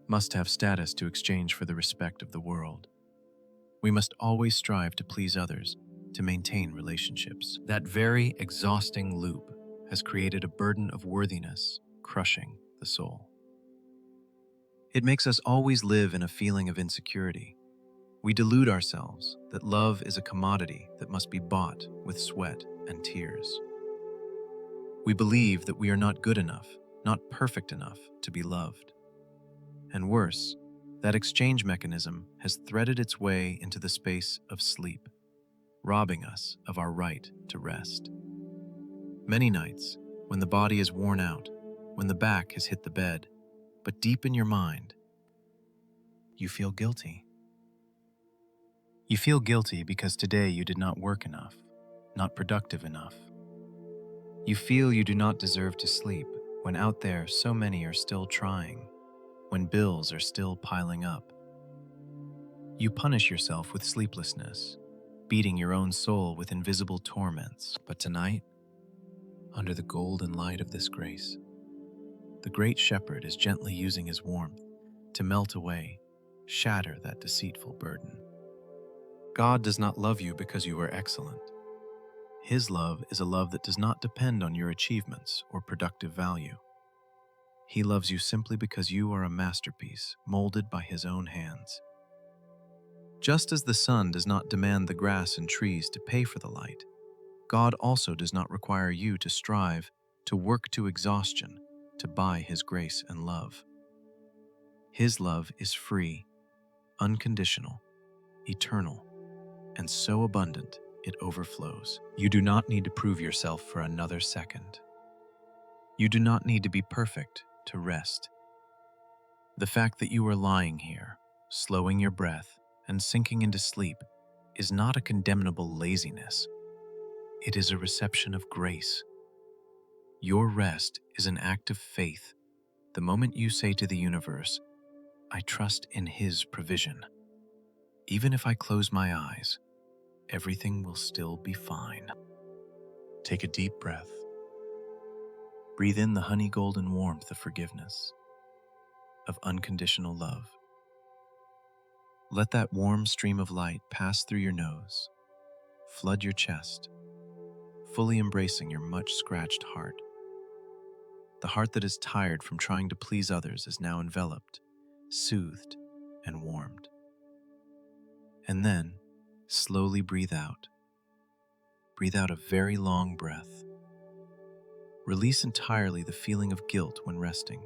must have status to exchange for the respect of the world. We must always strive to please others, to maintain relationships. That very exhausting loop has created a burden of worthiness, crushing the soul. It makes us always live in a feeling of insecurity. We delude ourselves that love is a commodity that must be bought with sweat and tears. We believe that we are not good enough, not perfect enough to be loved. And worse, that exchange mechanism has threaded its way into the space of sleep, robbing us of our right to rest. Many nights, when the body is worn out, when the back has hit the bed, but deep in your mind, you feel guilty. You feel guilty because today you did not work enough, not productive enough. You feel you do not deserve to sleep when out there so many are still trying, when bills are still piling up. You punish yourself with sleeplessness, beating your own soul with invisible torments. But tonight, under the golden light of this grace, the great shepherd is gently using his warmth to melt away, shatter that deceitful burden. God does not love you because you are excellent. His love is a love that does not depend on your achievements or productive value. He loves you simply because you are a masterpiece molded by his own hands. Just as the sun does not demand the grass and trees to pay for the light, God also does not require you to strive, to work to exhaustion, to buy his grace and love. His love is free, unconditional, eternal, and so abundant it overflows. You do not need to prove yourself for another second. You do not need to be perfect to rest. The fact that you are lying here, slowing your breath, and sinking into sleep is not a condemnable laziness. It is a reception of grace. Your rest is an act of faith. The moment you say to the universe, I trust in his provision. Even if I close my eyes, everything will still be fine. Take a deep breath. Breathe in the honey golden warmth of forgiveness, of unconditional love. Let that warm stream of light pass through your nose, flood your chest, fully embracing your much scratched heart. The heart that is tired from trying to please others is now enveloped, soothed, and warmed. And then, slowly breathe out. Breathe out a very long breath. Release entirely the feeling of guilt when resting.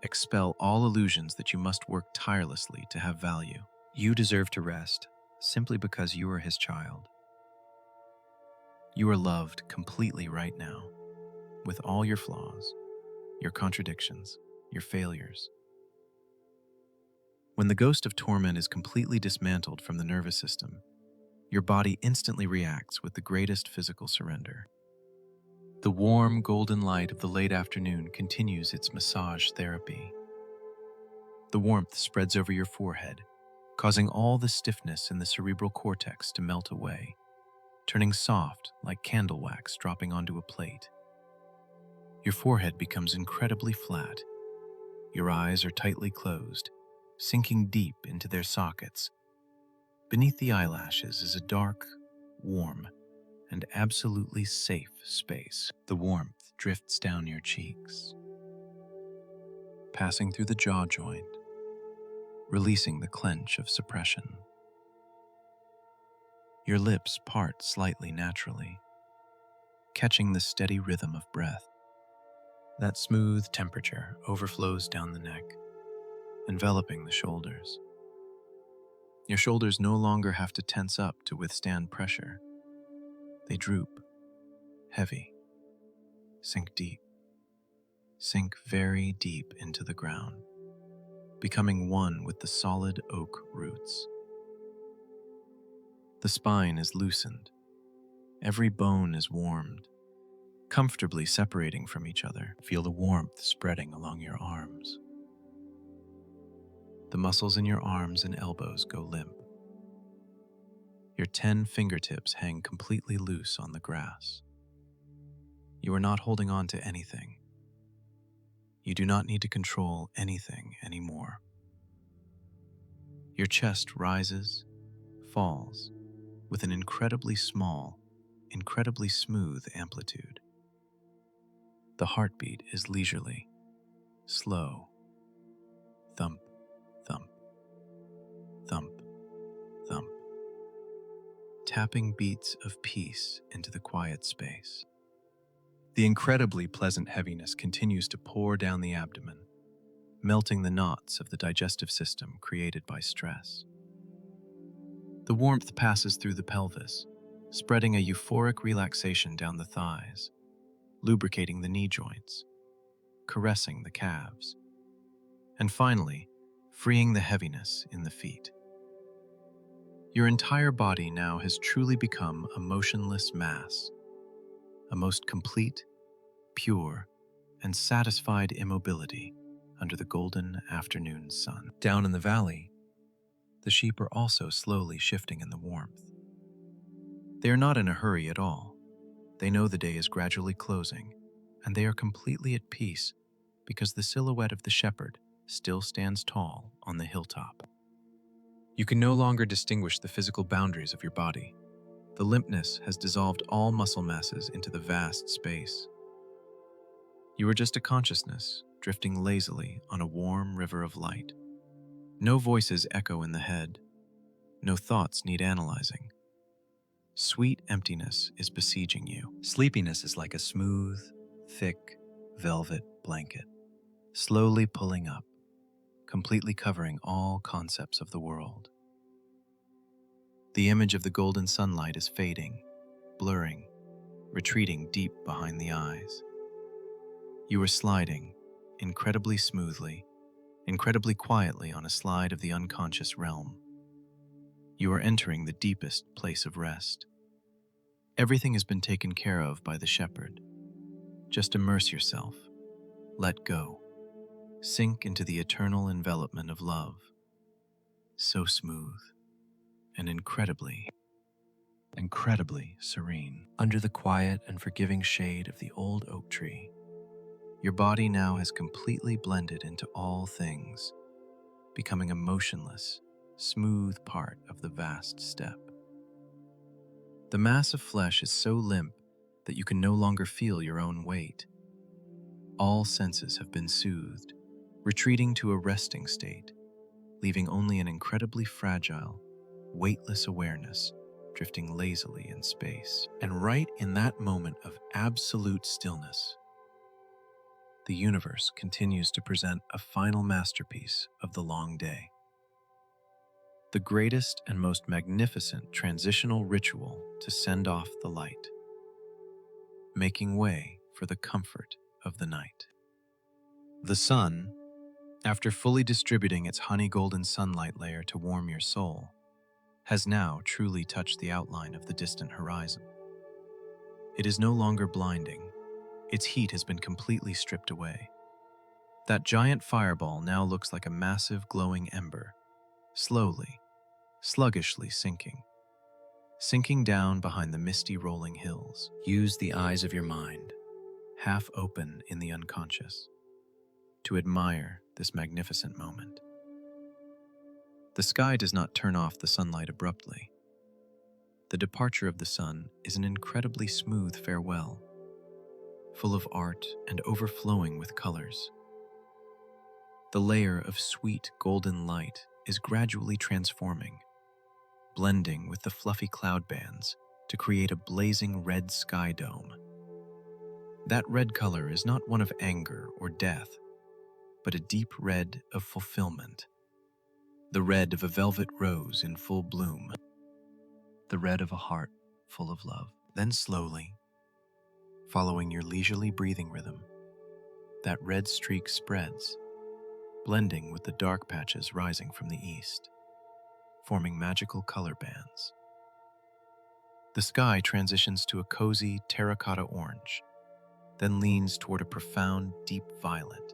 Expel all illusions that you must work tirelessly to have value. You deserve to rest simply because you are his child. You are loved completely right now, with all your flaws, your contradictions, your failures. When the ghost of torment is completely dismantled from the nervous system, your body instantly reacts with the greatest physical surrender. The warm, golden light of the late afternoon continues its massage therapy. The warmth spreads over your forehead, causing all the stiffness in the cerebral cortex to melt away, turning soft like candle wax dropping onto a plate. Your forehead becomes incredibly flat. Your eyes are tightly closed, sinking deep into their sockets. Beneath the eyelashes is a dark, warm, and absolutely safe space. The warmth drifts down your cheeks, passing through the jaw joint, releasing the clench of suppression. Your lips part slightly naturally, catching the steady rhythm of breath. That smooth temperature overflows down the neck, enveloping the shoulders. Your shoulders no longer have to tense up to withstand pressure. They droop, heavy, sink deep, sink very deep into the ground, becoming one with the solid oak roots. The spine is loosened, every bone is warmed, comfortably separating from each other. Feel the warmth spreading along your arms. The muscles in your arms and elbows go limp. Your 10 fingertips hang completely loose on the grass. You are not holding on to anything. You do not need to control anything anymore. Your chest rises, falls, with an incredibly small, incredibly smooth amplitude. The heartbeat is leisurely, slow. Thump, thump, thump, thump. Tapping beats of peace into the quiet space. The incredibly pleasant heaviness continues to pour down the abdomen, melting the knots of the digestive system created by stress. The warmth passes through the pelvis, spreading a euphoric relaxation down the thighs, lubricating the knee joints, caressing the calves, and finally, freeing the heaviness in the feet. Your entire body now has truly become a motionless mass, a most complete, pure, and satisfied immobility under the golden afternoon sun. Down in the valley, the sheep are also slowly shifting in the warmth. They are not in a hurry at all. They know the day is gradually closing, and they are completely at peace because the silhouette of the shepherd still stands tall on the hilltop. You can no longer distinguish the physical boundaries of your body. The limpness has dissolved all muscle masses into the vast space. You are just a consciousness drifting lazily on a warm river of light. No voices echo in the head. No thoughts need analyzing. Sweet emptiness is besieging you. Sleepiness is like a smooth, thick, velvet blanket, slowly pulling up, completely covering all concepts of the world. The image of the golden sunlight is fading, blurring, retreating deep behind the eyes. You are sliding, incredibly smoothly, incredibly quietly on a slide of the unconscious realm. You are entering the deepest place of rest. Everything has been taken care of by the shepherd. Just immerse yourself. Let go. Sink into the eternal envelopment of love. So smooth and incredibly serene. Under the quiet and forgiving shade of the old oak tree, your body now has completely blended into all things, becoming a motionless, smooth part of the vast steppe. The mass of flesh is so limp that you can no longer feel your own weight. All senses have been soothed, retreating to a resting state, leaving only an incredibly fragile, weightless awareness drifting lazily in space. And right in that moment of absolute stillness, the universe continues to present a final masterpiece of the long day. The greatest and most magnificent transitional ritual to send off the light, making way for the comfort of the night. The sun, after fully distributing its honey golden sunlight layer to warm your soul, has now truly touched the outline of the distant horizon. It is no longer blinding. Its heat has been completely stripped away. That giant fireball now looks like a massive glowing ember, slowly, sluggishly sinking down behind the misty rolling hills. Use the eyes of your mind, half open in the unconscious, to admire this magnificent moment. The sky does not turn off the sunlight abruptly. The departure of the sun is an incredibly smooth farewell, full of art and overflowing with colors. The layer of sweet golden light is gradually transforming, blending with the fluffy cloud bands to create a blazing red sky dome. That red color is not one of anger or death, but a deep red of fulfillment. The red of a velvet rose in full bloom. The red of a heart full of love. Then slowly, following your leisurely breathing rhythm, that red streak spreads, blending with the dark patches rising from the east, forming magical color bands. The sky transitions to a cozy terracotta orange, then leans toward a profound deep violet,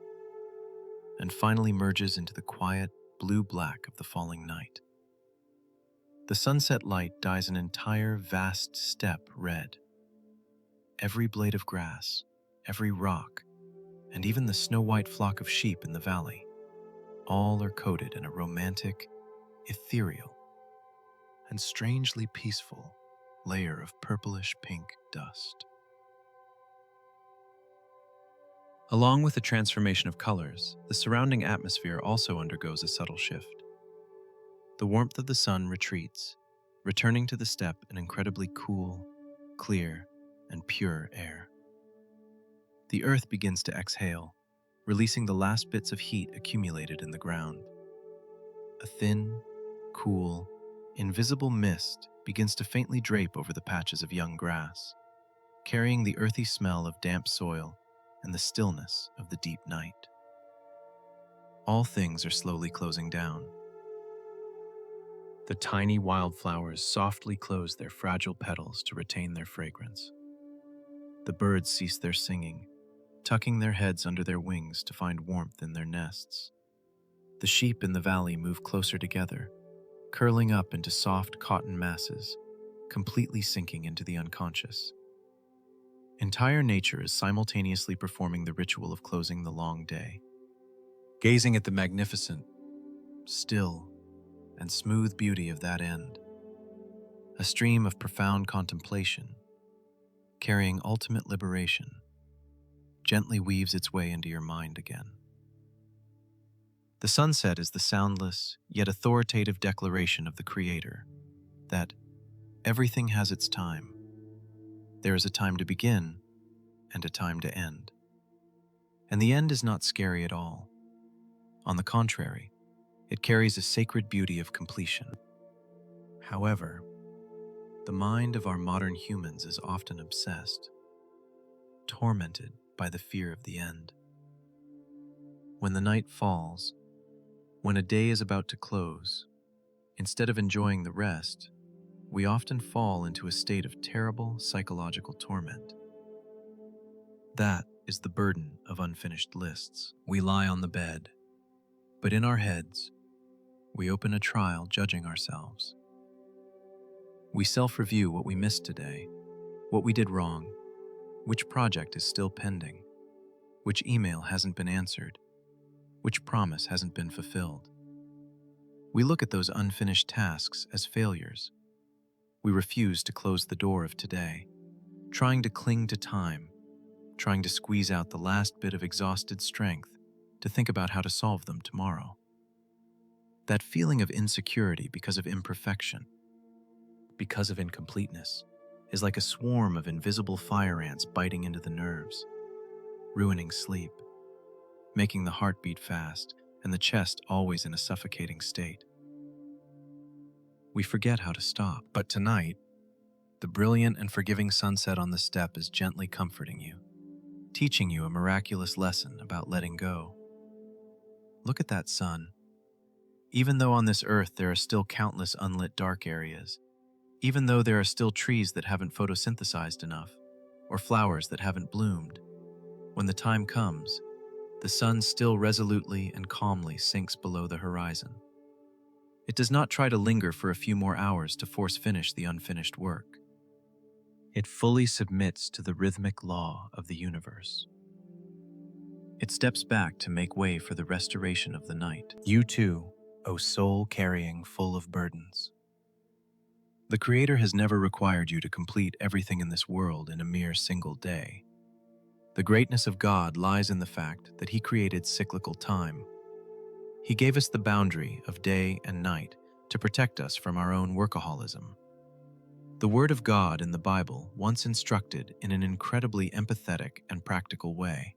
and finally merges into the quiet blue-black of the falling night. The sunset light dyes an entire vast steppe red. Every blade of grass, every rock, and even the snow-white flock of sheep in the valley, all are coated in a romantic, ethereal, and strangely peaceful layer of purplish pink dust. Along with the transformation of colors, the surrounding atmosphere also undergoes a subtle shift. The warmth of the sun retreats, returning to the steppe an incredibly cool, clear, and pure air. The earth begins to exhale, releasing the last bits of heat accumulated in the ground. A thin, cool, invisible mist begins to faintly drape over the patches of young grass, carrying the earthy smell of damp soil and the stillness of the deep night. All things are slowly closing down. The tiny wildflowers softly close their fragile petals to retain their fragrance. The birds cease their singing, tucking their heads under their wings to find warmth in their nests. The sheep in the valley move closer together, curling up into soft cotton masses, completely sinking into the unconscious. Entire nature is simultaneously performing the ritual of closing the long day. Gazing at the magnificent, still, and smooth beauty of that end, a stream of profound contemplation, carrying ultimate liberation, gently weaves its way into your mind again. The sunset is the soundless, yet authoritative declaration of the Creator that everything has its time. There is a time to begin and a time to end. And the end is not scary at all. On the contrary, it carries a sacred beauty of completion. However, the mind of our modern humans is often obsessed, tormented by the fear of the end. When the night falls, when a day is about to close, instead of enjoying the rest, we often fall into a state of terrible psychological torment. That is the burden of unfinished lists. We lie on the bed, but in our heads, we open a trial judging ourselves. We self-review what we missed today, what we did wrong, which project is still pending, which email hasn't been answered, which promise hasn't been fulfilled. We look at those unfinished tasks as failures. We refuse to close the door of today, trying to cling to time, trying to squeeze out the last bit of exhausted strength to think about how to solve them tomorrow. That feeling of insecurity because of imperfection, because of incompleteness, is like a swarm of invisible fire ants biting into the nerves, ruining sleep, making the heart beat fast and the chest always in a suffocating state. We forget how to stop, but tonight, the brilliant and forgiving sunset on the steppe is gently comforting you, teaching you a miraculous lesson about letting go. Look at that sun. Even though on this earth there are still countless unlit dark areas, even though there are still trees that haven't photosynthesized enough, or flowers that haven't bloomed, when the time comes, the sun still resolutely and calmly sinks below the horizon. It does not try to linger for a few more hours to force finish the unfinished work. It fully submits to the rhythmic law of the universe. It steps back to make way for the restoration of the night. You too, O soul carrying full of burdens. The Creator has never required you to complete everything in this world in a mere single day. The greatness of God lies in the fact that He created cyclical time. He gave us the boundary of day and night to protect us from our own workaholism. The Word of God in the Bible once instructed in an incredibly empathetic and practical way.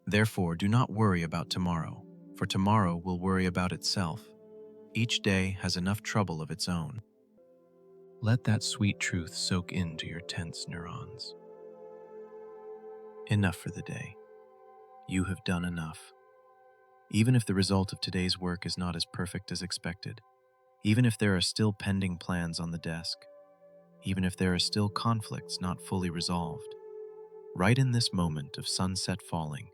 Therefore, do not worry about tomorrow, for tomorrow will worry about itself. Each day has enough trouble of its own. Let that sweet truth soak into your tense neurons. Enough for the day. You have done enough. Even if the result of today's work is not as perfect as expected, even if there are still pending plans on the desk, even if there are still conflicts not fully resolved, right in this moment of sunset falling,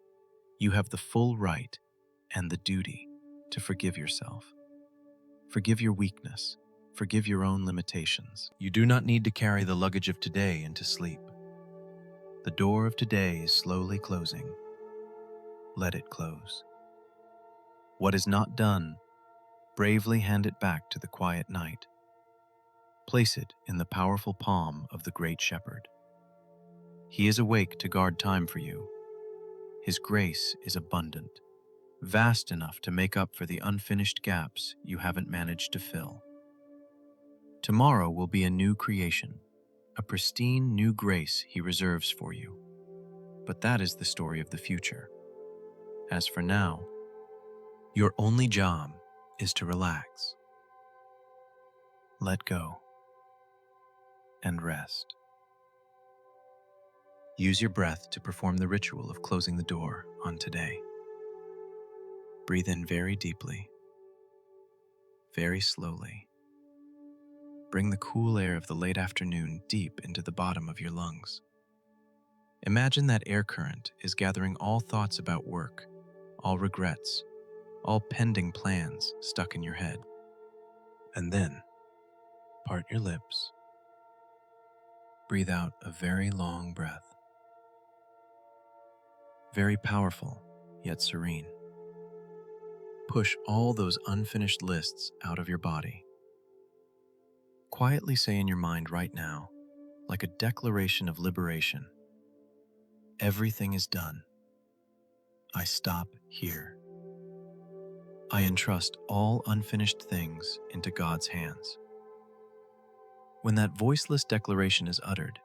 you have the full right and the duty to forgive yourself. Forgive your weakness. Forgive your own limitations. You do not need to carry the luggage of today into sleep. The door of today is slowly closing. Let it close. What is not done, bravely hand it back to the quiet night. Place it in the powerful palm of the great shepherd. He is awake to guard time for you. His grace is abundant, vast enough to make up for the unfinished gaps you haven't managed to fill. Tomorrow will be a new creation, a pristine new grace He reserves for you. But that is the story of the future. As for now, your only job is to relax, let go, and rest. Use your breath to perform the ritual of closing the door on today. Breathe in very deeply, very slowly. Bring the cool air of the late afternoon deep into the bottom of your lungs. Imagine that air current is gathering all thoughts about work, all regrets, all pending plans stuck in your head. And then, part your lips. Breathe out a very long breath. Very powerful, yet serene. Push all those unfinished lists out of your body. Quietly say in your mind right now, like a declaration of liberation, everything is done. I stop here. I entrust all unfinished things into God's hands. When that voiceless declaration is uttered,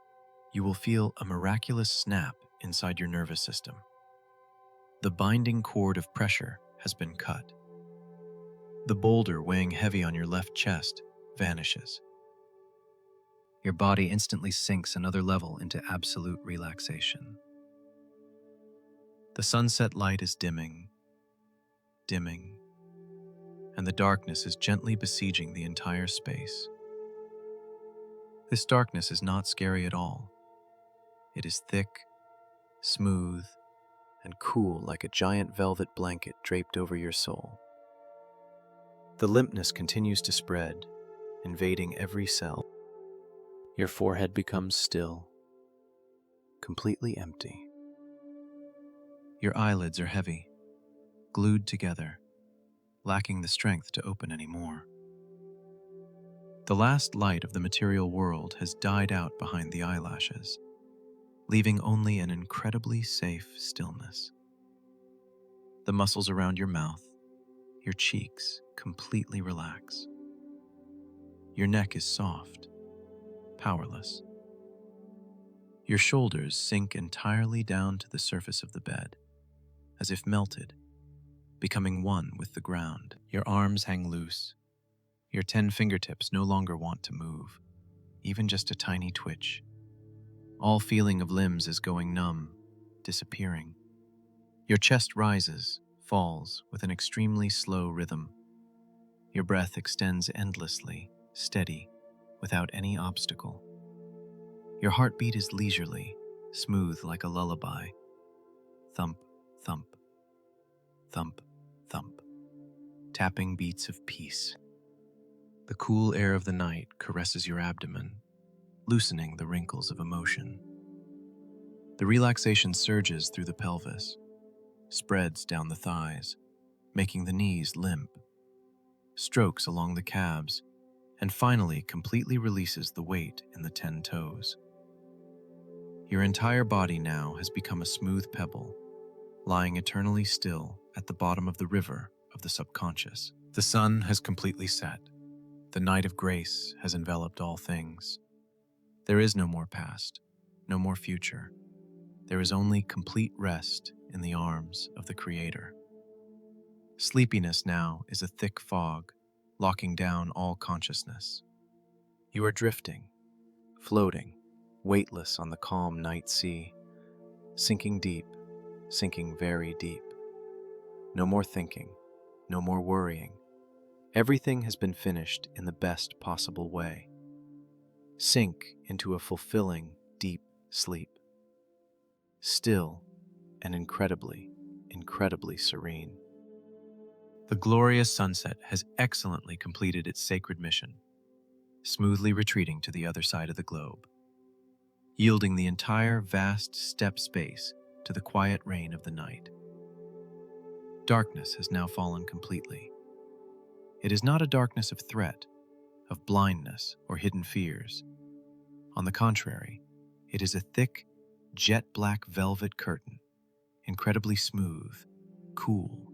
you will feel a miraculous snap inside your nervous system. The binding cord of pressure has been cut. The boulder weighing heavy on your left chest vanishes. Your body instantly sinks another level into absolute relaxation. The sunset light is dimming, and the darkness is gently besieging the entire space. This darkness is not scary at all. It is thick, smooth, and cool like a giant velvet blanket draped over your soul. The limpness continues to spread, invading every cell. Your forehead becomes still, completely empty. Your eyelids are heavy, glued together, lacking the strength to open anymore. The last light of the material world has died out behind the eyelashes, leaving only an incredibly safe stillness. The muscles around your mouth, your cheeks completely relax. Your neck is soft, powerless. Your shoulders sink entirely down to the surface of the bed, as if melted, becoming one with the ground. Your arms hang loose. Your 10 fingertips no longer want to move, even just a tiny twitch. All feeling of limbs is going numb, disappearing. Your chest rises, falls with an extremely slow rhythm. Your breath extends endlessly, steady, without any obstacle. Your heartbeat is leisurely, smooth like a lullaby. Thump, thump, thump, thump. Tapping beats of peace. The cool air of the night caresses your abdomen, loosening the wrinkles of emotion. The relaxation surges through the pelvis, spreads down the thighs, making the knees limp, strokes along the calves, and finally completely releases the weight in the 10 toes. Your entire body now has become a smooth pebble, lying eternally still at the bottom of the river of the subconscious. The sun has completely set. The night of grace has enveloped all things. There is no more past, no more future. There is only complete rest in the arms of the Creator. Sleepiness now is a thick fog, locking down all consciousness. You are drifting, floating, weightless on the calm night sea, sinking deep, sinking very deep. No more thinking, no more worrying. Everything has been finished in the best possible way. Sink into a fulfilling, deep sleep. Still and incredibly, incredibly serene. The glorious sunset has excellently completed its sacred mission, smoothly retreating to the other side of the globe, yielding the entire vast steppe space to the quiet reign of the night. Darkness has now fallen completely. It is not a darkness of threat, of blindness or hidden fears. On the contrary, it is a thick, jet-black velvet curtain, incredibly smooth, cool,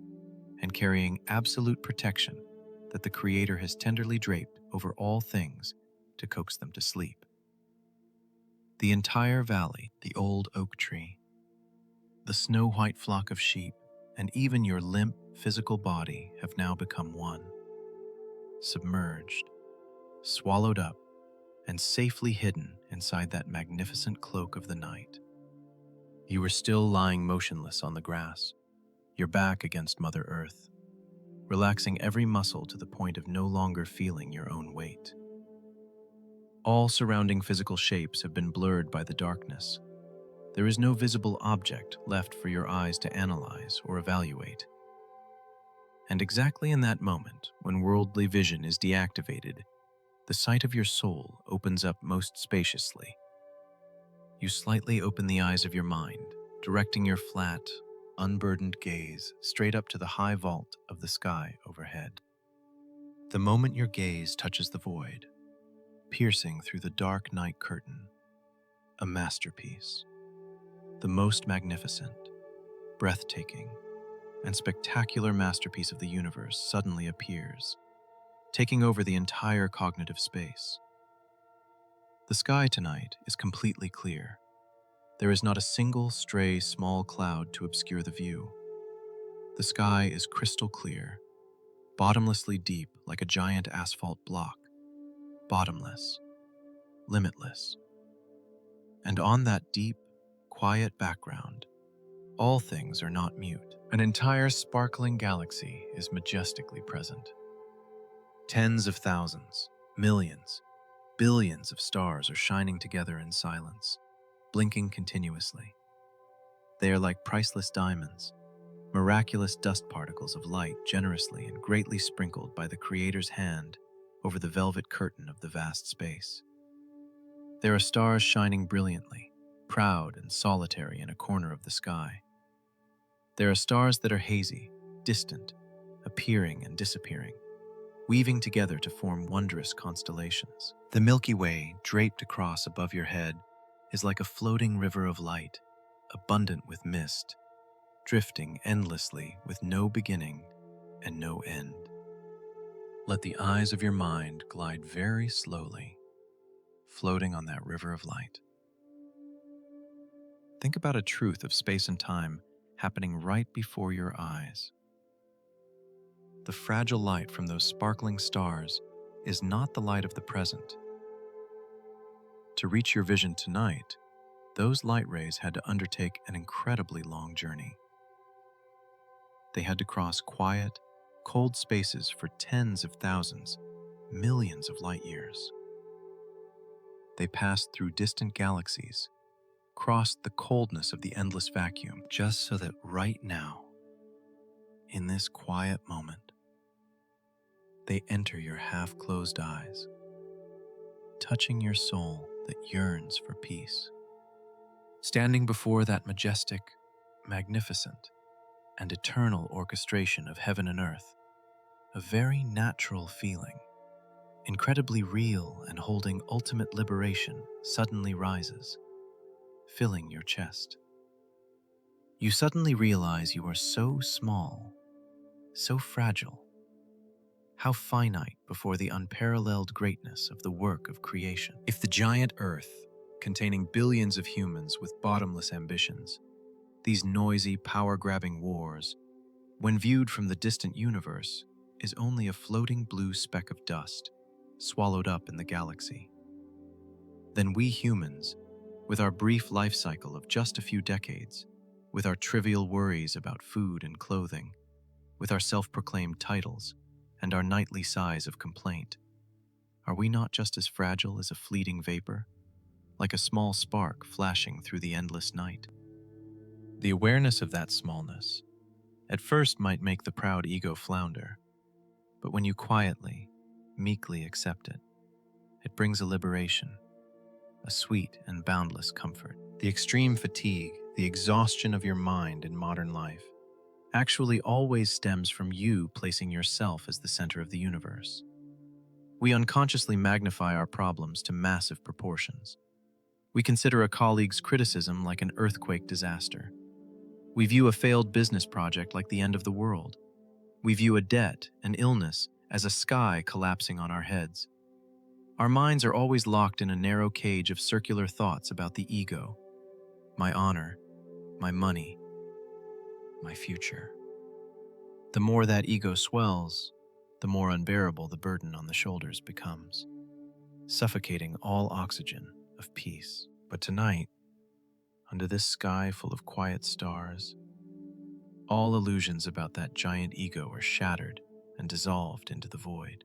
and carrying absolute protection that the Creator has tenderly draped over all things to coax them to sleep. The entire valley, the old oak tree, The snow-white flock of sheep, and even your limp physical body have now become one, submerged, swallowed up, and safely hidden inside that magnificent cloak of the night. You are still lying motionless on the grass, your back against Mother Earth, relaxing every muscle to the point of no longer feeling your own weight. All surrounding physical shapes have been blurred by the darkness. There is no visible object left for your eyes to analyze or evaluate. And exactly in that moment, when worldly vision is deactivated, the sight of your soul opens up most spaciously. You slightly open the eyes of your mind, directing your flat, unburdened gaze straight up to the high vault of the sky overhead. The moment your gaze touches the void, piercing through the dark night curtain, a masterpiece, the most magnificent, breathtaking, and spectacular masterpiece of the universe suddenly appears, taking over the entire cognitive space. The sky tonight is completely clear. There is not a single stray small cloud to obscure the view. The sky is crystal clear, bottomlessly deep like a giant asphalt block, bottomless, limitless. And on that deep, quiet background, all things are not mute. An entire sparkling galaxy is majestically present. Tens of thousands, millions, billions of stars are shining together in silence, blinking continuously. They are like priceless diamonds, miraculous dust particles of light generously and greatly sprinkled by the Creator's hand over the velvet curtain of the vast space. There are stars shining brilliantly, proud and solitary in a corner of the sky. There are stars that are hazy, distant, appearing and disappearing, weaving together to form wondrous constellations. The Milky Way, draped across above your head, is like a floating river of light, abundant with mist, drifting endlessly with no beginning and no end. Let the eyes of your mind glide very slowly, floating on that river of light. Think about a truth of space and time happening right before your eyes. The fragile light from those sparkling stars is not the light of the present. To reach your vision tonight, those light rays had to undertake an incredibly long journey. They had to cross quiet, cold spaces for tens of thousands, millions of light years. They passed through distant galaxies, crossed the coldness of the endless vacuum, just so that right now, in this quiet moment, they enter your half-closed eyes, touching your soul that yearns for peace. Standing before that majestic, magnificent, and eternal orchestration of heaven and earth, a very natural feeling, incredibly real and holding ultimate liberation, suddenly rises, filling your chest. You suddenly realize you are so small, so fragile. How finite before the unparalleled greatness of the work of creation. If the giant Earth, containing billions of humans with bottomless ambitions, these noisy, power-grabbing wars, when viewed from the distant universe, is only a floating blue speck of dust, swallowed up in the galaxy, then we humans, with our brief life cycle of just a few decades, with our trivial worries about food and clothing, with our self-proclaimed titles, and our nightly sighs of complaint, are we not just as fragile as a fleeting vapor, like a small spark flashing through the endless night? The awareness of that smallness at first might make the proud ego flounder, but when you quietly, meekly accept it, it brings a liberation, a sweet and boundless comfort. The extreme fatigue, the exhaustion of your mind in modern life, actually always stems from you placing yourself as the center of the universe. We unconsciously magnify our problems to massive proportions. We consider a colleague's criticism like an earthquake disaster. We view a failed business project like the end of the world. We view a debt, an illness, as a sky collapsing on our heads. Our minds are always locked in a narrow cage of circular thoughts about the ego, my honor, my money, my future. The more that ego swells, the more unbearable the burden on the shoulders becomes, suffocating all oxygen of peace. But tonight, under this sky full of quiet stars, all illusions about that giant ego are shattered and dissolved into the void.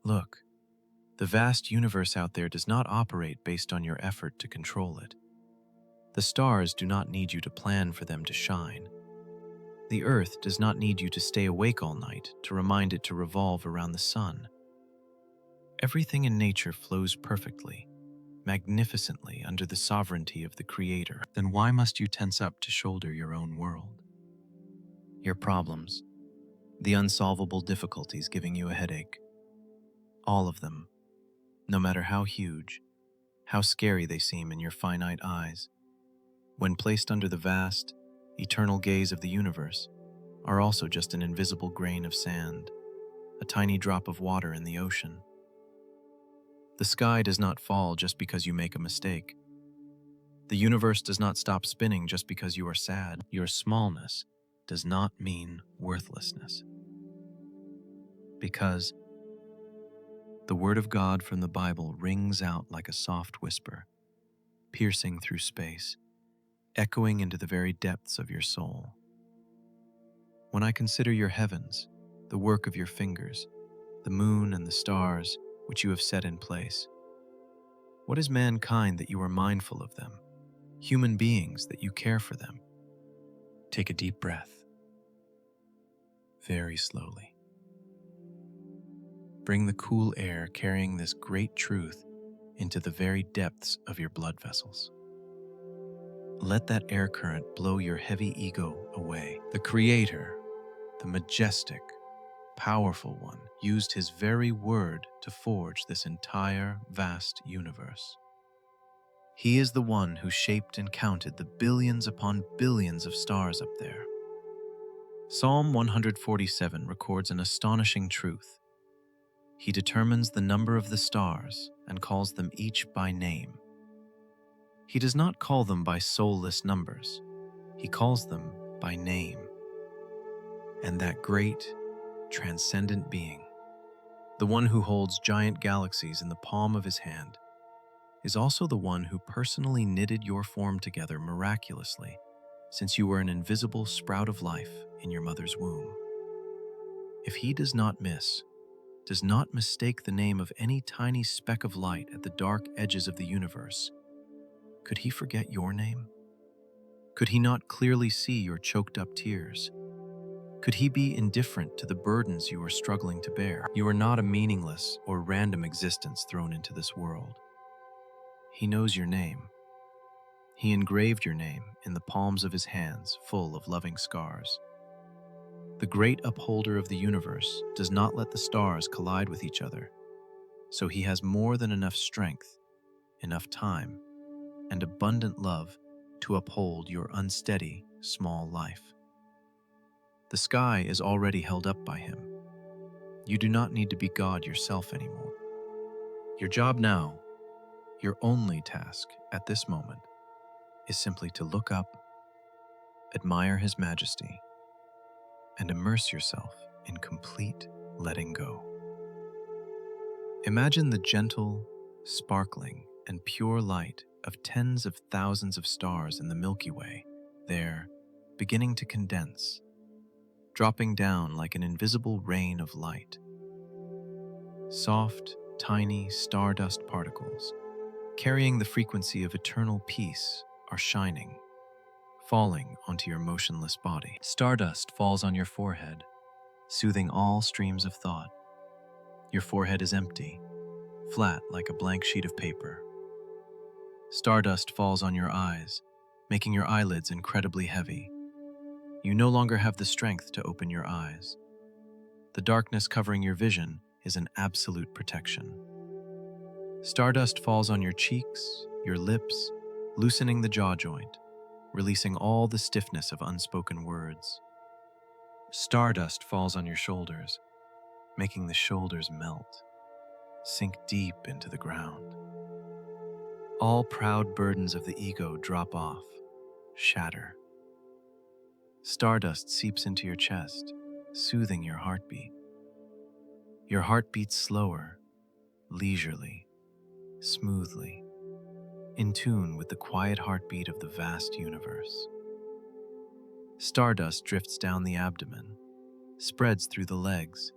Look, the vast universe out there does not operate based on your effort to control it. The stars do not need you to plan for them to shine. The earth does not need you to stay awake all night to remind it to revolve around the sun. Everything in nature flows perfectly, magnificently under the sovereignty of the Creator. Then why must you tense up to shoulder your own world? Your problems, the unsolvable difficulties giving you a headache, all of them, no matter how huge, how scary they seem in your finite eyes, when placed under the vast, eternal gaze of the universe, are also just an invisible grain of sand, a tiny drop of water in the ocean. The sky does not fall just because you make a mistake. The universe does not stop spinning just because you are sad. Your smallness does not mean worthlessness. Because the word of God from the Bible rings out like a soft whisper, piercing through space, echoing into the very depths of your soul. When I consider your heavens, the work of your fingers, the moon and the stars which you have set in place, what is mankind that you are mindful of them? Human beings that you care for them? Take a deep breath, very slowly. Bring the cool air carrying this great truth into the very depths of your blood vessels. Let that air current blow your heavy ego away. The Creator, the majestic, powerful one, used his very word to forge this entire vast universe. He is the one who shaped and counted the billions upon billions of stars up there. Psalm 147 records an astonishing truth. He determines the number of the stars and calls them each by name. He does not call them by soulless numbers. He calls them by name. And that great, transcendent being, the one who holds giant galaxies in the palm of his hand, is also the one who personally knitted your form together miraculously since you were an invisible sprout of life in your mother's womb. If he does not mistake the name of any tiny speck of light at the dark edges of the universe, could he forget your name? Could he not clearly see your choked up tears? Could he be indifferent to the burdens you are struggling to bear? You are not a meaningless or random existence thrown into this world. He knows your name. He engraved your name in the palms of his hands full of loving scars. The great upholder of the universe does not let the stars collide with each other, so he has more than enough strength, enough time, and abundant love to uphold your unsteady, small life. The sky is already held up by him. You do not need to be God yourself anymore. Your job now, your only task at this moment, is simply to look up, admire his majesty, and immerse yourself in complete letting go. Imagine the gentle, sparkling, and pure light of tens of thousands of stars in the Milky Way, there, beginning to condense, dropping down like an invisible rain of light. Soft, tiny stardust particles, carrying the frequency of eternal peace, are shining, falling onto your motionless body. Stardust falls on your forehead, soothing all streams of thought. Your forehead is empty, flat like a blank sheet of paper. Stardust falls on your eyes, making your eyelids incredibly heavy. You no longer have the strength to open your eyes. The darkness covering your vision is an absolute protection. Stardust falls on your cheeks, your lips, loosening the jaw joint, releasing all the stiffness of unspoken words. Stardust falls on your shoulders, making the shoulders melt, sink deep into the ground. All proud burdens of the ego drop off, shatter. Stardust seeps into your chest, soothing your heartbeat. Your heart beats slower, leisurely, smoothly, in tune with the quiet heartbeat of the vast universe. Stardust drifts down the abdomen, spreads through the legs,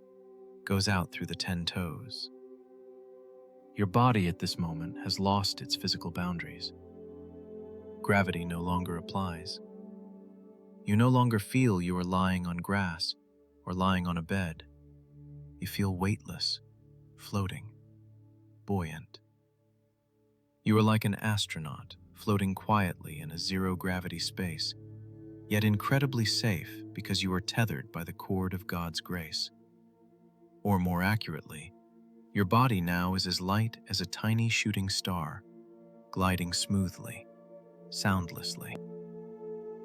goes out through the 10 toes. Your body at this moment has lost its physical boundaries. Gravity no longer applies. You no longer feel you are lying on grass or lying on a bed. You feel weightless, floating, buoyant. You are like an astronaut floating quietly in a zero-gravity space, yet incredibly safe because you are tethered by the cord of God's grace. Or more accurately, your body now is as light as a tiny shooting star, gliding smoothly, soundlessly,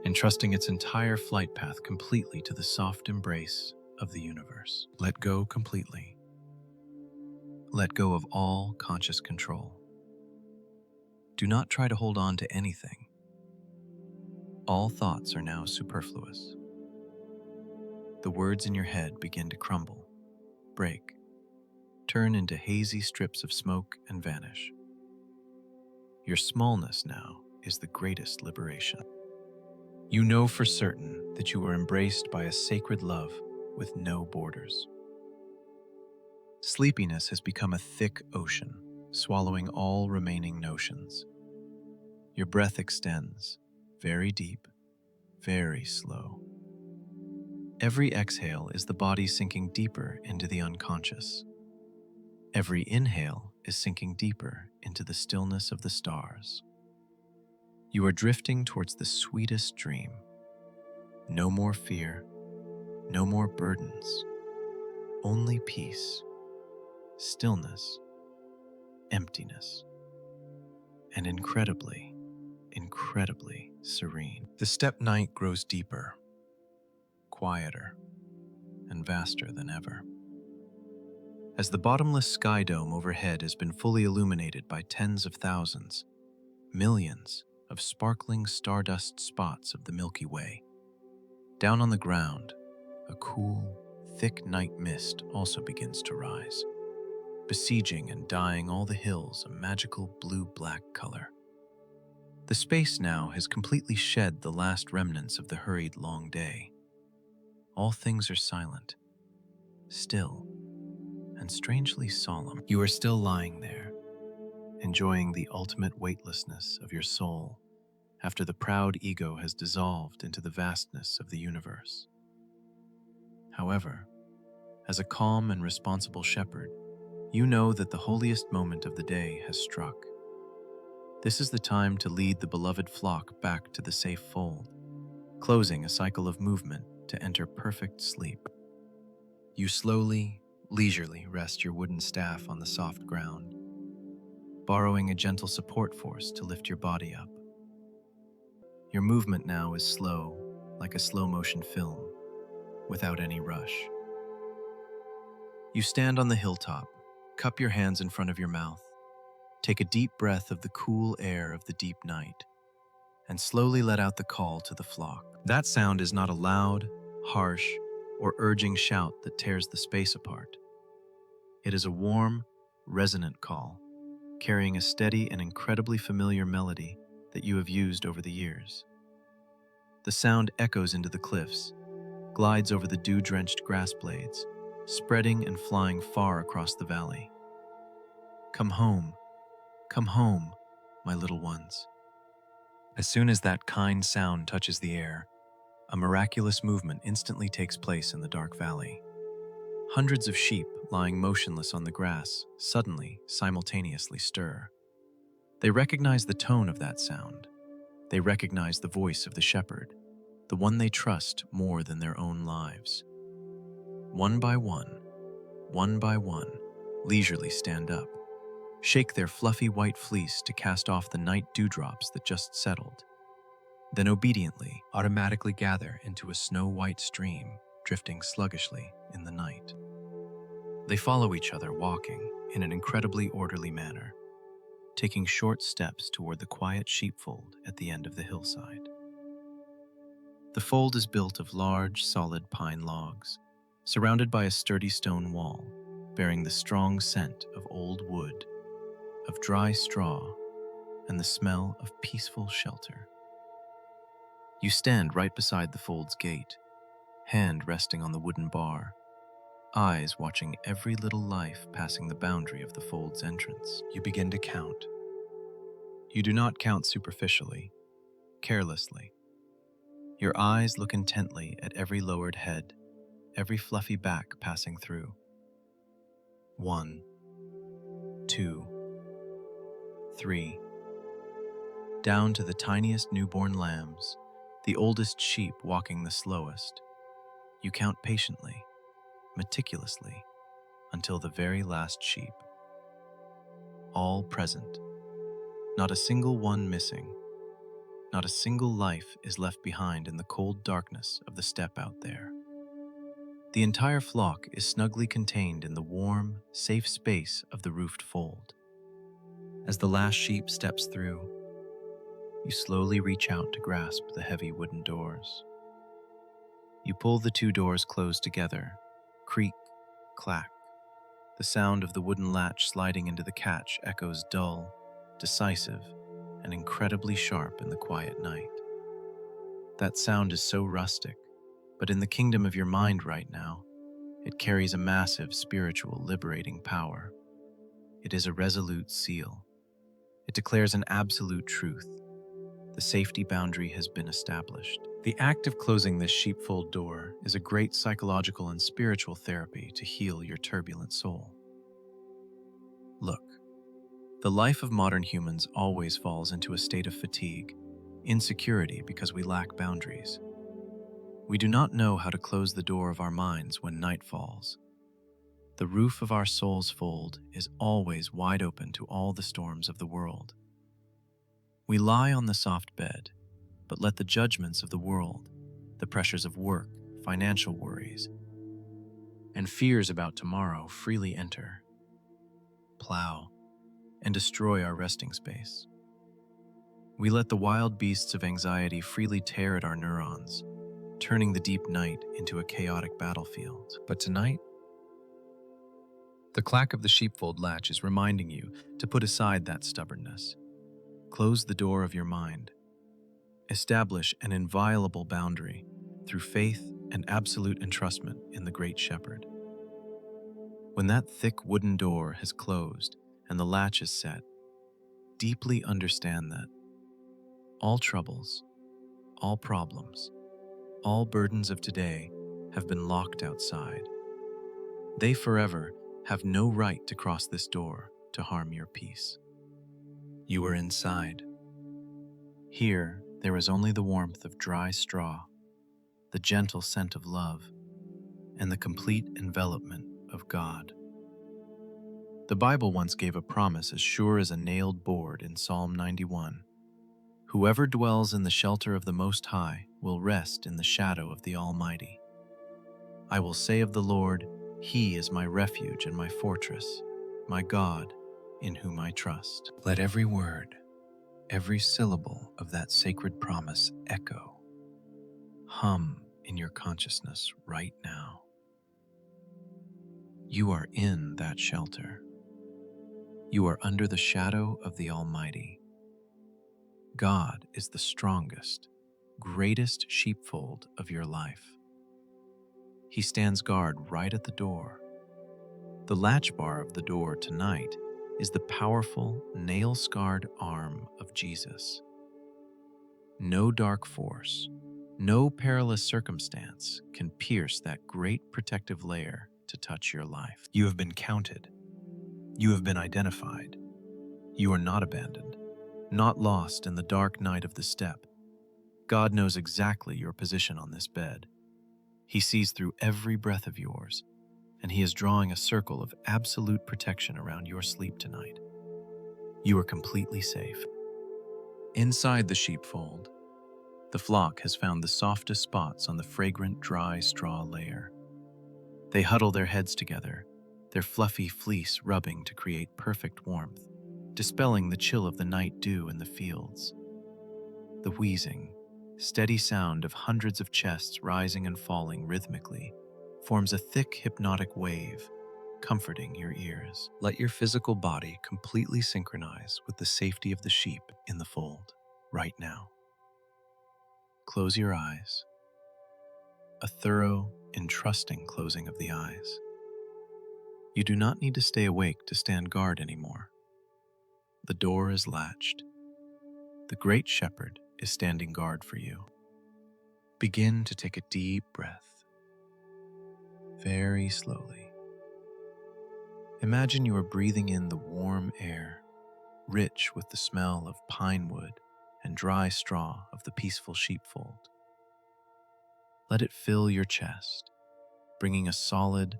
entrusting its entire flight path completely to the soft embrace of the universe. Let go completely. Let go of all conscious control. Do not try to hold on to anything. All thoughts are now superfluous. The words in your head begin to crumble, break, turn into hazy strips of smoke and vanish. Your smallness now is the greatest liberation. You know for certain that you are embraced by a sacred love with no borders. Sleepiness has become a thick ocean, swallowing all remaining notions. Your breath extends, very deep, very slow. Every exhale is the body sinking deeper into the unconscious. Every inhale is sinking deeper into the stillness of the stars. You are drifting towards the sweetest dream. No more fear, no more burdens, only peace, stillness, emptiness, and incredibly, incredibly serene. The step night grows deeper, quieter, and vaster than ever. As the bottomless sky dome overhead has been fully illuminated by tens of thousands, millions of sparkling stardust spots of the Milky Way, down on the ground, a cool, thick night mist also begins to rise, besieging and dyeing all the hills a magical blue-black color. The space now has completely shed the last remnants of the hurried long day. All things are silent, still, and strangely solemn. You are still lying there, enjoying the ultimate weightlessness of your soul after the proud ego has dissolved into the vastness of the universe. However, as a calm and responsible shepherd, you know that the holiest moment of the day has struck. This is the time to lead the beloved flock back to the safe fold, closing a cycle of movement to enter perfect sleep. You slowly, leisurely rest your wooden staff on the soft ground, borrowing a gentle support force to lift your body up. Your movement now is slow, like a slow-motion film, without any rush. You stand on the hilltop, cup your hands in front of your mouth, take a deep breath of the cool air of the deep night, and slowly let out the call to the flock. That sound is not a loud, harsh, or urging shout that tears the space apart. It is a warm, resonant call, carrying a steady and incredibly familiar melody that you have used over the years. The sound echoes into the cliffs, glides over the dew-drenched grass blades, spreading and flying far across the valley. Come home, my little ones. As soon as that kind sound touches the air, a miraculous movement instantly takes place in the dark valley. Hundreds of sheep lying motionless on the grass suddenly, simultaneously stir. They recognize the tone of that sound. They recognize the voice of the shepherd, the one they trust more than their own lives. One by one, leisurely stand up, shake their fluffy white fleece to cast off the night dewdrops that just settled, then obediently, automatically gather into a snow-white stream drifting sluggishly in the night. They follow each other walking in an incredibly orderly manner, taking short steps toward the quiet sheepfold at the end of the hillside. The fold is built of large, solid pine logs, surrounded by a sturdy stone wall, bearing the strong scent of old wood, of dry straw, and the smell of peaceful shelter. You stand right beside the fold's gate, hand resting on the wooden bar, eyes watching every little life passing the boundary of the fold's entrance. You begin to count. You do not count superficially, carelessly. Your eyes look intently at every lowered head, every fluffy back passing through. 1, 2, 3, down to the tiniest newborn lambs, the oldest sheep walking the slowest. You count patiently, meticulously, until the very last sheep. All present, not a single one missing, not a single life is left behind in the cold darkness of the steppe out there. The entire flock is snugly contained in the warm, safe space of the roofed fold. As the last sheep steps through, you slowly reach out to grasp the heavy wooden doors. You pull the two doors closed together, creak, clack. The sound of the wooden latch sliding into the catch echoes dull, decisive, and incredibly sharp in the quiet night. That sound is so rustic, but in the kingdom of your mind right now, it carries a massive spiritual liberating power. It is a resolute seal. It declares an absolute truth. The safety boundary has been established. The act of closing this sheepfold door is a great psychological and spiritual therapy to heal your turbulent soul. Look, the life of modern humans always falls into a state of fatigue, insecurity because we lack boundaries. We do not know how to close the door of our minds when night falls. The roof of our soul's fold is always wide open to all the storms of the world. We lie on the soft bed, but let the judgments of the world, the pressures of work, financial worries, and fears about tomorrow freely enter, plow, and destroy our resting space. We let the wild beasts of anxiety freely tear at our neurons, turning the deep night into a chaotic battlefield. But tonight, the clack of the sheepfold latch is reminding you to put aside that stubbornness. Close the door of your mind. Establish an inviolable boundary through faith and absolute entrustment in the Great Shepherd. When that thick wooden door has closed and the latch is set, deeply understand that all troubles, all problems, all burdens of today have been locked outside. They forever have no right to cross this door to harm your peace. You are inside. Here, there is only the warmth of dry straw, the gentle scent of love, and the complete envelopment of God. The Bible once gave a promise as sure as a nailed board in Psalm 91. Whoever dwells in the shelter of the Most High will rest in the shadow of the Almighty. I will say of the Lord, He is my refuge and my fortress, my God, in whom I trust. Let every word, every syllable of that sacred promise echo, hum in your consciousness right now. You are in that shelter. You are under the shadow of the Almighty. God is the strongest, greatest sheepfold of your life. He stands guard right at the door. The latch bar of the door tonight is the powerful, nail-scarred arm of Jesus. No dark force, no perilous circumstance can pierce that great protective layer to touch your life. You have been counted. You have been identified. You are not abandoned, not lost in the dark night of the steppe. God knows exactly your position on this bed. He sees through every breath of yours, and He is drawing a circle of absolute protection around your sleep tonight. You are completely safe. Inside the sheepfold, the flock has found the softest spots on the fragrant, dry straw layer. They huddle their heads together, their fluffy fleece rubbing to create perfect warmth, dispelling the chill of the night dew in the fields. The wheezing, Steady sound of hundreds of chests rising and falling rhythmically forms a thick hypnotic wave, comforting your ears. Let your physical body completely synchronize with the safety of the sheep in the fold right now. Close your eyes. A thorough, entrusting closing of the eyes. You do not need to stay awake to stand guard anymore. The door is latched. The Great Shepherd is standing guard for you. Begin to take a deep breath, very slowly. Imagine you are breathing in the warm air, rich with the smell of pine wood and dry straw of the peaceful sheepfold. Let it fill your chest, bringing a solid,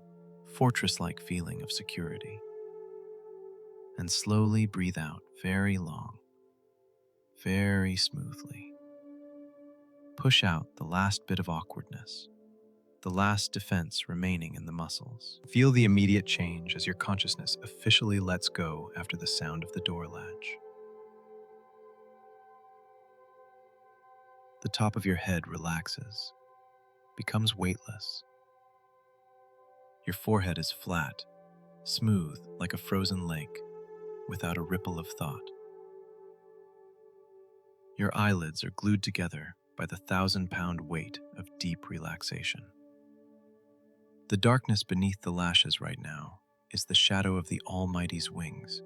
fortress-like feeling of security. And slowly breathe out very long, very smoothly. Push out the last bit of awkwardness, the last defense remaining in the muscles. Feel the immediate change as your consciousness officially lets go after the sound of the door latch. The top of your head relaxes, becomes weightless. Your forehead is flat, smooth like a frozen lake, without a ripple of thought. Your eyelids are glued together by the 1,000-pound weight of deep relaxation. The darkness beneath the lashes right now is the shadow of the Almighty's wings,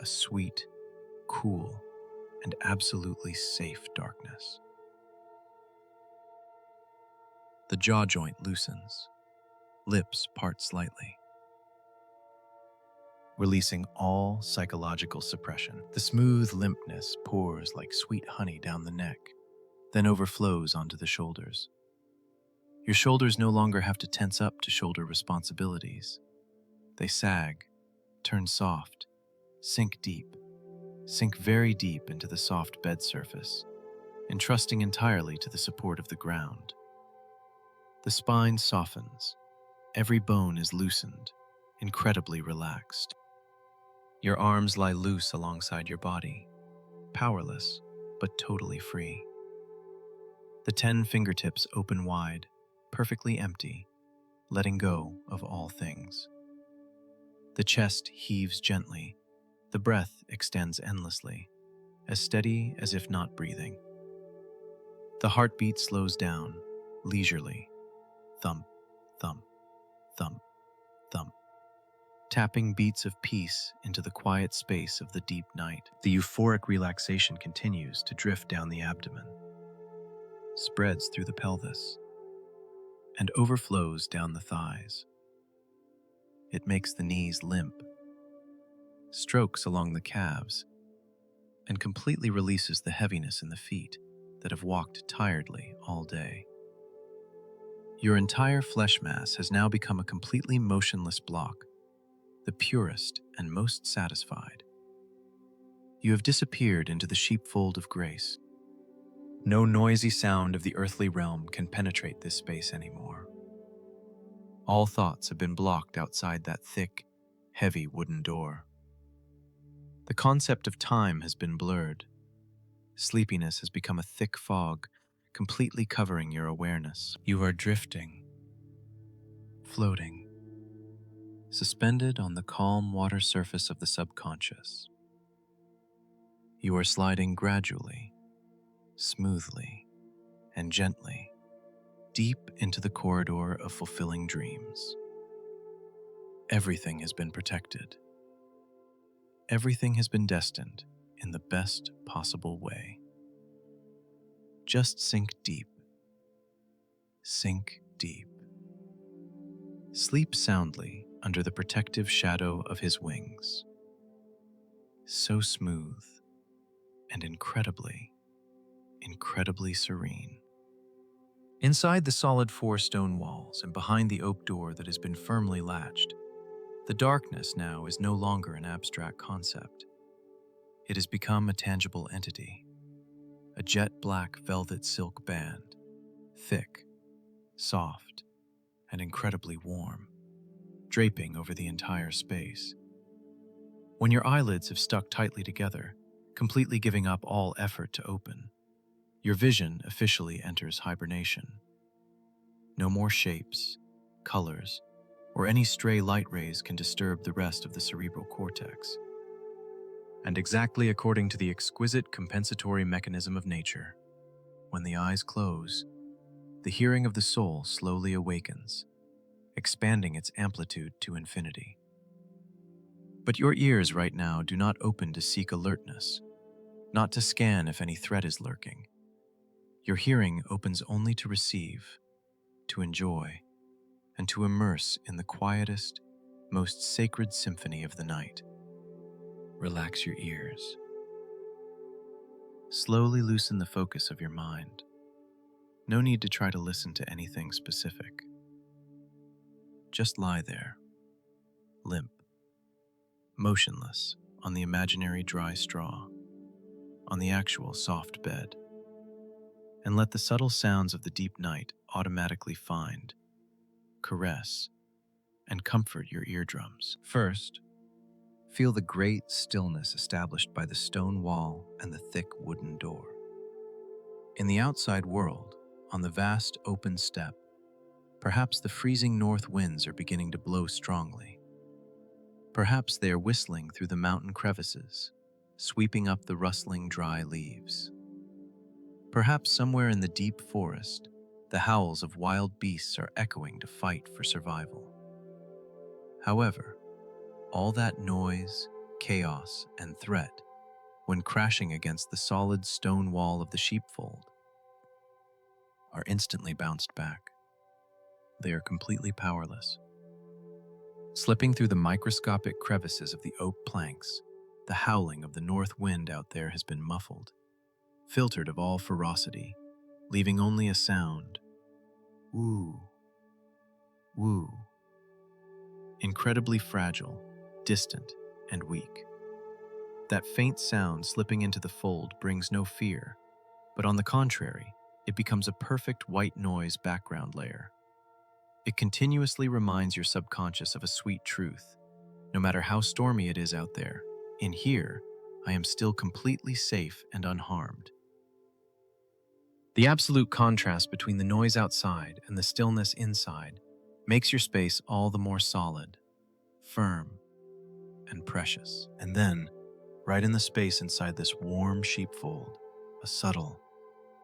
a sweet, cool, and absolutely safe darkness. The jaw joint loosens, lips part slightly, releasing all psychological suppression. The smooth limpness pours like sweet honey down the neck, then overflows onto the shoulders. Your shoulders no longer have to tense up to shoulder responsibilities. They sag, turn soft, sink very deep into the soft bed surface, entrusting entirely to the support of the ground. The spine softens, every bone is loosened, incredibly relaxed. Your arms lie loose alongside your body, powerless, but totally free. The 10 fingertips open wide, perfectly empty, letting go of all things. The chest heaves gently, the breath extends endlessly, as steady as if not breathing. The heartbeat slows down, leisurely, thump, thump, thump, thump, tapping beats of peace into the quiet space of the deep night. The euphoric relaxation continues to drift down the abdomen, spreads through the pelvis, and overflows down the thighs. It makes the knees limp, strokes along the calves, and completely releases the heaviness in the feet that have walked tiredly all day. Your entire flesh mass has now become a completely motionless block, the purest and most satisfied. You have disappeared into the sheepfold of grace. No noisy sound of the earthly realm can penetrate this space anymore. All thoughts have been blocked outside that thick, heavy wooden door. The concept of time has been blurred. Sleepiness has become a thick fog, completely covering your awareness. You are drifting, floating, suspended on the calm water surface of the subconscious. You are sliding gradually, smoothly, and gently, deep into the corridor of fulfilling dreams. Everything has been protected. Everything has been destined in the best possible way. Just sink deep. Sink deep. Sleep soundly under the protective shadow of his wings. So smooth and incredibly serene. Inside the solid 4 stone walls and behind the oak door that has been firmly latched, the darkness now is no longer an abstract concept. It has become a tangible entity, a jet black velvet silk band, thick, soft, and incredibly warm, draping over the entire space. When your eyelids have stuck tightly together, completely giving up all effort to open, Your vision officially enters hibernation. No more shapes, colors, or any stray light rays can disturb the rest of the cerebral cortex. And exactly according to the exquisite compensatory mechanism of nature, when the eyes close, the hearing of the soul slowly awakens, expanding its amplitude to infinity. But your ears right now do not open to seek alertness, not to scan if any threat is lurking. Your hearing opens only to receive, to enjoy, and to immerse in the quietest, most sacred symphony of the night. Relax your ears. Slowly loosen the focus of your mind. No need to try to listen to anything specific. Just lie there, limp, motionless on the imaginary dry straw, on the actual soft bed, and let the subtle sounds of the deep night automatically find, caress, and comfort your eardrums. First, feel the great stillness established by the stone wall and the thick wooden door. In the outside world, on the vast open steppe, perhaps the freezing north winds are beginning to blow strongly. Perhaps they are whistling through the mountain crevices, sweeping up the rustling dry leaves. Perhaps somewhere in the deep forest, the howls of wild beasts are echoing to fight for survival. However, all that noise, chaos, and threat, when crashing against the solid stone wall of the sheepfold, are instantly bounced back. They are completely powerless. Slipping through the microscopic crevices of the oak planks, the howling of the north wind out there has been muffled, filtered of all ferocity, leaving only a sound, woo, woo, incredibly fragile, distant, and weak. That faint sound slipping into the fold brings no fear, but on the contrary, it becomes a perfect white noise background layer. It continuously reminds your subconscious of a sweet truth. No matter how stormy it is out there, in here, I am still completely safe and unharmed. The absolute contrast between the noise outside and the stillness inside makes your space all the more solid, firm, and precious. And then, right in the space inside this warm sheepfold, a subtle,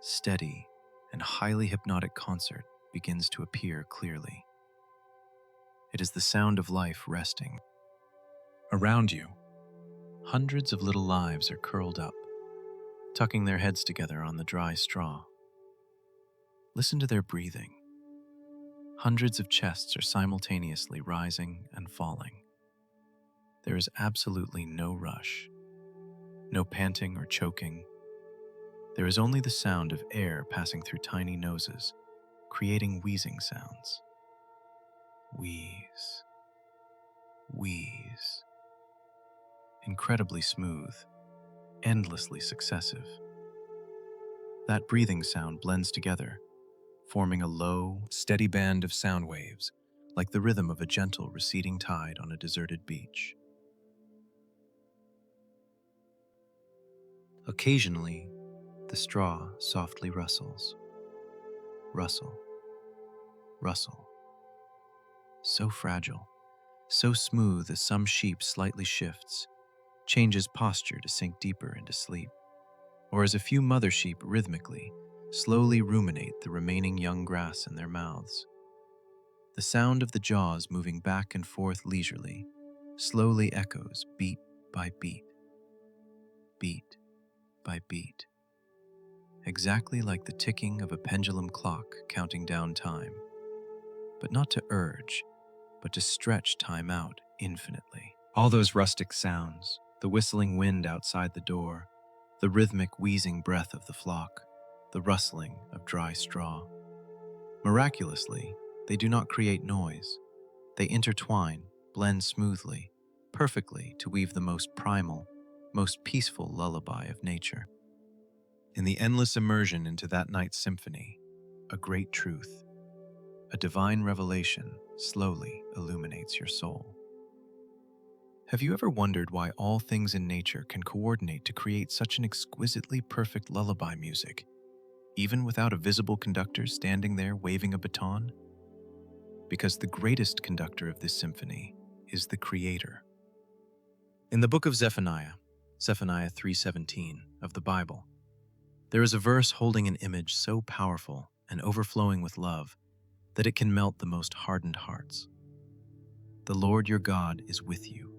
steady, and highly hypnotic concert begins to appear clearly. It is the sound of life resting. Around you, hundreds of little lives are curled up, tucking their heads together on the dry straw. Listen to their breathing. Hundreds of chests are simultaneously rising and falling. There is absolutely no rush, no panting or choking. There is only the sound of air passing through tiny noses, creating wheezing sounds. Wheeze, wheeze. Incredibly smooth, endlessly successive. That breathing sound blends together, forming a low, steady band of sound waves, like the rhythm of a gentle receding tide on a deserted beach. Occasionally, the straw softly rustles. Rustle, rustle. So fragile, so smooth as some sheep slightly shifts, changes posture to sink deeper into sleep, or as a few mother sheep rhythmically, slowly ruminate the remaining young grass in their mouths. The sound of the jaws moving back and forth leisurely slowly echoes beat by beat, beat by beat, exactly like the ticking of a pendulum clock counting down time, but not to urge, but to stretch time out infinitely. All those rustic sounds, the whistling wind outside the door, the rhythmic wheezing breath of the flock, the rustling of dry straw. Miraculously, they do not create noise. They intertwine, blend smoothly, perfectly to weave the most primal, most peaceful lullaby of nature. In the endless immersion into that night's symphony, a great truth, a divine revelation slowly illuminates your soul. Have you ever wondered why all things in nature can coordinate to create such an exquisitely perfect lullaby music, even without a visible conductor standing there waving a baton? Because the greatest conductor of this symphony is the Creator. In the book of Zephaniah, Zephaniah 3:17 of the Bible, there is a verse holding an image so powerful and overflowing with love that it can melt the most hardened hearts. The Lord your God is with you,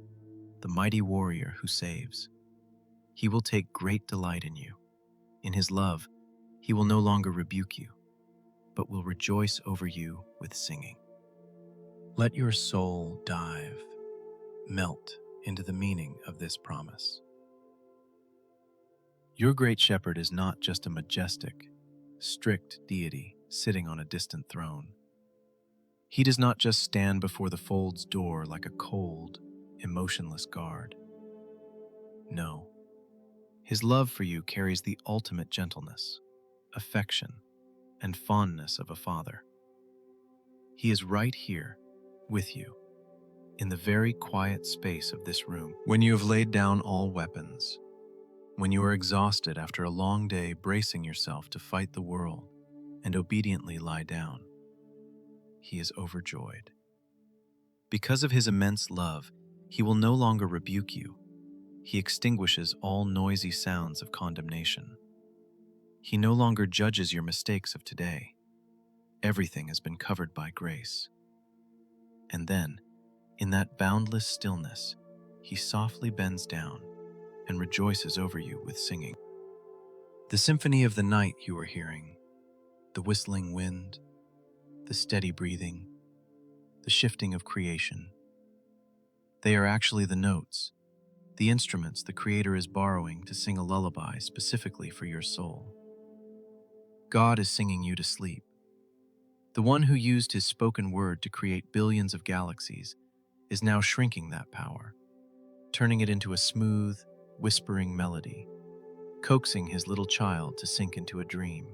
the mighty warrior who saves. He will take great delight in you. In his love, he will no longer rebuke you, but will rejoice over you with singing. Let your soul melt into the meaning of this promise. Your great shepherd is not just a majestic, strict deity sitting on a distant throne. He does not just stand before the fold's door like a cold, emotionless guard. No, his love for you carries the ultimate gentleness, affection, and fondness of a father. He is right here with you, in the very quiet space of this room. When you have laid down all weapons, when you are exhausted after a long day bracing yourself to fight the world and obediently lie down, he is overjoyed. Because of his immense love, he will no longer rebuke you. He extinguishes all noisy sounds of condemnation. He no longer judges your mistakes of today. Everything has been covered by grace. And then, in that boundless stillness, he softly bends down and rejoices over you with singing. The symphony of the night you are hearing, the whistling wind, the steady breathing, the shifting of creation, they are actually the notes, the instruments the Creator is borrowing to sing a lullaby specifically for your soul. God is singing you to sleep. The one who used his spoken word to create billions of galaxies is now shrinking that power, turning it into a smooth, whispering melody, coaxing his little child to sink into a dream.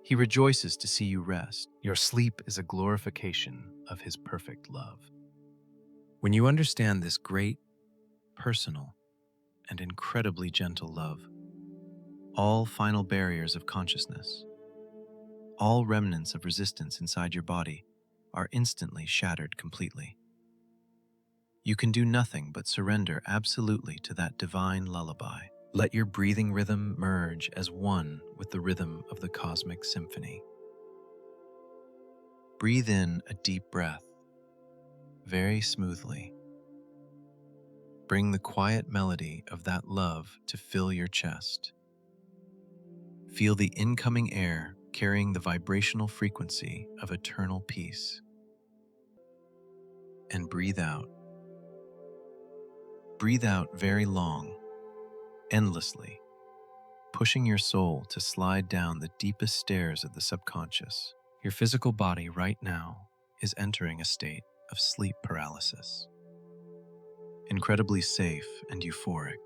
He rejoices to see you rest. Your sleep is a glorification of his perfect love. When you understand this great, personal, and incredibly gentle love, all final barriers of consciousness, all remnants of resistance inside your body are instantly shattered completely. You can do nothing but surrender absolutely to that divine lullaby. Let your breathing rhythm merge as one with the rhythm of the cosmic symphony. Breathe in a deep breath, very smoothly. Bring the quiet melody of that love to fill your chest. Feel the incoming air carrying the vibrational frequency of eternal peace. And breathe out. Breathe out very long, endlessly, pushing your soul to slide down the deepest stairs of the subconscious. Your physical body right now is entering a state of sleep paralysis. Incredibly safe and euphoric.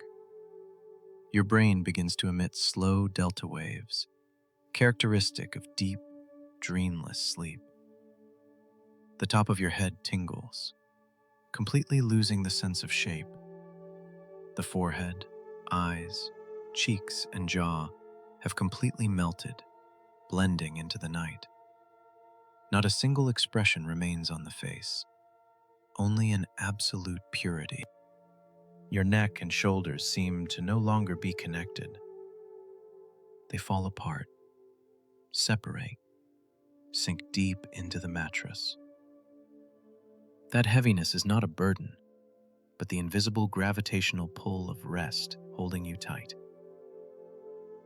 Your brain begins to emit slow delta waves, characteristic of deep, dreamless sleep. The top of your head tingles, completely losing the sense of shape. The forehead, eyes, cheeks, and jaw have completely melted, blending into the night. Not a single expression remains on the face, only an absolute purity. Your neck and shoulders seem to no longer be connected. They fall apart, separate, sink deep into the mattress. That heaviness is not a burden, but the invisible gravitational pull of rest holding you tight.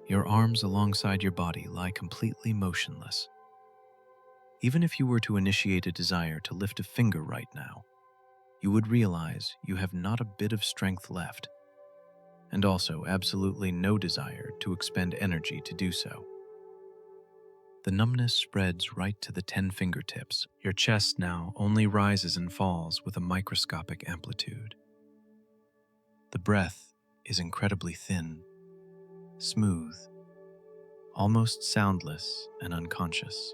Your arms alongside your body lie completely motionless. Even if you were to initiate a desire to lift a finger right now, you would realize you have not a bit of strength left, and also absolutely no desire to expend energy to do so. The numbness spreads right to the 10 fingertips. Your chest now only rises and falls with a microscopic amplitude. The breath is incredibly thin, smooth, almost soundless and unconscious.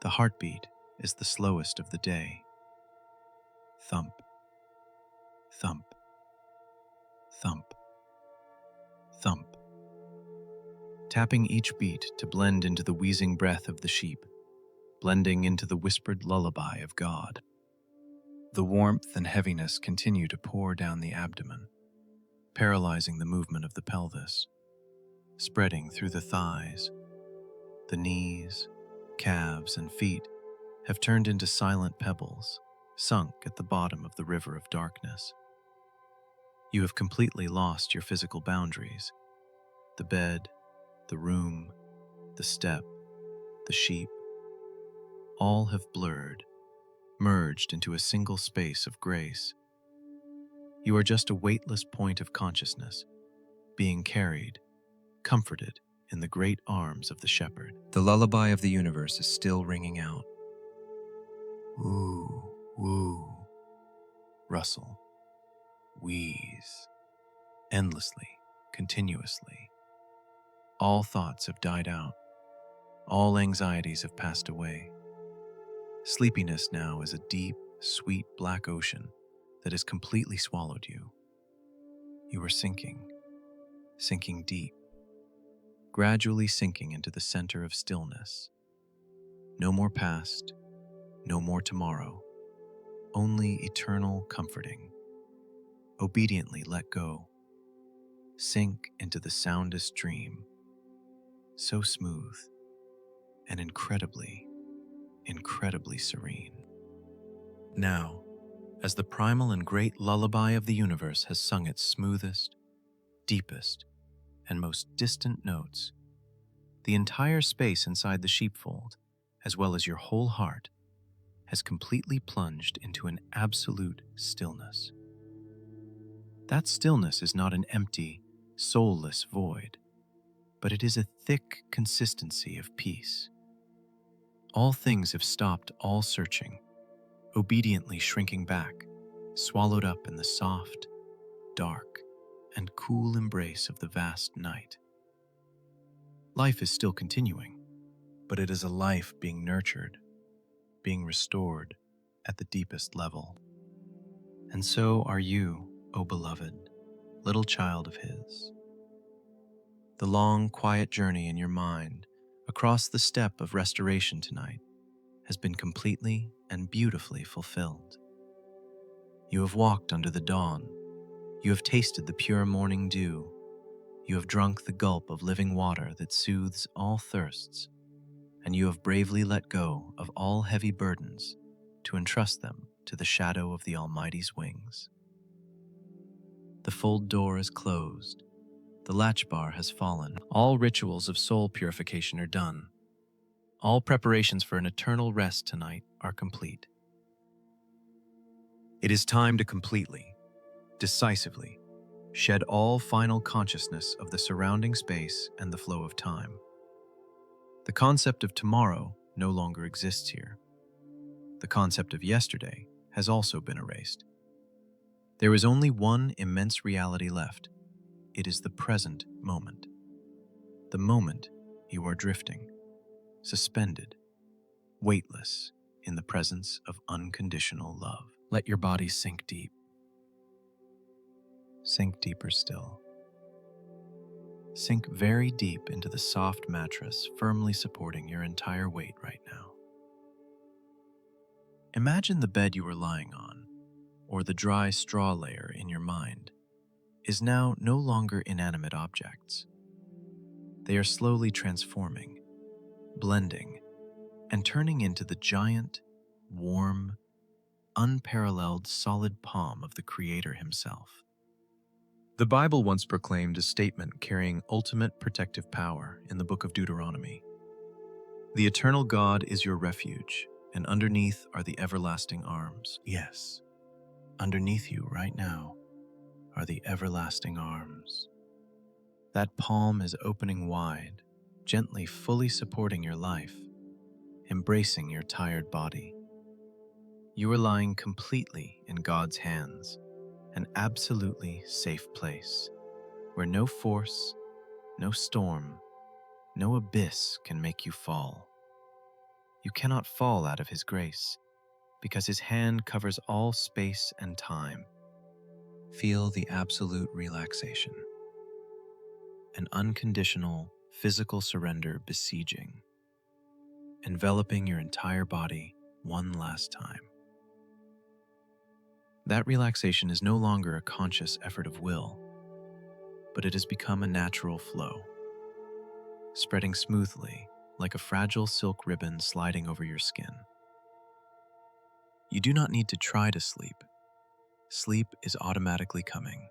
The heartbeat is the slowest of the day. Thump, thump, thump, thump. tapping each beat to blend into the wheezing breath of the sheep, blending into the whispered lullaby of God. The warmth and heaviness continue to pour down the abdomen, paralyzing the movement of the pelvis, spreading through the thighs. The knees, calves, and feet have turned into silent pebbles, sunk at the bottom of the river of darkness. You have completely lost your physical boundaries. The bed, the room, the step, the sheep, all have blurred, merged into a single space of grace. You are just a weightless point of consciousness, being carried, comforted in the great arms of the shepherd. The lullaby of the universe is still ringing out. Woo, woo, rustle, wheeze, endlessly, continuously. All thoughts have died out. All anxieties have passed away. Sleepiness now is a deep, sweet black ocean that has completely swallowed you. You are sinking, sinking deep, gradually sinking into the center of stillness. No more past, no more tomorrow, only eternal comforting. Obediently let go. Sink into the soundest dream, so smooth and incredibly, incredibly serene. Now, as the primal and great lullaby of the universe has sung its smoothest, deepest, and most distant notes, the entire space inside the sheepfold, as well as your whole heart, has completely plunged into an absolute stillness. That stillness is not an empty, soulless void, but it is a thick consistency of peace. All things have stopped all searching, obediently shrinking back, swallowed up in the soft, dark, and cool embrace of the vast night. Life is still continuing, but it is a life being nurtured, being restored at the deepest level. And so are you, O beloved, little child of His. The long, quiet journey in your mind across the step of restoration tonight has been completely and beautifully fulfilled. You have walked under the dawn. You have tasted the pure morning dew. You have drunk the gulp of living water that soothes all thirsts, and you have bravely let go of all heavy burdens to entrust them to the shadow of the Almighty's wings. The fold door is closed. The latch bar has fallen. All rituals of soul purification are done. All preparations for an eternal rest tonight are complete. It is time to completely, decisively, shed all final consciousness of the surrounding space and the flow of time. The concept of tomorrow no longer exists here. The concept of yesterday has also been erased. There is only one immense reality left. It is the present moment. The moment you are drifting, suspended, weightless in the presence of unconditional love. Let your body sink deep. Sink deeper still. Sink very deep into the soft mattress firmly supporting your entire weight right now. Imagine the bed you were lying on, or the dry straw layer in your mind, is now no longer inanimate objects. They are slowly transforming, blending, and turning into the giant, warm, unparalleled solid palm of the Creator Himself. The Bible once proclaimed a statement carrying ultimate protective power in the book of Deuteronomy. The eternal God is your refuge, and underneath are the everlasting arms. Yes, underneath you right now are the everlasting arms. That palm is opening wide, gently fully supporting your life, embracing your tired body. You are lying completely in God's hands, an absolutely safe place, where no force, no storm, no abyss can make you fall. You cannot fall out of His grace, because His hand covers all space and time. Feel the absolute relaxation, an unconditional, physical surrender besieging, enveloping your entire body one last time. That relaxation is no longer a conscious effort of will, but it has become a natural flow, spreading smoothly like a fragile silk ribbon sliding over your skin. You do not need to try to sleep. Sleep is automatically coming,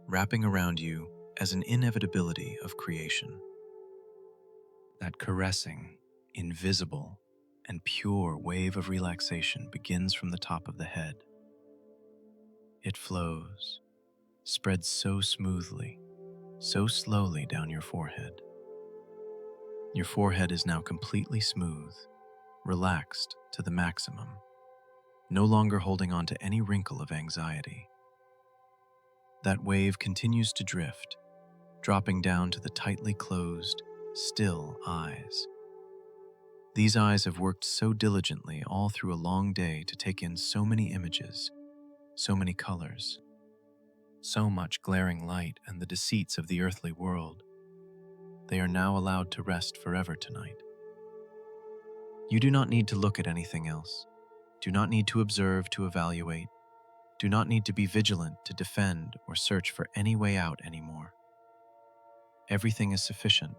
wrapping around you as an inevitability of creation. That caressing, invisible, and pure wave of relaxation begins from the top of the head. It flows, spreads so smoothly, so slowly down your forehead. Your forehead is now completely smooth, relaxed to the maximum, no longer holding on to any wrinkle of anxiety. That wave continues to drift, dropping down to the tightly closed, still eyes. These eyes have worked so diligently all through a long day to take in so many images, so many colors, so much glaring light and the deceits of the earthly world. They are now allowed to rest forever tonight. You do not need to look at anything else. Do not need to observe to evaluate. Do not need to be vigilant to defend or search for any way out anymore. Everything is sufficient.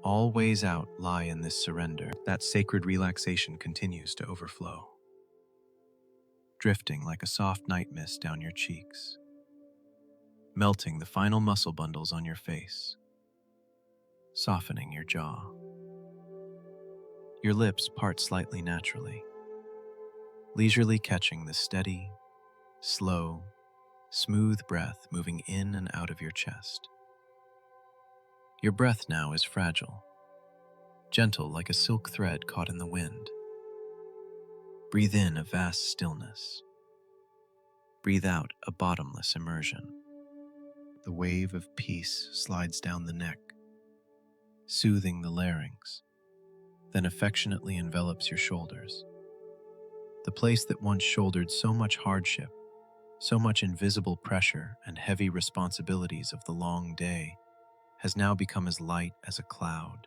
All ways out lie in this surrender. That sacred relaxation continues to overflow, drifting like a soft night mist down your cheeks, melting the final muscle bundles on your face, softening your jaw. Your lips part slightly naturally, leisurely catching the steady, slow, smooth breath moving in and out of your chest. Your breath now is fragile, gentle like a silk thread caught in the wind. Breathe in a vast stillness. Breathe out a bottomless immersion. The wave of peace slides down the neck, soothing the larynx, then affectionately envelops your shoulders. The place that once shouldered so much hardship, so much invisible pressure and heavy responsibilities of the long day has now become as light as a cloud.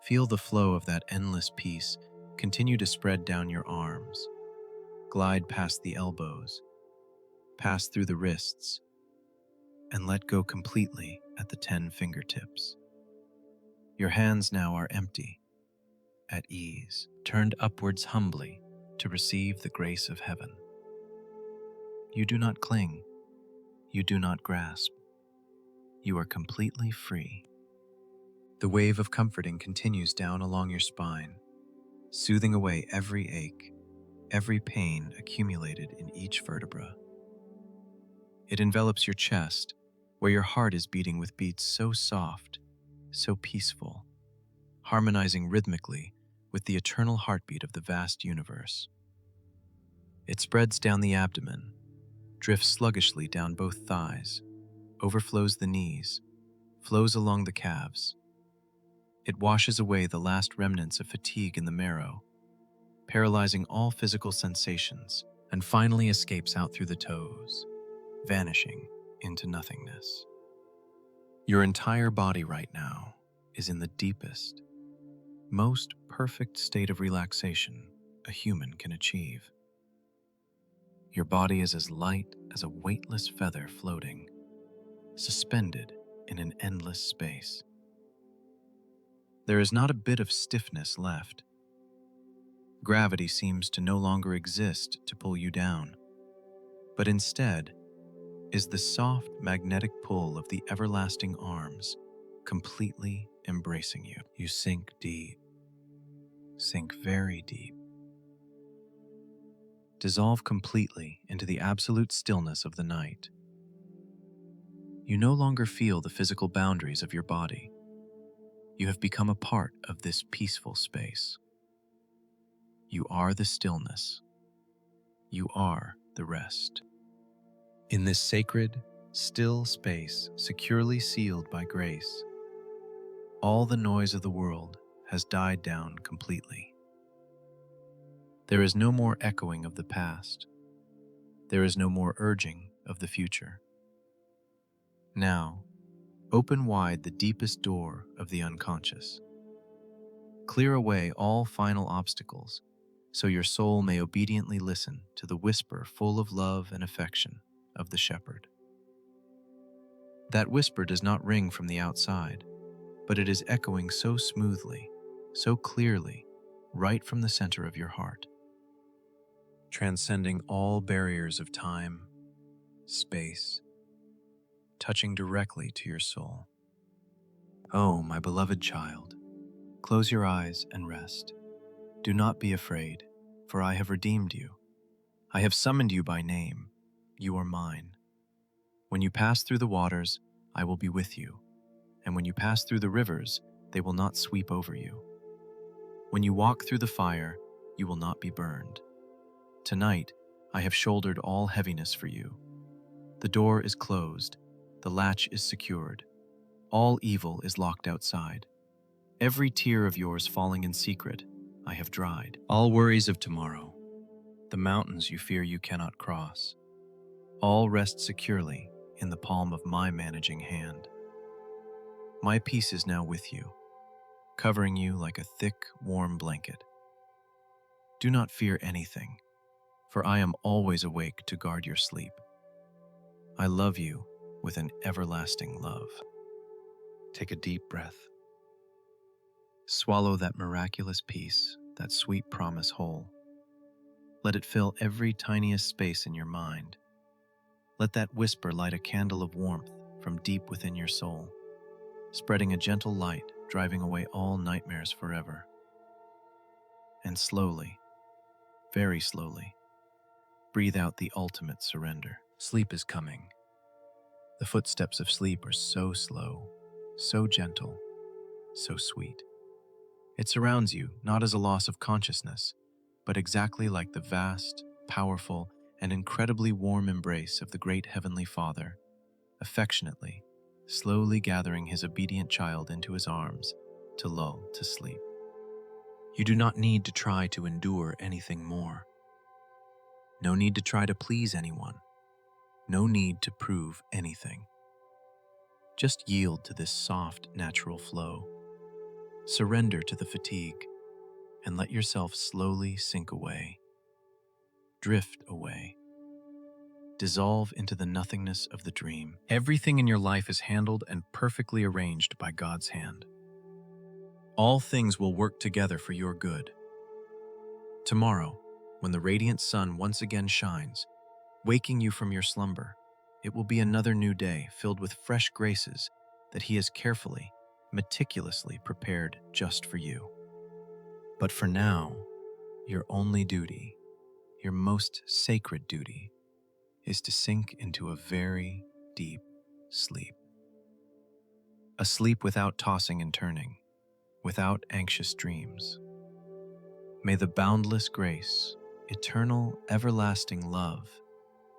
Feel the flow of that endless peace continue to spread down your arms, glide past the elbows, pass through the wrists, and let go completely at the 10 fingertips. Your hands now are empty, at ease, turned upwards humbly to receive the grace of heaven. You do not cling, you do not grasp. You are completely free. The wave of comforting continues down along your spine, soothing away every ache, every pain accumulated in each vertebra. It envelops your chest, where your heart is beating with beats so soft, so peaceful, harmonizing rhythmically with the eternal heartbeat of the vast universe. It spreads down the abdomen, drifts sluggishly down both thighs, overflows the knees, flows along the calves. It washes away the last remnants of fatigue in the marrow, paralyzing all physical sensations, and finally escapes out through the toes, vanishing into nothingness. Your entire body right now is in the deepest, most perfect state of relaxation a human can achieve. Your body is as light as a weightless feather floating, suspended in an endless space. There is not a bit of stiffness left. Gravity seems to no longer exist to pull you down, but instead is the soft magnetic pull of the everlasting arms completely embracing you. You sink deep, sink very deep. Dissolve completely into the absolute stillness of the night. You no longer feel the physical boundaries of your body. You have become a part of this peaceful space. You are the stillness. You are the rest. In this sacred, still space securely sealed by grace, all the noise of the world has died down completely. There is no more echoing of the past. There is no more urging of the future. Now, Open wide the deepest door of the unconscious. Clear away all final obstacles so your soul may obediently listen to the whisper full of love and affection of the shepherd. That whisper does not ring from the outside, but it is echoing so smoothly, so clearly, right from the center of your heart, transcending all barriers of time, space, touching directly to your soul. Oh, my beloved child, close your eyes and rest. Do not be afraid, for I have redeemed you. I have summoned you by name. You are mine. When you pass through the waters, I will be with you. And when you pass through the rivers, they will not sweep over you. When you walk through the fire, you will not be burned. Tonight, I have shouldered all heaviness for you. The door is closed, the latch is secured. All evil is locked outside. Every tear of yours falling in secret, I have dried. All worries of tomorrow, the mountains you fear you cannot cross, all rest securely in the palm of my managing hand. My peace is now with you, covering you like a thick, warm blanket. Do not fear anything, for I am always awake to guard your sleep. I love you with an everlasting love. Take a deep breath. Swallow that miraculous peace, that sweet promise whole. Let it fill every tiniest space in your mind. Let that whisper light a candle of warmth from deep within your soul, spreading a gentle light, driving away all nightmares forever. And slowly, very slowly, breathe out the ultimate surrender. Sleep is coming. The footsteps of sleep are so slow, so gentle, so sweet. It surrounds you not as a loss of consciousness, but exactly like the vast, powerful, and incredibly warm embrace of the great Heavenly Father, affectionately, slowly gathering his obedient child into his arms to lull to sleep. You do not need to try to endure anything more. No need to try to please anyone. No need to prove anything. Just yield to this soft, natural flow. Surrender to the fatigue and let yourself slowly sink away. Drift away. Dissolve into the nothingness of the dream. Everything in your life is handled and perfectly arranged by God's hand. All things will work together for your good. Tomorrow, when the radiant sun once again shines, waking you from your slumber, it will be another new day filled with fresh graces that He has carefully, meticulously prepared just for you. But for now, your only duty, your most sacred duty, is to sink into a very deep sleep. A sleep without tossing and turning, without anxious dreams. May the boundless grace, eternal, everlasting love,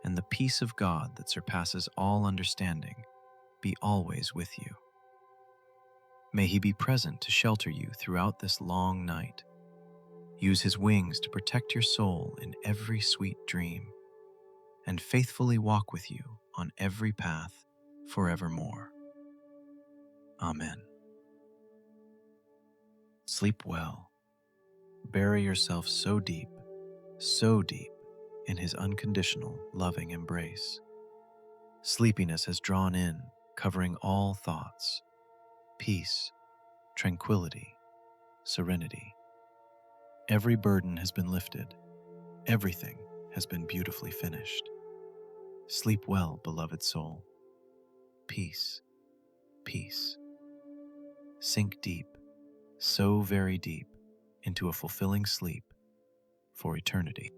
and the peace of God that surpasses all understanding be always with you. May He be present to shelter you throughout this long night. Use His wings to protect your soul in every sweet dream, and faithfully walk with you on every path forevermore. Amen. Sleep well. Bury yourself so deep in His unconditional, loving embrace. Sleepiness has drawn in, covering all thoughts. Peace, tranquility, serenity. Every burden has been lifted. Everything has been beautifully finished. Sleep well, beloved soul. Peace, peace. Sink deep, so very deep, into a fulfilling sleep for eternity.